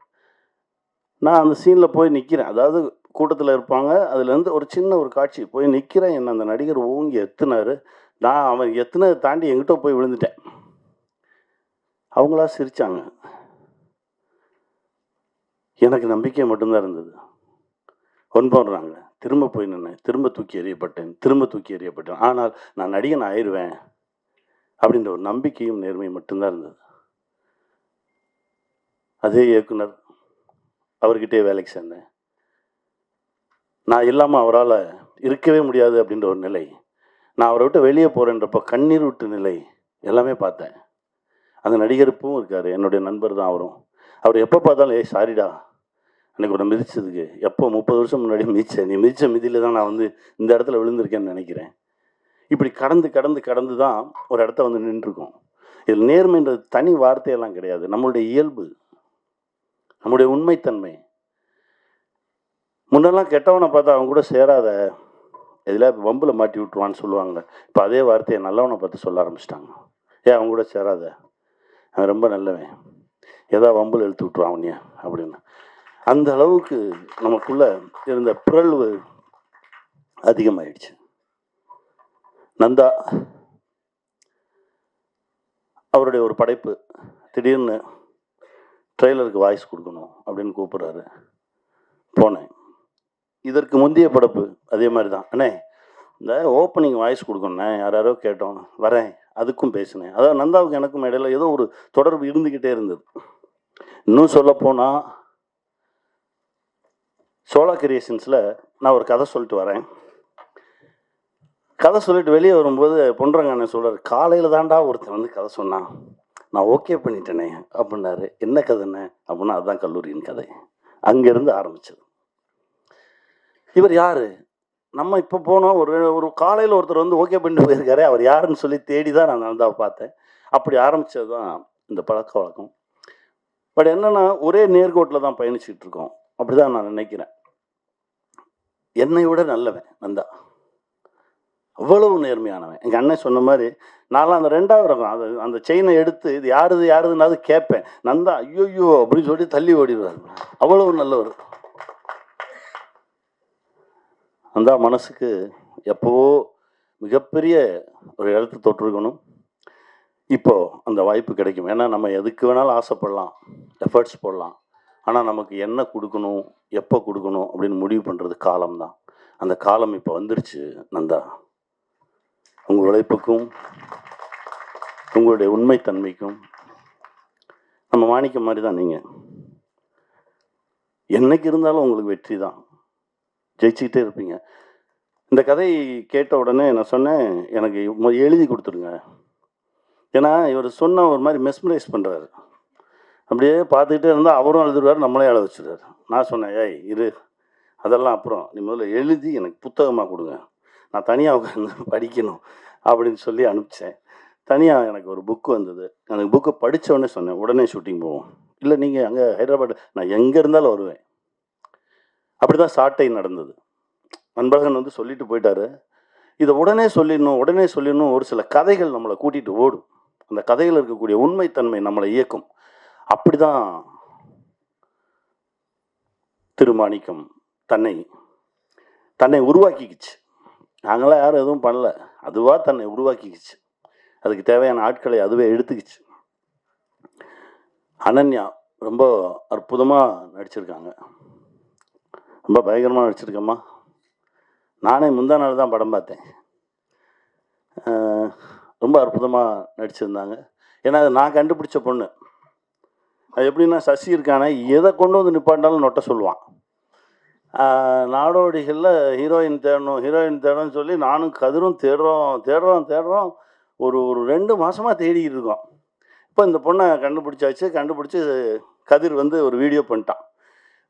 நான் அந்த சீனில் போய் நிற்கிறேன், அதாவது கூட்டத்தில் இருப்பாங்க, அதுலேருந்து ஒரு சின்ன ஒரு காட்சி போய் நிற்கிறேன். என்ன அந்த நடிகர் ஓங்கி எத்துனார், நான் அவன் எத்துனதை தாண்டி எங்கிட்ட போய் விழுந்துட்டேன். அவங்களா சிரித்தாங்க, எனக்கு நம்பிக்கை மட்டும்தான் இருந்தது. ஒன்படுறாங்க, திரும்ப போய் நின்னேன், திரும்ப தூக்கி எறியப்பட்டேன், ஆனால் நான் நடிகன் ஆயிடுவேன் அப்படின்ற ஒரு நம்பிக்கையும் நேர்மையும் மட்டும்தான் இருந்தது. அதே இயக்குனர், அவர்கிட்டே வேலைக்கு சேர்ந்தேன். நான் இல்லாமல் அவரால் இருக்கவே முடியாது அப்படின்ற ஒரு நிலை, நான் அவரை விட்டு வெளியே போகிறேன்றப்போ கண்ணீர் விட்டு நிலை எல்லாமே பார்த்தேன். அந்த நடிகருப்பும் இருக்கார், என்னுடைய நண்பர் தான் அவரும். அவர் எப்போ பார்த்தாலும், ஏய் சாரிடா அன்றைக்கி ஒரு மிதிச்சதுக்கு, எப்போ 30 வருஷம் முன்னாடி மிதிச்சேன், நீ மிதித்த மிதியில் தான் நான் வந்து இந்த இடத்துல விழுந்திருக்கேன்னு நினைக்கிறேன். இப்படி கடந்து தான் ஒரு இடத்த வந்து நின்றுருக்கோம். இதில் நேர்மைன்றது தனி வார்த்தையெல்லாம் கிடையாது, நம்மளுடைய இயல்பு, நம்முடைய உண்மைத்தன்மை. முன்னெல்லாம் கெட்டவனை பார்த்தா அவன் கூட சேராத, இதில் வம்பில் மாட்டி விட்டுருவான்னு சொல்லுவாங்க. இப்போ அதே வார்த்தையை நல்லவனை பார்த்து சொல்ல ஆரம்பிச்சிட்டாங்க. ஏன் அவன் கூட சேராத, அவன் ரொம்ப நல்லவன், ஏதாவது வம்பில் இழுத்து விட்டுருவான் அவனியா அப்படின்னு. அந்த அளவுக்கு நமக்குள்ளே இருந்த பிறழ்வு அதிகமாயிடுச்சு. நந்தா அவருடைய ஒரு படைப்பு, திடீர்னு ட்ரெய்லருக்கு வாய்ஸ் கொடுக்கணும் அப்படின்னு கூப்பிட்றாரு. போனேன். இதற்கு முந்தைய படைப்பு அதே மாதிரி தான், அண்ணே இந்த ஓப்பனிங் வாய்ஸ் கொடுக்கணுண்ணே, யாரோ கேட்டோம், வரேன், அதுக்கும் பேசினேன். அதாவது நந்தாவுக்கு எனக்கும் இடையில ஏதோ ஒரு தொடர்பு இருந்துக்கிட்டே இருந்தது. இன்னும் சொல்லப்போனால் சோலா கிரியேஷன்ஸில் நான் ஒரு கதை சொல்லிட்டு வரேன். கதை சொல்லிட்டு வெளியே வரும்போது பொன்ரங்க அண்ணன் சொல்கிறார், காலையில் தாண்டா ஒருத்தன் வந்து கதை சொன்னான், நான் ஓகே பண்ணிட்டேனே அப்படின்னாரு. என்ன கதைண்ணே அப்படின்னா, அதுதான் கல்லூரியின் கதை. அங்கேருந்து ஆரம்பிச்சது. இவர் யார்? நம்ம இப்போ போனோம், ஒரு ஒரு காலையில் ஒருத்தர் வந்து ஓகே பண்ணிட்டு போயிருக்காரு, அவர் யாருன்னு சொல்லி தேடி தான் நான் நந்தாவை பார்த்தேன். அப்படி ஆரம்பித்தது தான் இந்த பழக்க வழக்கம். பட் என்னென்னா, ஒரே நேர்கோட்டில் தான் பயணிச்சுட்டு இருக்கோம், அப்படி தான் நான் நினைக்கிறேன். என்னை விட நல்லவன் நந்தா, அவ்வளவு நேர்மையானவன். எங்கள் அண்ணன் சொன்ன மாதிரி நான்லாம் அந்த 2வது ரகம், அது அந்த செயினை எடுத்து இது யாருதுனாவது கேட்பேன். நந்தா ஐயோ அப்படின்னு சொல்லி தள்ளி ஓடிடுவார். அவ்வளவு நல்லவர். நந்தா மனசுக்கு எப்போவோ மிகப்பெரிய ஒரு இடத்து தொட்டிருக்கணும். இப்போது அந்த வாய்ப்பு கிடைக்கும். ஏன்னா நம்ம எதுக்கு வேணாலும் ஆசைப்படலாம், எஃபர்ட்ஸ் போடலாம். ஆனால் நமக்கு என்ன கொடுக்கணும், எப்போ கொடுக்கணும் அப்படின்னு முடிவு பண்ணுறது காலம்தான். அந்த காலம் இப்போ வந்துருச்சு நந்தா. உங்கள் உழைப்புக்கும் உங்களுடைய உண்மைத்தன்மைக்கும் நம்ம மாணிக்கம் மாதிரி தான் நீங்கள். என்னைக்கு இருந்தாலும் உங்களுக்கு வெற்றி தான், ஜெயிச்சுக்கிட்டே இருப்பீங்க. இந்த கதை கேட்ட உடனே நான் சொன்னேன், எனக்கு எழுதி கொடுத்துருங்க. ஏன்னா இவர் சொன்ன ஒரு மாதிரி மெஸ்மரைஸ் பண்ணுறாரு. அப்படியே பார்த்துக்கிட்டே இருந்தால் அவரும் எழுதுவார், நம்மளே எழுத வச்சுருவார். நான் சொன்னேன், ஏய் இரு, அதெல்லாம் அப்புறம் நீ முதல்ல எழுதி எனக்கு புத்தகமாக கொடுங்க, நான் தனியாக உட்காந்து படிக்கணும் அப்படின்னு சொல்லி அனுப்பிச்சேன். தனியாக எனக்கு ஒரு புக்கு வந்தது. அந்த புக்கை படித்தோடனே சொன்னேன், உடனே ஷூட்டிங் போவோம். இல்லை நீங்கள் அங்கே ஹைதராபாத், நான் எங்கே இருந்தாலும் வருவேன். அப்படி தான் சாட்டை நடந்தது. அன்பழகன் வந்து சொல்லிட்டு போயிட்டாரு, இதை உடனே சொல்லிடணும். ஒரு சில கதைகள் நம்மளை கூட்டிகிட்டு ஓடும். அந்த கதையில் இருக்கக்கூடிய உண்மைத்தன்மை நம்மளை இயக்கும். அப்படி தான் திருமாணிக்கம் தன்னை உருவாக்கிக்கிச்சு. நாங்களாம் யாரும் எதுவும் பண்ணல, அதுவாக தன்னை உருவாக்கிக்கிச்சு. அதுக்கு தேவையான ஆட்களை அதுவே எடுத்துக்கிச்சு. அனன்யா ரொம்ப அற்புதமாக நடிச்சிருக்காங்க, ரொம்ப பயங்கரமாக நடிச்சிருக்கம்மா. நானே முந்தா நாள் தான் படம் பார்த்தேன். ரொம்ப அற்புதமாக நடிச்சிருந்தாங்க. ஏன்னா அது நான் கண்டுபிடிச்ச பொண்ணு. அது எப்படின்னா, சசி இருக்கானே எதை கொண்டு வந்து நிப்பாண்டாலும் நொட்ட சொல்லுவான். நாடோடிகளில் ஹீரோயின் தேடணும்னு சொல்லி நானும் கதிரும் தேடுறோம். ஒரு 2 மாதமாக தேடிக்கிட்டு இருக்கோம். இப்போ இந்த பொண்ணை கண்டுபிடிச்சி கதிர் வந்து ஒரு வீடியோ பண்ணிட்டான்.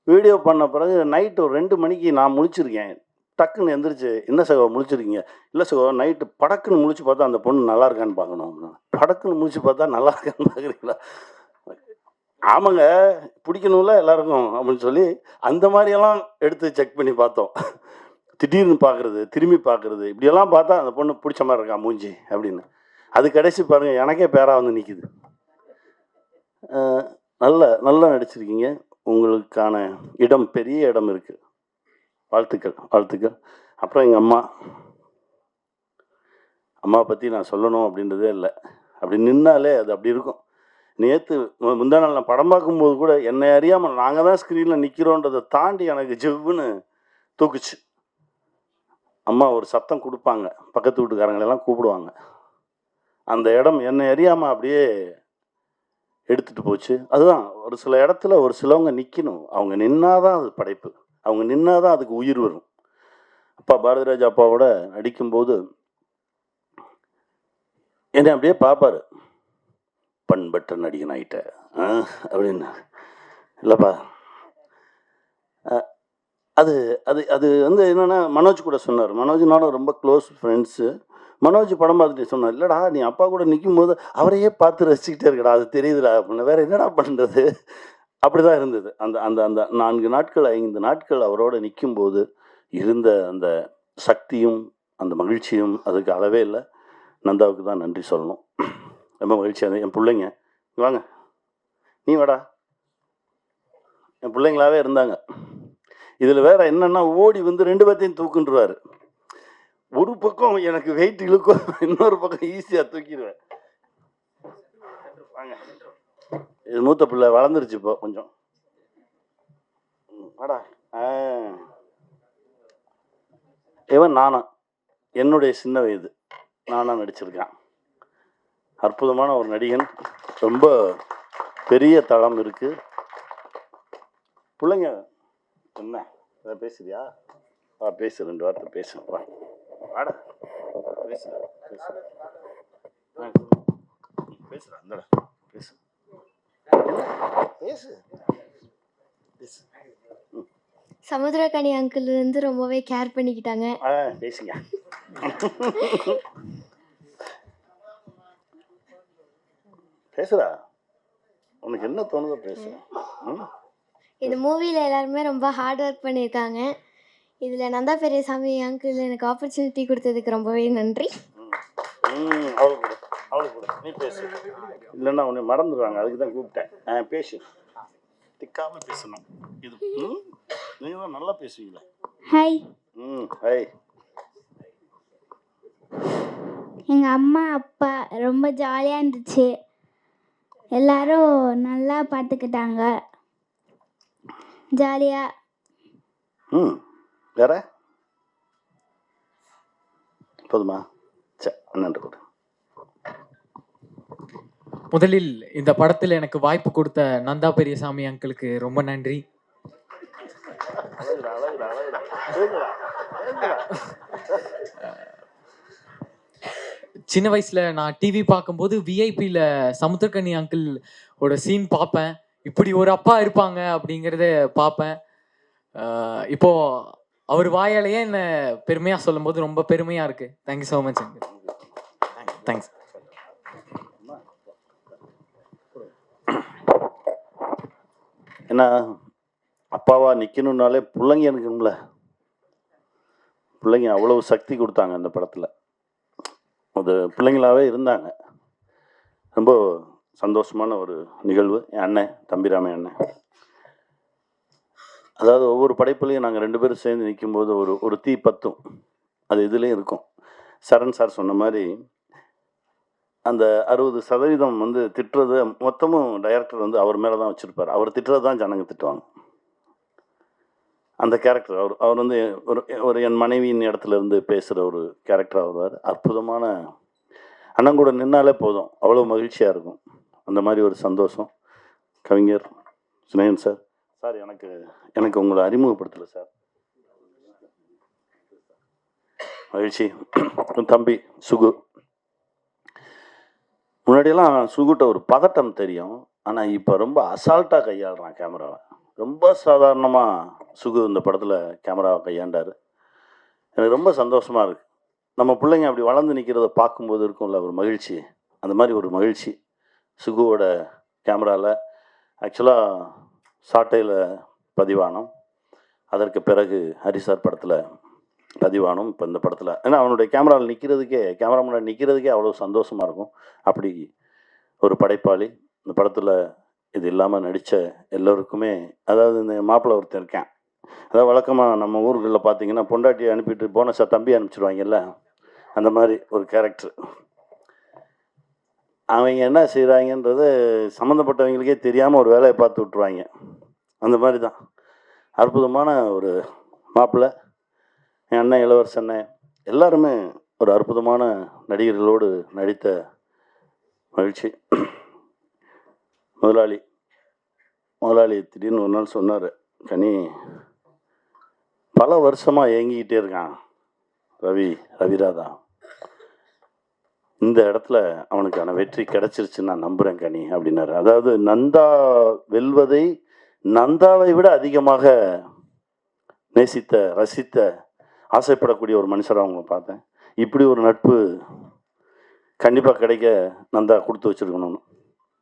வீடியோ பண்ண பிறகு நைட்டு ஒரு 2 மணிக்கு நான் முழிச்சிருக்கேன். டக்குன்னு எந்திரிச்சு, என்ன சகோ முழிச்சிருக்கீங்க? இல்லை சகோ, நைட்டு படக்குன்னு முழிச்சு பார்த்தா அந்த பொண்ணு நல்லா இருக்கான்னு பார்க்கணும். படக்குன்னு முழிச்சு பார்த்தா நல்லா இருக்கான்னு பார்க்குறீங்களா? ஆமாங்க, பிடிக்கணும்ல எல்லாருக்கும் அப்படின்னு சொல்லி அந்த மாதிரியெல்லாம் எடுத்து செக் பண்ணி பார்த்தோம். திடீர்னு பார்க்குறது, திரும்பி பார்க்குறது, இப்படியெல்லாம் பார்த்தா அந்த பொண்ணு பிடிச்ச மாதிரி இருக்கா மூஞ்சி அப்படின்னு. அது கடைசி பாருங்கள், எனக்கே பேராக வந்து நிற்கிது. நல்லா நடிச்சிருக்கீங்க. உங்களுக்கான இடம், பெரிய இடம் இருக்குது. வாழ்த்துக்கள். அப்புறம் எங்கள் அம்மாவை பற்றி நான் சொல்லணும் அப்படின்றதே இல்லை. அப்படி நின்னாலே அது அப்படி இருக்கும். நேற்று முந்தா நாள் நான் படம் பார்க்கும்போது கூட என்னை அறியாமல் நாங்கள் தான் ஸ்க்ரீனில் நிற்கிறோன்றதை தாண்டி எனக்கு ஜெவ்வுன்னு தூக்குச்சு. அம்மா ஒரு சத்தம் கொடுப்பாங்க, பக்கத்து வீட்டுக்காரங்களெல்லாம் கூப்பிடுவாங்க. அந்த இடம் என்னை அறியாமல் அப்படியே எடுத்துகிட்டு போச்சு. அதுதான், ஒரு சில இடத்துல ஒரு சிலவங்க நிற்கணும். அவங்க நின்னாதான் அது படைப்பு, அவங்க நின்னாதான் அதுக்கு உயிர் வரும். அப்பா பாரதிராஜா அப்பாவோட நடிக்கும்போது என்னை அப்படியே பார்ப்பாரு, பண்பற்ற நடிகன் ஆகிட்ட அப்படின்னு. இல்லைப்பா, அது அது அது வந்து என்னென்னா, மனோஜ் கூட சொன்னார். மனோஜ்னால ரொம்ப க்ளோஸ் ஃப்ரெண்ட்ஸு. மனோஜ் படம் பார்த்துட்டு சொன்னார், இல்லைடா நீ அப்பா கூட நிற்கும் போது அவரையே பார்த்து ரசிச்சுக்கிட்டே இருக்கடா, அது தெரியுதுடா அப்படின்னு. வேறு என்னடா பண்ணுறது? அப்படி தான் இருந்தது. அந்த அந்த அந்த 4 நாட்கள் 5 நாட்கள் அவரோட நிற்கும்போது இருந்த அந்த சக்தியும் அந்த மகிழ்ச்சியும் அதுக்கு அளவே இல்லை. நந்தாவுக்கு தான் நன்றி சொல்லணும். ரொம்ப மகிழ்ச்சியாக என் பிள்ளைங்க வாங்க, நீ வாடா, என் பிள்ளைங்களாவே இருந்தாங்க. இதில் வேற என்னன்னா, ஓடி வந்து 2 பேர்த்தையும் தூக்குன்றாரு. ஒரு பக்கம் எனக்கு வெயிட் இழுக்கும், இன்னொரு பக்கம் ஈஸியாக தூக்கிடுவேன். வாங்க, இது மூத்த பிள்ளை வளர்ந்துருச்சு இப்போ கொஞ்சம். வாடா. இவன் நானா, என்னுடைய சின்ன வயது நானா நடிச்சிருக்கான். அற்புதமான ஒரு நடிகன், ரொம்ப பெரிய தளம் இருக்கு. பிள்ளைங்க என்ன ஏதாவது பேசுறியா? பேசு, 2 வார்த்தை பேசு. வாடா, பேசுடா, பேசுடா, இந்தடா பேசு, பேசு. சமுத்திரக்கனி அங்கிள் வந்து ரொம்பவே கேர் பண்ணிக்கிட்டாங்க. பேசுங்க. பேசுடா, உனக்கு என்ன தோணுதோ பேசு. இந்த மூவியில் எல்லாருமே ரொம்ப ஹார்ட் ஒர்க் பண்ணியிருக்காங்க. இதில் நந்தா பெரியசாமி அங்கிள் எனக்கு ஆப்பர்ச்சுனிட்டி கொடுத்ததுக்கு ரொம்பவே நன்றி. அவளுக்கு கூட நீ பேசு, இல்லைன்னா உன்னை மறந்துடுவாங்க, அதுக்கு தான் கூப்பிட்டேன். பேசு, திக்காம பேசணும். இது நீங்கள் தான் நல்லா பேசுவீங்களே. ஹாய். ஹாய். எங்கள் அம்மா அப்பா ரொம்ப ஜாலியாக இருந்துச்சு, எல்லாரும் நல்லா பார்த்துக்கிட்டாங்க, ஜாலியாக. வேற போதுமா? சரி, நன்றி கூட. முதலில் இந்த படத்தில் எனக்கு வாய்ப்பு கொடுத்த நந்தா பெரியசாமி அங்கிளுக்கு ரொம்ப நன்றி. சின்ன வயசுல நான் டிவி பார்க்கும்போது விஐபியில் சமுத்திரக்கனி அங்கிளோட சீன் பார்ப்பேன். இப்படி ஒரு அப்பா இருப்பாங்க அப்படிங்கிறத பார்ப்பேன். இப்போ அவர் வாயாலேயே என்ன பெருமையாக சொல்லும்போது ரொம்ப பெருமையாக இருக்குது. Thank you so much uncle. Thanks. ஏன்னா அப்பாவா நிற்கணுன்னாலே பிள்ளைங்க இருக்கணும்ல. பிள்ளைங்க அவ்வளவு சக்தி கொடுத்தாங்க அந்த படத்தில். அது பிள்ளைங்களாகவே இருந்தாங்க. ரொம்ப சந்தோஷமான ஒரு நிகழ்வு. என் அண்ணன் தம்பிராமன் அண்ணன், அதாவது ஒவ்வொரு படைப்புலையும் நாங்கள் 2 பேரும் சேர்ந்து நிற்கும்போது ஒரு தீ பத்தும். அது இதுலேயும் இருக்கும். சரண் சார் சொன்ன மாதிரி அந்த 60% வந்து திட்டுறது மொத்தமும் டைரக்டர் வந்து அவர் மேலே தான் வச்சுருப்பார். அவர் திட்டுறது தான் ஜனங்க திட்டுவாங்க. அந்த கேரக்டர் அவர் வந்து ஒரு என் மனைவியின் இடத்துல இருந்து பேசுகிற ஒரு கேரக்டர் வருவார். அற்புதமான அண்ணன் கூட நின்னாலே போதும், அவ்வளோ மகிழ்ச்சியாக இருக்கும். அந்த மாதிரி ஒரு சந்தோஷம். கவிஞர் சுனேகன் சார், சார் எனக்கு உங்களை அறிமுகப்படுத்தலை சார், மகிழ்ச்சி. தம்பி சுகு, முன்னாடியெல்லாம் சுகுட்ட ஒரு பதட்டம் தெரியும், ஆனால் இப்போ ரொம்ப அசால்ட்டாக கையாளுறான் கேமராவை. ரொம்ப சாதாரணமாக சுகு இந்த படத்தில் கேமராவை கையாண்டார். எனக்கு ரொம்ப சந்தோஷமாக இருக்குது. நம்ம பிள்ளைங்க அப்படி வளர்ந்து நிற்கிறத பார்க்கும்போது இருக்கும்ல ஒரு மகிழ்ச்சி, அந்த மாதிரி ஒரு மகிழ்ச்சி சுகுவோட கேமராவில். ஆக்சுவலாக சாட்டையில் பதிவானோம், அதற்கு பிறகு ஹரிசார் படத்தில் பதிவானோம், இப்போ இந்த படத்தில். ஏன்னா அவனுடைய கேமராவில் கேமரா முன்னாடி நிற்கிறதுக்கே அவ்வளோ சந்தோஷமாக இருக்கும். அப்படி ஒரு படைப்பாளி. இந்த படத்தில் இது இல்லாமல் நடித்த எல்லோருக்குமே, அதாவது இந்த மாப்பிள்ளை ஒருத்தர் இருக்கேன், அதாவது வழக்கமாக நம்ம ஊர்களில் பார்த்தீங்கன்னா பொண்டாட்டியை அனுப்பிட்டு போனஸாக தம்பி அனுப்பிச்சிடுவாங்கல்ல, அந்த மாதிரி ஒரு கேரக்டர். அவங்க என்ன செய்கிறாங்கன்றது சம்மந்தப்பட்டவங்களுக்கே தெரியாமல் ஒரு வேலையை பார்த்து விட்ருவாங்க. அந்த மாதிரி தான் அற்புதமான ஒரு மாப்பிள்ளை. என் அண்ணன் இளவரசன் அண்ணன் எல்லாருமே ஒரு அற்புதமான நடிகர்களோடு நடித்த மகிழ்ச்சி. முதலாளி திடீர்னு ஒரு நாள் சொன்னார், கனி பல வருஷமாக ஏங்கிக்கிட்டே இருக்கான் ரவிராதா, இந்த இடத்துல அவனுக்கான வெற்றி கிடைச்சிருச்சுன்னு நான் நம்புகிறேன் கனி அப்படின்னாரு. அதாவது நந்தா வெல்வதை நந்தாவை விட அதிகமாக நேசித்த, ரசித்த, ஆசைப்படக்கூடிய ஒரு மனுஷராக அவங்க பார்த்தேன். இப்படி ஒரு நட்பு கண்டிப்பாக கிடைக்க நந்தா கொடுத்து வச்சுருக்கணும்னு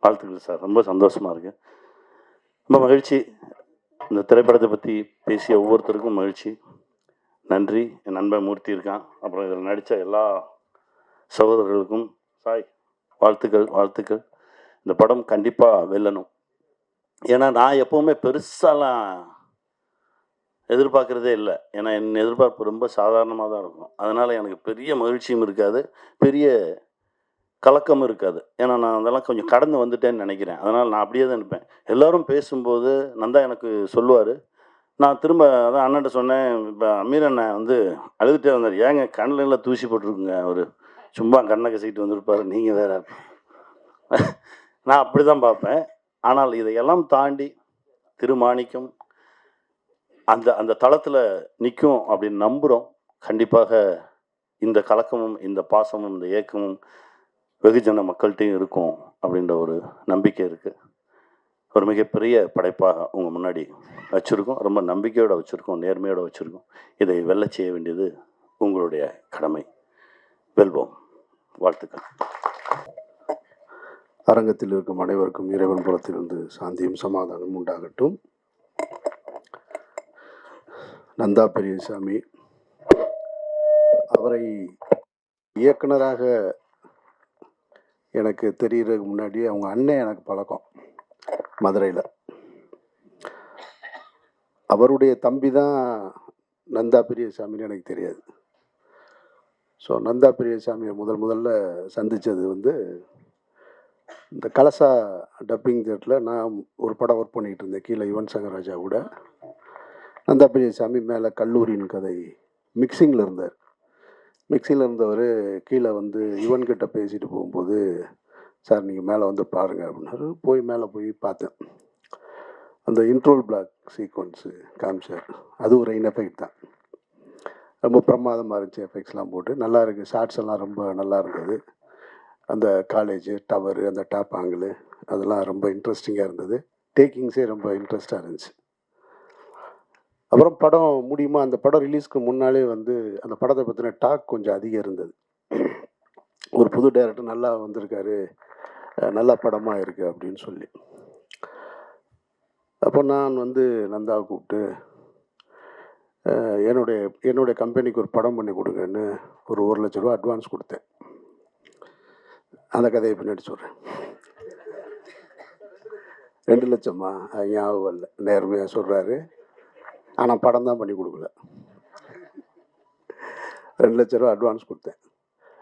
வாழ்த்துக்கள் சார். ரொம்ப சந்தோஷமாக இருக்குது, ரொம்ப மகிழ்ச்சி. இந்த திரைப்படத்தை பற்றி பேசிய ஒவ்வொருத்தருக்கும் மகிழ்ச்சி, நன்றி. என் நண்பன் மூர்த்தி இருக்கான், அப்புறம் இதில் நடித்த எல்லா சகோதரர்களுக்கும் சாய் வாழ்த்துக்கள். இந்த படம் கண்டிப்பாக வெல்லணும். ஏன்னா நான் எப்போவுமே பெருசாலாம் எதிர்பார்க்குறதே இல்லை. ஏன்னா என் எதிர்பார்ப்பு ரொம்ப சாதாரணமாக தான் இருக்கும். அதனால் எனக்கு பெரிய மகிழ்ச்சியும் இருக்காது, பெரிய கலக்கமும் இருக்காது. ஏன்னா நான் அதெல்லாம் கொஞ்சம் கடந்து வந்துட்டேன்னு நினைக்கிறேன். அதனால் நான் அப்படியே தான் இருப்பேன். எல்லோரும் பேசும்போது நந்தா எனக்கு சொல்லுவார், நான் திரும்ப அதான் அண்ணன்ட்ட சொன்னேன். இப்போ அமீர் அண்ணன் வந்து அழுதுகிட்டே வந்தார், ஏங்க கண்ணில் எல்லாம் தூசி போட்டிருக்குங்க, அவர் சும்மா கண்ணை கசிக்கிட்டு வந்திருப்பார், நீங்கள் வேற. நான் அப்படி தான் பார்ப்பேன். ஆனால் இதையெல்லாம் தாண்டி திருமாணிக்கம் அந்த தளத்தில் நிற்கும் அப்படின்னு நம்புகிறோம். கண்டிப்பாக இந்த கலக்கமும் இந்த பாசமும் இந்த ஏக்கமும் வெகுஜன மக்கள்கிட்டையும் இருக்கும் அப்படின்ற ஒரு நம்பிக்கை இருக்குது. ஒரு மிகப்பெரிய படைப்பாக உங்கள் முன்னாடி வச்சுருக்கோம். ரொம்ப நம்பிக்கையோடு வச்சுருக்கோம், நேர்மையோடு வச்சுருக்கோம். இதை வெல்ல செய்ய வேண்டியது உங்களுடைய கடமை. வெல்வோம். வாழ்த்துக்கள். அரங்கத்தில் இருக்கும் அனைவருக்கும் இறைவன் புறத்திலிருந்து சாந்தியும் சமாதானம் உண்டாகட்டும். நந்தா பெரியசாமி அவரை இயக்குனராக எனக்கு தெரியறதுக்கு முன்னாடி அவங்க அண்ணன் எனக்கு பழக்கம் மதுரையில். அவருடைய தம்பி தான் நந்தா பெரியசாமின்னு எனக்கு தெரியாது. ஸோ நந்தா பெரியசாமியை முதல்ல சந்தித்தது வந்து இந்த கலசா டப்பிங் தியேட்டரில் நான் ஒரு படம் ஒர்க் பண்ணிகிட்டு இருந்தேன் கீழே யுவன் சங்கர் ராஜா கூட. நந்தா பெரியசாமி மேலே கல்லூரியின் கதை மிக்சிங்கில் இருந்தார். மிக்சிங்கில் இருந்தவர் கீழே வந்து யுவன்கிட்ட பேசிட்டு போகும்போது, சார் நீங்கள் மேலே வந்து பாருங்கள் அப்படின்னாரு. மேலே போய் பார்த்தேன். அந்த இன்ட்ரோல் பிளாக் சீக்வன்ஸு காமிச்சார். அது ஒரு எஃபெக்ட் தான். ரொம்ப பிரமாதமாக இருந்துச்சு. எஃபெக்ட்ஸ்லாம் போட்டு நல்லா இருக்குது. ஷார்ட்ஸ் எல்லாம் ரொம்ப நல்லா இருந்தது. அந்த காலேஜு டவரு, அந்த டாப் ஆங்கிள் அதெல்லாம் ரொம்ப இன்ட்ரெஸ்டிங்காக இருந்தது. டேக்கிங்ஸே ரொம்ப இன்ட்ரெஸ்டாக இருந்துச்சு. அப்புறம் படம் முடியுமா, அந்த படம் ரிலீஸ்க்கு முன்னாலே வந்து அந்த படத்தை பற்றின டாக் கொஞ்சம் அதிகம் இருந்தது. ஒரு புது டைரக்டர் நல்லா வந்திருக்காரு, நல்ல படமாக இருக்குது அப்படின்னு சொல்லி. அப்போ நான் வந்து நந்தாவை கூப்பிட்டு என்னுடைய கம்பெனிக்கு ஒரு படம் பண்ணி கொடுங்கன்னு ஒரு 1 லட்ச ரூபா அட்வான்ஸ் கொடுத்தேன். அந்த கதையை பின்னாடி சொல்கிறேன். 2 லட்சமா ஞாபகம் இல்லை, நேர்மையாக சொல்கிறாரு. ஆனால் படம் தான் பண்ணி கொடுக்கல. 2 லட்ச ரூபா அட்வான்ஸ் கொடுத்தேன்.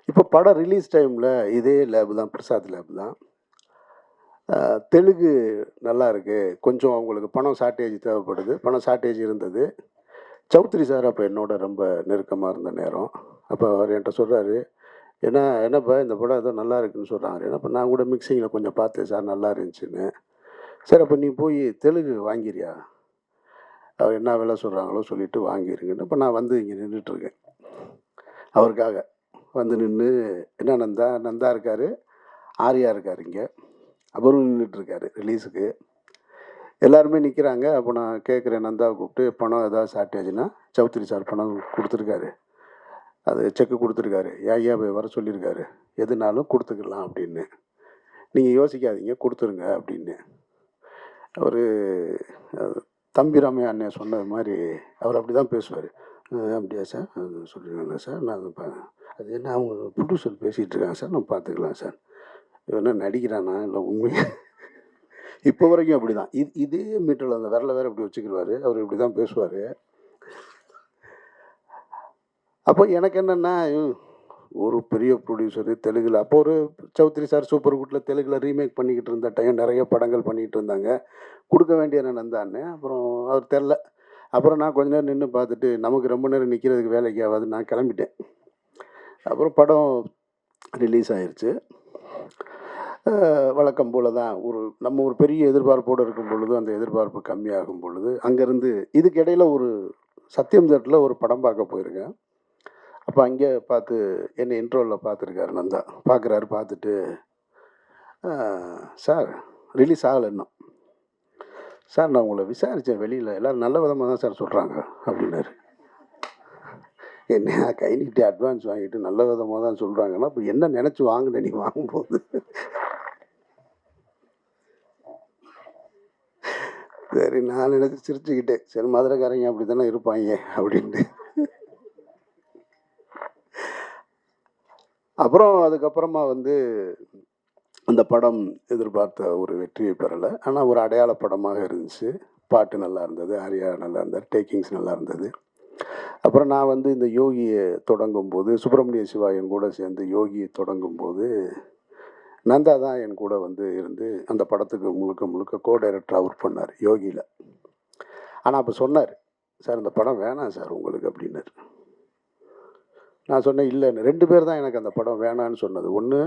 இப்போ படம் ரிலீஸ் டைமில் இதே லேபு தான், பிரசாத் லேபு தான். தெலுங்கு நல்லா இருக்குது, கொஞ்சம் அவங்களுக்கு பணம் ஷார்ட்டேஜ் தேவைப்படுது. பணம் ஷார்ட்டேஜ் இருந்தது. சௌத்ரி சார் அப்போ என்னோட ரொம்ப நெருக்கமாக இருந்த நேரம். அப்போ அவர் என்கிட்ட சொல்கிறாரு, என்னப்பா இந்த படம் ஏதோ நல்லா இருக்குன்னு சொல்கிறாங்க. ஏன்னா இப்போ நான் கூட மிக்சிங்கில் கொஞ்சம் பார்த்தேன் சார், நல்லா இருந்துச்சுன்னு. சரி அப்போ நீ போய் தெலுங்கு வாங்கிறியா, அவர் என்ன விலை சொல்கிறாங்களோ சொல்லிவிட்டு வாங்கிருங்கன்னு. இப்போ நான் வந்து இங்கே நின்றுட்டுருக்கேன் அவருக்காக. வந்து நின்று என்ன நந்தா இருக்கார், ஆர்யா இருக்கார் இங்கே, அவரும் நின்றுட்டுருக்காரு ரிலீஸுக்கு. எல்லாருமே நிற்கிறாங்க. அப்போ நான் கேட்குறேன் நந்தாவை கூப்பிட்டு, பணம் ஏதாவது ஷார்ட்டேஜ்னா, சௌத்ரி சார் பணம் கொடுத்துருக்காரு, அது செக்கு கொடுத்துருக்காரு, ஐயா போய் வர சொல்லியிருக்காரு, எதுனாலும் கொடுத்துக்கலாம் அப்படின்னு, நீங்கள் யோசிக்காதீங்க கொடுத்துருங்க அப்படின்னு. அவர் தம்பிராமையா அண்ணன் சொன்னது மாதிரி அவர் அப்படி தான் பேசுவார். அப்படியா சார், அது சொல்லிடுங்களா சார், நான் அது என்ன அவங்க ப்ரொடியூசர் பேசிகிட்டு இருக்காங்க சார், நான் பார்த்துக்கலாம் சார். என்ன நடிக்கிறானா இல்லை உண்மையாக? இப்போ வரைக்கும் அப்படி தான். இதே மீட்டரில் அந்த விரலை வேறு இப்படி வச்சுக்கிடுவார். அவர் இப்படி தான் பேசுவார். அப்போ எனக்கு என்னென்னா, ஒரு பெரிய ப்ரொடியூசரு தெலுங்கில், அப்போ ஒரு சௌத்ரி சார் சூப்பர் குட்டில் தெலுங்கில் ரீமேக் பண்ணிக்கிட்டு இருந்த டைம், நிறைய படங்கள் பண்ணிக்கிட்டு இருந்தாங்க. கொடுக்க வேண்டிய நந்தான்னு. அப்புறம் அவர் தெரில. அப்புறம் நான் கொஞ்ச நேரம் நின்று பார்த்துட்டு, நமக்கு ரொம்ப நேரம் நிற்கிறதுக்கு வேலைக்கு ஆகாது, நான் கிளம்பிட்டேன். அப்புறம் படம் ரிலீஸ் ஆயிடுச்சு. வழக்கம் போல் தான் நம்ம ஒரு பெரிய எதிர்பார்ப்போடு இருக்கும் பொழுது அந்த எதிர்பார்ப்பு கம்மியாகும் பொழுது அங்கேருந்து இதுக்கு இடையில் ஒரு சத்தியம் தேட்டரில் ஒரு படம் பார்க்க போயிருக்கேன். அப்போ அங்கே பார்த்து என்னை இன்ட்ரோவில் பார்த்துருக்காரு நந்தா. பார்க்குறாரு. பார்த்துட்டு, சார் ரிலீஸ் ஆகலை இன்னும் சார், நான் உங்களை விசாரித்தேன் வெளியில், எல்லோரும் நல்ல விதமாக தான் சார் சொல்கிறாங்க அப்படின்னாரு. என்ன கை நீட்டி அட்வான்ஸ் வாங்கிட்டு நல்ல விதமாக தான் சொல்கிறாங்கன்னா, இப்போ என்ன நினச்சி வாங்கினேன் நீ வாங்கும்போது? சரி நான் நினச்சி சிரிச்சுக்கிட்டேன், சரி மதுரைக்காரங்க அப்படி தானே இருப்பாங்க அப்படின்ட்டு. அப்புறம் அதுக்கப்புறமா வந்து அந்த படம் எதிர்பார்த்த ஒரு வெற்றியை பெறலை. ஆனால் ஒரு அடையாள படமாக இருந்துச்சு. பாட்டு நல்லா இருந்தது, ஆர்யா நல்லா இருந்தார், டேக்கிங்ஸ் நல்லா இருந்தது. அப்புறம் நான் வந்து இந்த யோகியை தொடங்கும்போது, சுப்பிரமணிய சிவா என் கூட சேர்ந்து யோகியை தொடங்கும்போது நந்தா தான் என் கூட வந்து இருந்து அந்த படத்துக்கு முழுக்க கோ டைரக்டராக ஒர்க் பண்ணார் யோகியில். ஆனால் அப்போ சொன்னார், சார் இந்த படம் வேணாம் சார் உங்களுக்கு அப்படின்னாரு. நான் சொன்னேன், இல்லைன்னு. 2 பேர் தான் எனக்கு அந்த படம் வேணான்னு சொன்னது. ஒன்று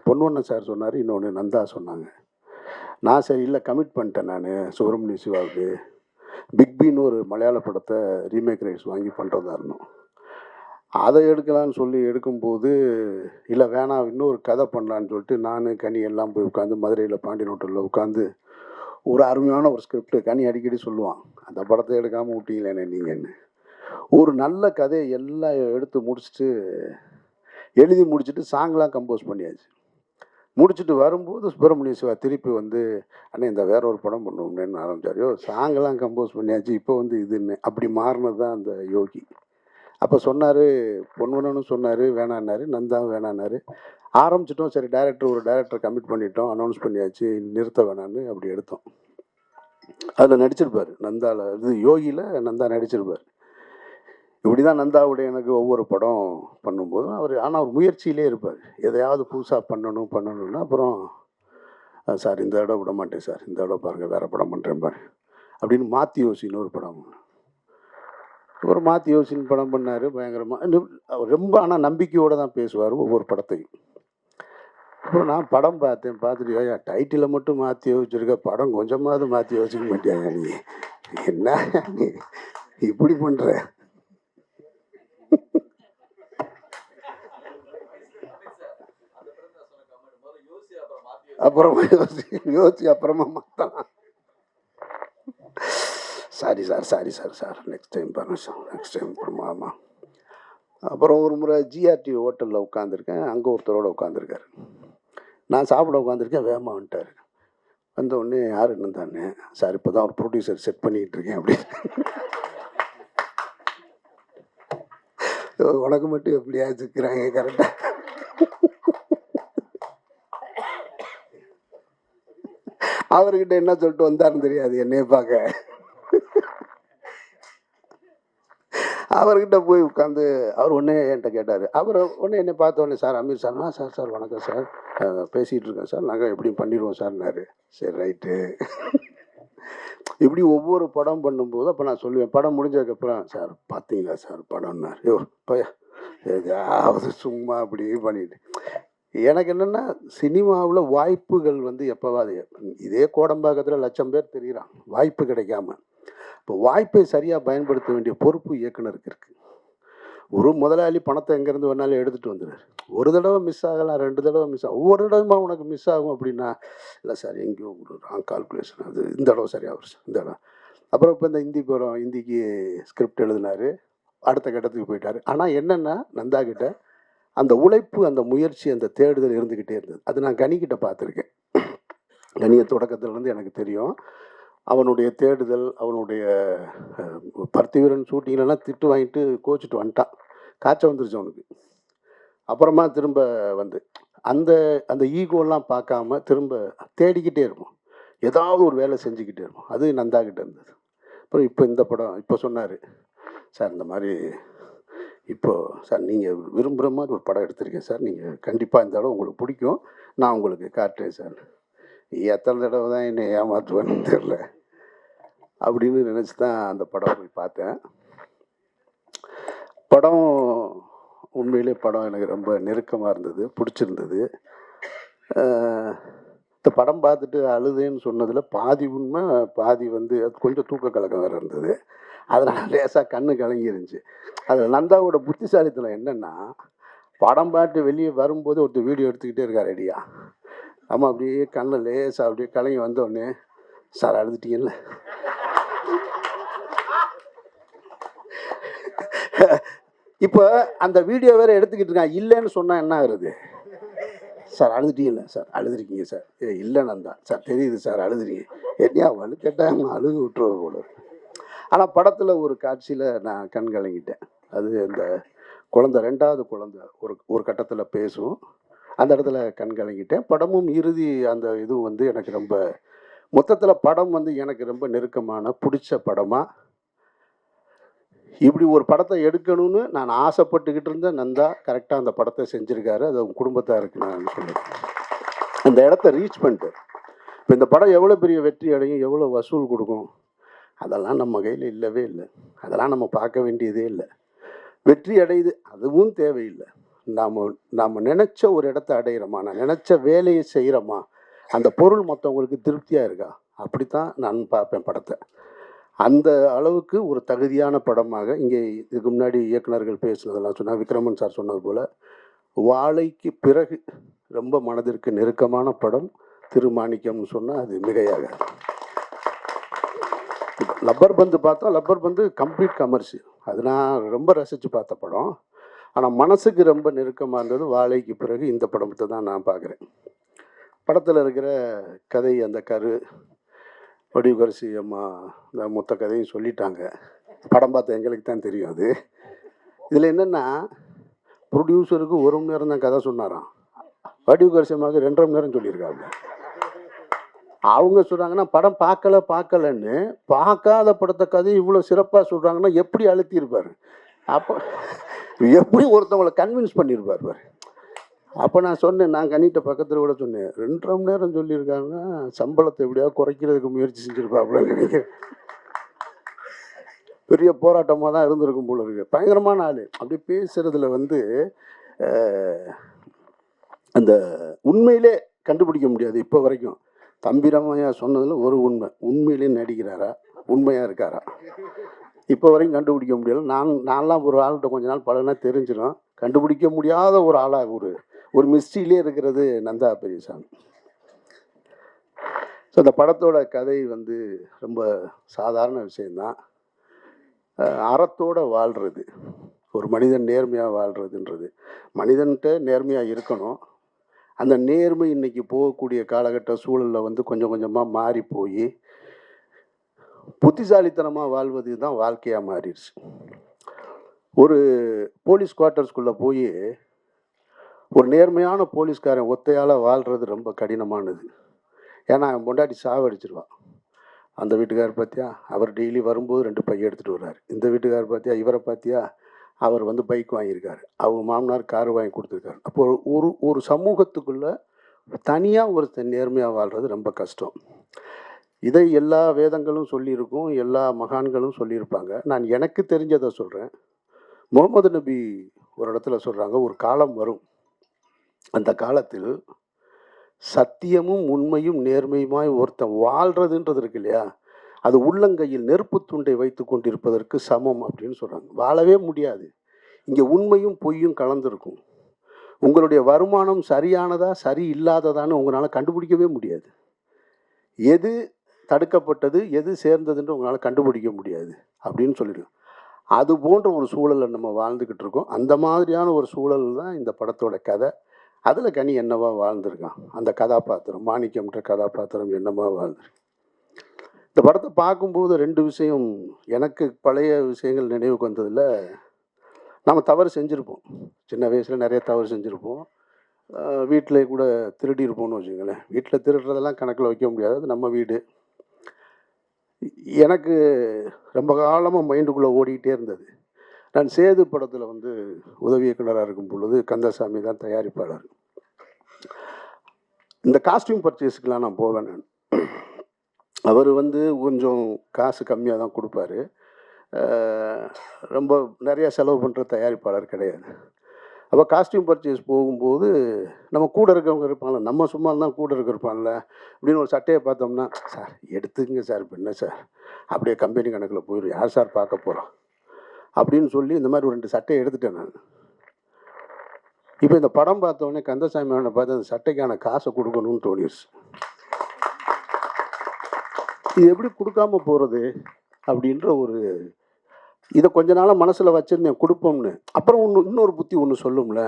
பொன்வண்ணன் சார் சொன்னார், இன்னொன்று நந்தா சொன்னாங்க. நான் சரி இல்லை கமிட் பண்ணிட்டேன் நான் சுப்பிரமணிய சிவாவுக்கு. பிக் பின்னு ஒரு மலையாள படத்தை ரீமேக் ரைட்ஸ் வாங்கி பண்ணுறதா இருந்தோம். அதை எடுக்கலான்னு சொல்லி எடுக்கும்போது, இல்லை வேணாம் இன்னொரு கதை பண்ணலான்னு சொல்லிட்டு நான் கனி எல்லாம் போய் உட்காந்து மதுரையில் பாண்டியன் ஹோட்டலில் உட்காந்து ஒரு அருமையான ஒரு ஸ்கிரிப்ட் கனி அடிக்கடி சொல்லுவான், அந்த படத்தை எடுக்காமல் விட்டீங்களேண்ணே நீங்கன்னு. ஒரு நல்ல கதையை எல்லாம் எடுத்து முடிச்சுட்டு எழுதி முடிச்சுட்டு சாங்லாம் கம்போஸ் பண்ணியாச்சு. முடிச்சுட்டு வரும்போது சுப்பிரமணிய சிவா திருப்பி வந்து, அண்ணே இந்த வேற ஒரு படம் பண்ணுவோம்னு ஆரம்பிச்சார். சாங்கெல்லாம் கம்போஸ் பண்ணியாச்சு, இப்போ வந்து இதுன்னு அப்படி மாறினது தான் அந்த யோகி. அப்போ சொன்னார், பொன்வனனும் சொன்னார் வேணான்னாரு, நந்தாவும் வேணான்னாரு. ஆரம்பிச்சிட்டோம், சரி ஒரு டைரக்டர் கமிட் பண்ணிட்டோம், அனௌன்ஸ் பண்ணியாச்சு, நிறுத்த வேணான்னு அப்படி எடுத்தோம். அதில் நடிச்சிருப்பார் நந்தாவில், இது யோகியில் நந்தா நடிச்சிருப்பார். இப்படி தான் நந்தாவுடைய எனக்கு ஒவ்வொரு படம் பண்ணும்போதும் ஆனால் அவர் முயற்சியிலே இருப்பார். எதையாவது புதுசாக பண்ணணும்னா அப்புறம் சார் இந்த இடம் விட மாட்டேன் சார், இந்த இடம் பாருங்கள் வேறு படம் பண்ணுறேன் பாரு அப்படின்னு மாற்றி யோசின்னு ஒரு படம். அப்புறம் மாற்றி யோசின்னு படம் பண்ணார் பயங்கரமாக. அவர் ரொம்ப ஆனால் நம்பிக்கையோடு தான் பேசுவார் ஒவ்வொரு படத்தையும். அப்புறம் நான் படம் பார்த்துட்டு ஐயா டைட்டிலை மட்டும் மாற்றி யோசிச்சிருக்க, படம் கொஞ்சமாவது மாற்றி யோசிக்க மாட்டியாங்க நீ, என்ன நீ இப்படி பண்ணுற. அப்புறமா யோசி அப்புறமா மாற்றலாம். சாரி சார் நெக்ஸ்ட் டைம் பாருங்க சார், நெக்ஸ்ட் டைம் அப்புறமா. அப்புறம் ஒரு முறை ஜிஆர்டி ஹோட்டலில் உட்காந்துருக்கேன், அங்கே ஒருத்தரோட உட்காந்துருக்காரு. நான் சாப்பிட உட்காந்துருக்கேன், வேகமாக வந்துட்டார். வந்த உடனே யார் இருந்தானே, சார் இப்போ தான் ஒரு ப்ரொடியூசர் செட் பண்ணிக்கிட்டு இருக்கேன் அப்படின்னு. உனக்கு மட்டும் எப்படியா வச்சுக்கிறாங்க கரெக்டாக. அவர்கிட்ட என்ன சொல்லிட்டு வந்தாருன்னு தெரியாது, என்னைய பார்க்க. அவர்கிட்ட போய் உட்காந்து அவர் ஒன்றே என்கிட்ட கேட்டார். அவர் ஒன்று என்னை பார்த்த உடனே, சார் அமீர் சார், சார் வணக்கம் சார், பேசிகிட்டு இருக்கேன் சார், நாங்கள் எப்படியும் பண்ணிடுவோம் சார்னாரு. சரி ரைட்டு. இப்படி ஒவ்வொரு படம் பண்ணும்போது அப்போ நான் சொல்லுவேன், படம் முடிஞ்சதுக்கப்புறம் சார் பார்த்தீங்களா சார் படம்னார். பையா ஏதாவது சும்மா அப்படி பண்ணிட்டு. எனக்கு என்னென்னா சினிமாவில் வாய்ப்புகள் வந்து எப்போவாது, இதே கோடம்பாக்கத்தில் 1,00,000 பேர் தெரிகிறான் வாய்ப்பு கிடைக்காம. இப்போ வாய்ப்பை சரியாக பயன்படுத்த வேண்டிய பொறுப்பு இயக்குனருக்கு இருக்குது. ஒரு முதலாளி பணத்தை எங்கேருந்து வேணாலும் எடுத்துகிட்டு வந்துடுறாரு. ஒரு தடவை மிஸ் ஆகலாம், 2 தடவை மிஸ் ஆகும், ஒவ்வொரு தடவைமா உனக்கு மிஸ் ஆகும் அப்படின்னா, இல்லை சார் எங்கேயோ ஒரு ராங் கால்குலேஷன், அது இந்த தடவை சரியாக இந்த இடம். அப்புறம் இப்போ இந்த ஹிந்திக்கு ஸ்கிரிப்ட் எழுதினார், அடுத்த கட்டத்துக்கு போயிட்டார். ஆனால் என்னென்னா நந்தா கிட்ட அந்த உழைப்பு, அந்த முயற்சி, அந்த தேடுதல் இருந்துக்கிட்டே இருந்தது. அது நான் கனிக்கிட்ட பார்த்துருக்கேன். கனியை தொடக்கத்துலேருந்து எனக்கு தெரியும். அவனுடைய தேடுதல், அவனுடைய பர்த்திவீரன் ஷூட்டிங்லாம் திட்டு வாங்கிட்டு கோச்சிட்டு வந்துட்டான், காய்ச்சல் வந்துருச்சு அவனுக்கு. அப்புறமா திரும்ப வந்து அந்த ஈகோலாம் பார்க்காம திரும்ப தேடிக்கிட்டே இருப்போம், ஏதாவது ஒரு வேலை செஞ்சுக்கிட்டே இருப்போம். அது நந்தா கிட்ட இருந்தது. அப்புறம் இப்போ இந்த படம் இப்போ சொன்னார், சார் இந்த மாதிரி இப்போது சார் நீங்கள் விரும்புகிற மாதிரி ஒரு படம் எடுத்திருக்கேன் சார், நீங்கள் கண்டிப்பாக இந்த இடம் உங்களுக்கு பிடிக்கும், நான் உங்களுக்கு காட்டுறேன் சார். எத்தனை தடவை தான் என்னை ஏமாற்றுவேன்னு தெரில அப்படின்னு நினச்சி தான் அந்த படம் போய் பார்த்தேன். படம் உண்மையிலே எனக்கு ரொம்ப நெருக்கமாக இருந்தது, பிடிச்சிருந்தது. இந்த படம் பார்த்துட்டு அழுதுன்னு சொன்னதில் பாதி உண்மை, பாதி வந்து அது கொஞ்சம் தூக்க கலக்கம் வேறு இருந்தது. அதனால் லேசாக கண்ணு கலங்கி இருந்துச்சு. அதில் நந்தாவோட புத்திசாலித்தனம் என்னென்னா, படம் பார்த்து வெளியே வரும்போது ஒருத்தர் வீடியோ எடுத்துக்கிட்டே இருக்கார் ரெடியா. ஆமாம், அப்படியே கண்ணில் லேசாக அப்படியே கலங்கி வந்தோடனே, சார் அழுதுட்டீங்கல்ல. இப்போ அந்த வீடியோ வேறு எடுத்துக்கிட்டு இருக்கான், இல்லைன்னு சொன்னால் என்ன ஆகுறது? சார் அழுதுட்டீங்கல்ல, சார் அழுதுருக்கீங்க சார், இல்லை நந்தா சார் தெரியுது சார் அழுதுறீங்க, என்னையா வலு கேட்டால் அழுது விட்டுருவ போல. ஆனால் படத்தில் ஒரு காட்சியில் நான் கண் கலங்கிட்டேன். அது இந்த குழந்தை, 2வது குழந்தை ஒரு கட்டத்தில் பேசும், அந்த இடத்துல கண் கலங்கிட்டேன். படமும் இறுதி அந்த இதுவும் வந்து எனக்கு ரொம்ப, மொத்தத்தில் படம் வந்து எனக்கு ரொம்ப நெருக்கமான பிடிச்ச படமாக. இப்படி ஒரு படத்தை எடுக்கணும்னு நான் ஆசைப்பட்டுக்கிட்டு இருந்தேன். நந்தா கரெக்டாக அந்த படத்தை செஞ்சுருக்காரு. அது அவங்க குடும்பத்தாருக்கு நான் சொல்லுவேன். அந்த இடத்த ரீச் பண்ணிட்டு, இப்போ இந்த படம் எவ்வளோ பெரிய வெற்றி அடையும், எவ்வளோ வசூல் கொடுக்கும், அதெல்லாம் நம்ம கையில் இல்லவே இல்லை. அதெல்லாம் நம்ம பார்க்க வேண்டியதே இல்லை. வெற்றி அடையுது, அதுவும் தேவையில்லை. நாம் நினச்ச ஒரு இடத்த அடையிறோமா, நான் நினச்ச வேலையை செய்கிறோமா, அந்த பொருள் மற்றவங்களுக்கு திருப்தியாக இருக்கா, அப்படித்தான் நான் பார்ப்பேன் படத்தை. அந்த அளவுக்கு ஒரு தகுதியான படமாக இங்கே இதுக்கு முன்னாடி இயக்குனர்கள் பேசுனதெல்லாம் சொன்னால், விக்ரமன் சார் சொன்னது போல் வாழைக்கு பிறகு ரொம்ப மனதிற்கு நெருக்கமான படம் திருமாணிக்கம்னு சொன்னால் அது மிகையாக. லப்பர் பந்து பார்த்தா லப்பர் பந்து கம்ப்ளீட் கமர்ஷியல், அது நான் ரொம்ப ரசித்து பார்த்த படம். ஆனால் மனசுக்கு ரொம்ப நெருக்கமாக இருந்தது வாழைக்கு பிறகு இந்த படத்தை தான் நான் பார்க்குறேன். படத்தில் இருக்கிற கதை, அந்த வடிவகரசி அம்மா இந்த மொத்த கதையும் சொல்லிட்டாங்க. படம் பார்த்த எங்களுக்கு தான் தெரியும். அது இதில் என்னென்னா, ப்ரொடியூசருக்கு 1 மணி நேரம் தான் கதை சொன்னாராம், வடிவகரசி அம்மாவுக்கு 2.5 மணி நேரம் சொல்லியிருக்காங்க. அவங்க சொல்கிறாங்கன்னா படம் பார்க்கலன்னு, பார்க்காத படத்தை கதை இவ்வளோ சிறப்பாக சொல்கிறாங்கன்னா எப்படி அழுத்தியிருப்பார், அப்போ எப்படி ஒருத்தவங்களை கன்வின்ஸ் பண்ணியிருப்பார் பாரு. அப்போ நான் சொன்னேன், நான் கண்ணிட்ட பக்கத்தில் கூட சொன்னேன், 2.5 மணி நேரம் சொல்லியிருக்காங்கன்னா சம்பளத்தை எப்படியாவது குறைக்கிறதுக்கு முயற்சி செஞ்சுருப்பாப்புல நினைக்கிறேன். பெரிய போராட்டமாக தான் இருந்திருக்கும் போல இருக்கு. பயங்கரமான ஆள். அப்படி பேசுகிறதுல அந்த உண்மையிலே கண்டுபிடிக்க முடியாது இப்போ வரைக்கும். தம்பிராமையா சொன்னதில் ஒரு உண்மையிலே நடிக்கிறாரா, உண்மையாக இருக்காரா, இப்போ வரைக்கும் கண்டுபிடிக்க முடியல. நான்லாம் ஒரு ஆள்கிட்ட கொஞ்ச நாள் பழகினா தெரிஞ்சிடும். கண்டுபிடிக்க முடியாத ஒரு ஆளாக ஒரு மிஸ்ட்ரியிலே இருக்கிறது நந்தா பெரியசாமி. ஸோ அந்த படத்தோட கதை ரொம்ப சாதாரண விஷயந்தான். அறத்தோடு வாழ்கிறது, ஒரு மனிதன் நேர்மையாக வாழ்கிறதுன்றது. மனிதன்கிட்ட நேர்மையாக இருக்கணும். அந்த நேர்மை இன்றைக்கி போகக்கூடிய காலகட்ட சூழலில் கொஞ்சம் கொஞ்சமாக மாறி போய் புத்திசாலித்தனமாக வாழ்வது தான் வாழ்க்கையாக மாறிடுச்சு. ஒரு போலீஸ் குவார்ட்டர்ஸ்குள்ளே போய் ஒரு நேர்மையான போலீஸ்காரன் ஒத்தையால் வாழ்கிறது ரொம்ப கடினமானது. ஏன்னா அவன் பொண்டாட்டி சாவடிச்சிருவான். அந்த வீட்டுக்காரர் பார்த்தியா, அவர் டெய்லி வரும்போது 2 பையன் எடுத்துகிட்டு வர்றாரு. இந்த வீட்டுக்காரர் பார்த்தியா, இவரை பார்த்தியா, அவர் பைக் வாங்கியிருக்காரு, அவங்க மாமனார் கார் வாங்கி கொடுத்துருக்காரு. அப்போ ஒரு சமூகத்துக்குள்ளே தனியாக ஒருத்தர் நேர்மையாக வாழ்கிறது ரொம்ப கஷ்டம். இதை எல்லா வேதங்களும் சொல்லியிருக்கும், எல்லா மகான்களும் சொல்லியிருப்பாங்க. நான் எனக்கு தெரிஞ்சதை சொல்கிறேன். முகமது நபி ஒரு இடத்துல சொல்கிறாங்க, ஒரு காலம் வரும், அந்த காலத்தில் சத்தியமும் உண்மையும் நேர்மையுமாய் ஒருத்தன் வாழ்கிறதுன்றது இருக்கு இல்லையா, அது உள்ளங்கையில் நெருப்பு துண்டை வைத்து கொண்டிருப்பதற்கு சமம் அப்படின்னு சொல்கிறாங்க. வாழவே முடியாது. இங்கே உண்மையும் பொய்யும் கலந்துருக்கும். உங்களுடைய வருமானம் சரியானதா சரி இல்லாததான்னு உங்களால் கண்டுபிடிக்கவே முடியாது. எது தடுக்கப்பட்டது எது சேர்ந்ததுன்னு உங்களால் கண்டுபிடிக்க முடியாது அப்படின்னு சொல்லிடுவோம். அது போன்ற ஒரு சூழலில் நம்ம வாழ்ந்துக்கிட்டு இருக்கோம். அந்த மாதிரியான ஒரு சூழல் தான் இந்த படத்தோட கதை. அதில் கனி என்னவா வாழ்ந்திருக்கான், அந்த கதாபாத்திரம் மாணிக்கம்ன்ற கதாபாத்திரம் என்னவா வாழ்ந்துருக்கு. இந்த படத்தை பார்க்கும்போது 2 விஷயம் எனக்கு பழைய விஷயங்கள் நினைவுக்கு வந்ததில், நம்ம தவறு செஞ்சுருப்போம், சின்ன வயசில் நிறைய தவறு செஞ்சுருப்போம். வீட்டில் கூட திருடி இருப்போம்னு வச்சுக்கோங்களேன். வீட்டில் திருடுறதெல்லாம் கணக்கில் வைக்க முடியாது, அது நம்ம வீடு. எனக்கு ரொம்ப காலமாக மைண்டுக்குள்ளே ஓடிக்கிட்டே இருந்தது. நான் சேது படத்தில் உதவி இயக்குனராக இருக்கும் பொழுது கந்தசாமி தான் தயாரிப்பாளர். இந்த காஸ்டியூம் பர்ச்சேஸுக்கெலாம் நான் போவேன். நான் அவர் கொஞ்சம் காசு கம்மியாக தான் கொடுப்பாரு. ரொம்ப நிறையா செலவு பண்ணுற தயாரிப்பாளர் கிடையாது. அப்போ காஸ்டியூம் பர்ச்சேஸ் போகும்போது நம்ம கூட இருக்கவங்க இருப்பாங்கள்ல, நம்ம சும்மா தான் கூட இருப்பான்ல அப்படின்னு ஒரு சட்டையை பார்த்தோம்னா, சார் எடுத்துக்கங்க சார், இப்போ என்ன சார் அப்படியே கம்பெனி கணக்கில் போயிடும், யார் சார் பார்க்க போகிறோம் அப்படின்னு சொல்லி இந்த மாதிரி ஒரு 2 சட்டையை எடுத்துட்டேன் நான். இப்போ இந்த படம் பார்த்தோடனே கந்தசாமி அவனை பார்த்து அந்த சட்டைக்கான காசை கொடுக்கணும்னு தோணிடுச்சு. இது எப்படி கொடுக்காம போகிறது அப்படின்ற ஒரு இதை கொஞ்ச நாளாக மனசில் வச்சுருந்தேன், கொடுப்போம்னு. அப்புறம் இன்னொரு புத்தி ஒன்று சொல்லும்ல,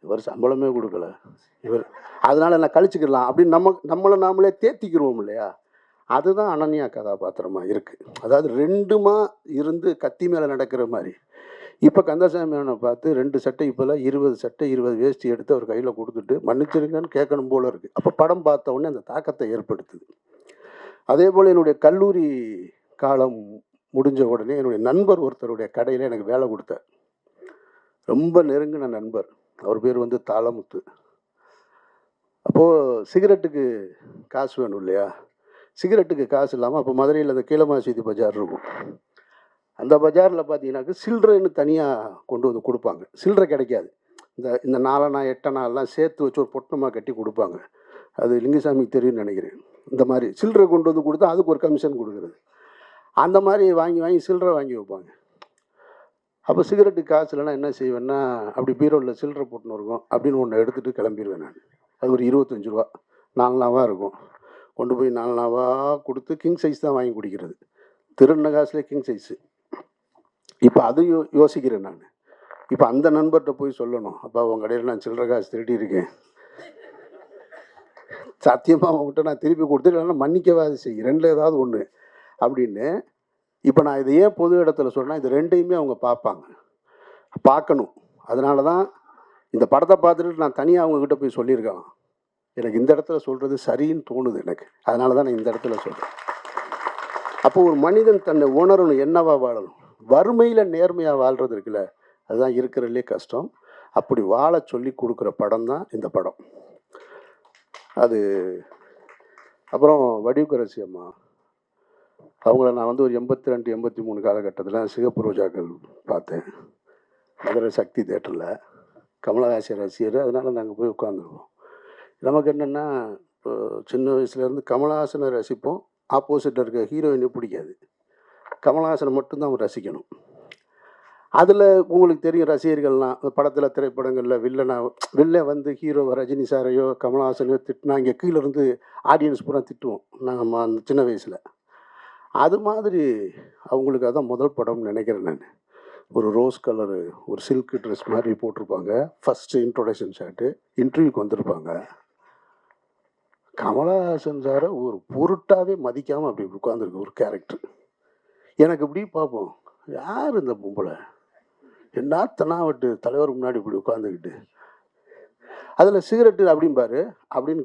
இவர் சம்பளமே கொடுக்கல, இவர் அதனால் என்ன கழிச்சுக்கலாம் அப்படின்னு நம்மளை நாமளே தேத்திக்கிடுவோம் இல்லையா. அதுதான் அனன்யா கதாபாத்திரமாக இருக்குது. அதாவது 2மா இருந்து கத்தி மேலே நடக்கிற மாதிரி. இப்போ கந்தசாமியான பார்த்து 2 சட்டை, இப்போல்லாம் 20 சட்டை 20 வேஷ்டி எடுத்து அவர் கையில் கொடுத்துட்டு மன்னிச்சிருங்கன்னு கேட்கணும் போல இருக்குது. அப்போ படம் பார்த்த உடனே அந்த தாக்கத்தை ஏற்படுத்துது. அதே போல் என்னுடைய கல்லூரி காலம் முடிஞ்ச உடனே என்னுடைய நண்பர் ஒருத்தருடைய கடையில் எனக்கு வேலை கொடுத்தார். ரொம்ப நெருங்கின நண்பர். அவர் பேர் தாளமுத்து. அப்போது சிகரெட்டுக்கு காசு வேணும் இல்லையா, சிகரெட்டுக்கு காசு இல்லாமல் அப்போ மதுரையில் அந்த கீழமாசீதி பஜார் இருக்கும். அந்த பஜாரில் பார்த்தீங்கன்னாக்க சில்லறைன்னு தனியாக கொண்டு கொடுப்பாங்க. சில்லறை கிடைக்காது. இந்த 4 8 எல்லாம் சேர்த்து வச்சு ஒரு பொட்டமாக கட்டி கொடுப்பாங்க. அது லிங்குசாமிக்கு தெரியும்னு நினைக்கிறேன். இந்த மாதிரி சில்லறை கொண்டு கொடுத்தா அதுக்கு ஒரு கமிஷன் கொடுக்குறது. அந்த மாதிரி வாங்கி சில்லறை வாங்கி வைப்பாங்க. அப்போ சிகரெட்டுக்கு காசு இல்லைன்னா என்ன செய்வேன்னா, அப்படி பீரோவில் சில்லறை போட்டுன்னு இருக்கும் அப்படின்னு ஒன்று எடுத்துகிட்டு கிளம்பிடுவேன் நான். அது ஒரு 25 ரூபா 4 நாவாக இருக்கும். கொண்டு போய் 4 நாவாக கொடுத்து கிங் சைஸ் தான் வாங்கி குடிக்கிறது. திருநகாசில் கிங் சைஸு. இப்போ அது யோசிக்கிறேன் நான். இப்போ அந்த நண்பர்கிட்ட போய் சொல்லணும், அப்போ உங்கள் கடையில் நான் சில்லறை காசு திருடி இருக்கேன், சத்தியமாக அவங்ககிட்ட நான் திருப்பி கொடுத்துட்டு இல்லைன்னா மன்னிக்கவாது செய், ரெண்டில் ஏதாவது ஒன்று அப்படின்னு. இப்போ நான் இதை ஏன் பொது இடத்துல சொன்னால், இது ரெண்டையுமே அவங்க பார்க்கணும். அதனால தான் இந்த படத்தை பார்த்துட்டு நான் தனியாக அவங்கக்கிட்ட போய் சொல்லியிருக்கேன். எனக்கு இந்த இடத்துல சொல்கிறது சரின்னு தோணுது எனக்கு, அதனால தான் நான் இந்த இடத்துல சொல்கிறேன். அப்போ ஒரு மனிதன் தன்னை உணரணும், என்னவா வாழணும். வறுமையில் நேர்மையாக வாழ்கிறது இருக்குல்ல, அதுதான் இருக்கிறதுலே கஷ்டம். அப்படி வாழ சொல்லி கொடுக்குற படம் தான் இந்த படம். அது அப்புறம் வடிவுக்கரசி அம்மா, அவங்கள நான் வந்து ஒரு 82, 83 காலகட்டத்தில் சிகப்பு ரோஜாக்கள் பார்த்தேன், மதுரை சக்தி தேட்டரில். கமலஹாசன் ரசிகர், அதனால் நாங்கள் போய் உட்காந்துருவோம். நமக்கு என்னென்னா, இப்போ சின்ன வயசுலேருந்து கமலஹாசனை ரசிப்போம், ஆப்போசிட்டில் இருக்க ஹீரோயினை பிடிக்காது, கமலஹாசனை மட்டும்தான் அவன் ரசிக்கணும். அதில் உங்களுக்கு தெரியும் ரசிகர்கள்லாம் படத்தில் திரைப்படங்களில் வில்லன் வந்து ஹீரோவை ரஜினி சாரையோ கமலஹாசனையோ திட்டினா இங்கே கீழே இருந்து ஆடியன்ஸ் பூரா திட்டுவோம் நாங்கள் அந்த சின்ன வயசில். அது மாதிரி அவங்களுக்கு அதான் முதல் படம்னு நினைக்கிறேன் நான். ஒரு ரோஸ் கலரு ஒரு சில்க் ட்ரெஸ் மாதிரி போட்டிருப்பாங்க, ஃபஸ்ட்டு இன்ட்ரொடக்ஷன் ஷாட்டு, இன்டர்வியூக்கு வந்திருப்பாங்க. கமலஹாசன் சாரை ஒரு பொருட்டாகவே மதிக்காமல் அப்படி உட்காந்துருக்கு ஒரு கேரக்டர். எனக்கு இப்படி பார்ப்போம், யார் இந்த பொம்பளை, என்னத்தனாவட்டு தலைவர் முன்னாடி இப்படி உட்காந்துக்கிட்டு, அதில் சிகரெட்டு அப்படிம்பாரு அப்படின்னு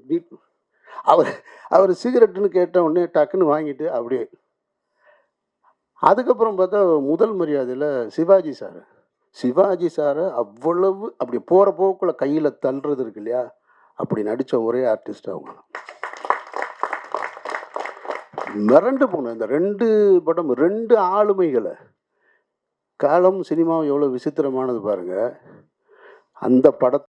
அவர் சிகரெட்டுன்னு கேட்ட உடனே டக்குன்னு வாங்கிட்டு அப்படியே. அதுக்கப்புறம் பார்த்தா முதல் மரியாதையில் சிவாஜி சாரை அவ்வளவு அப்படி போகிற போக்குள்ள கையில் தள்ளுறது இருக்கு இல்லையா, அப்படி நடித்த ஒரே ஆர்டிஸ்ட் அவங்க. மிரண்டு போனேன் இந்த 2 படம், 2 ஆளுமைகளை. காலம் சினிமாவும் எவ்வளோ விசித்திரமானது பாருங்கள். அந்த படத்தை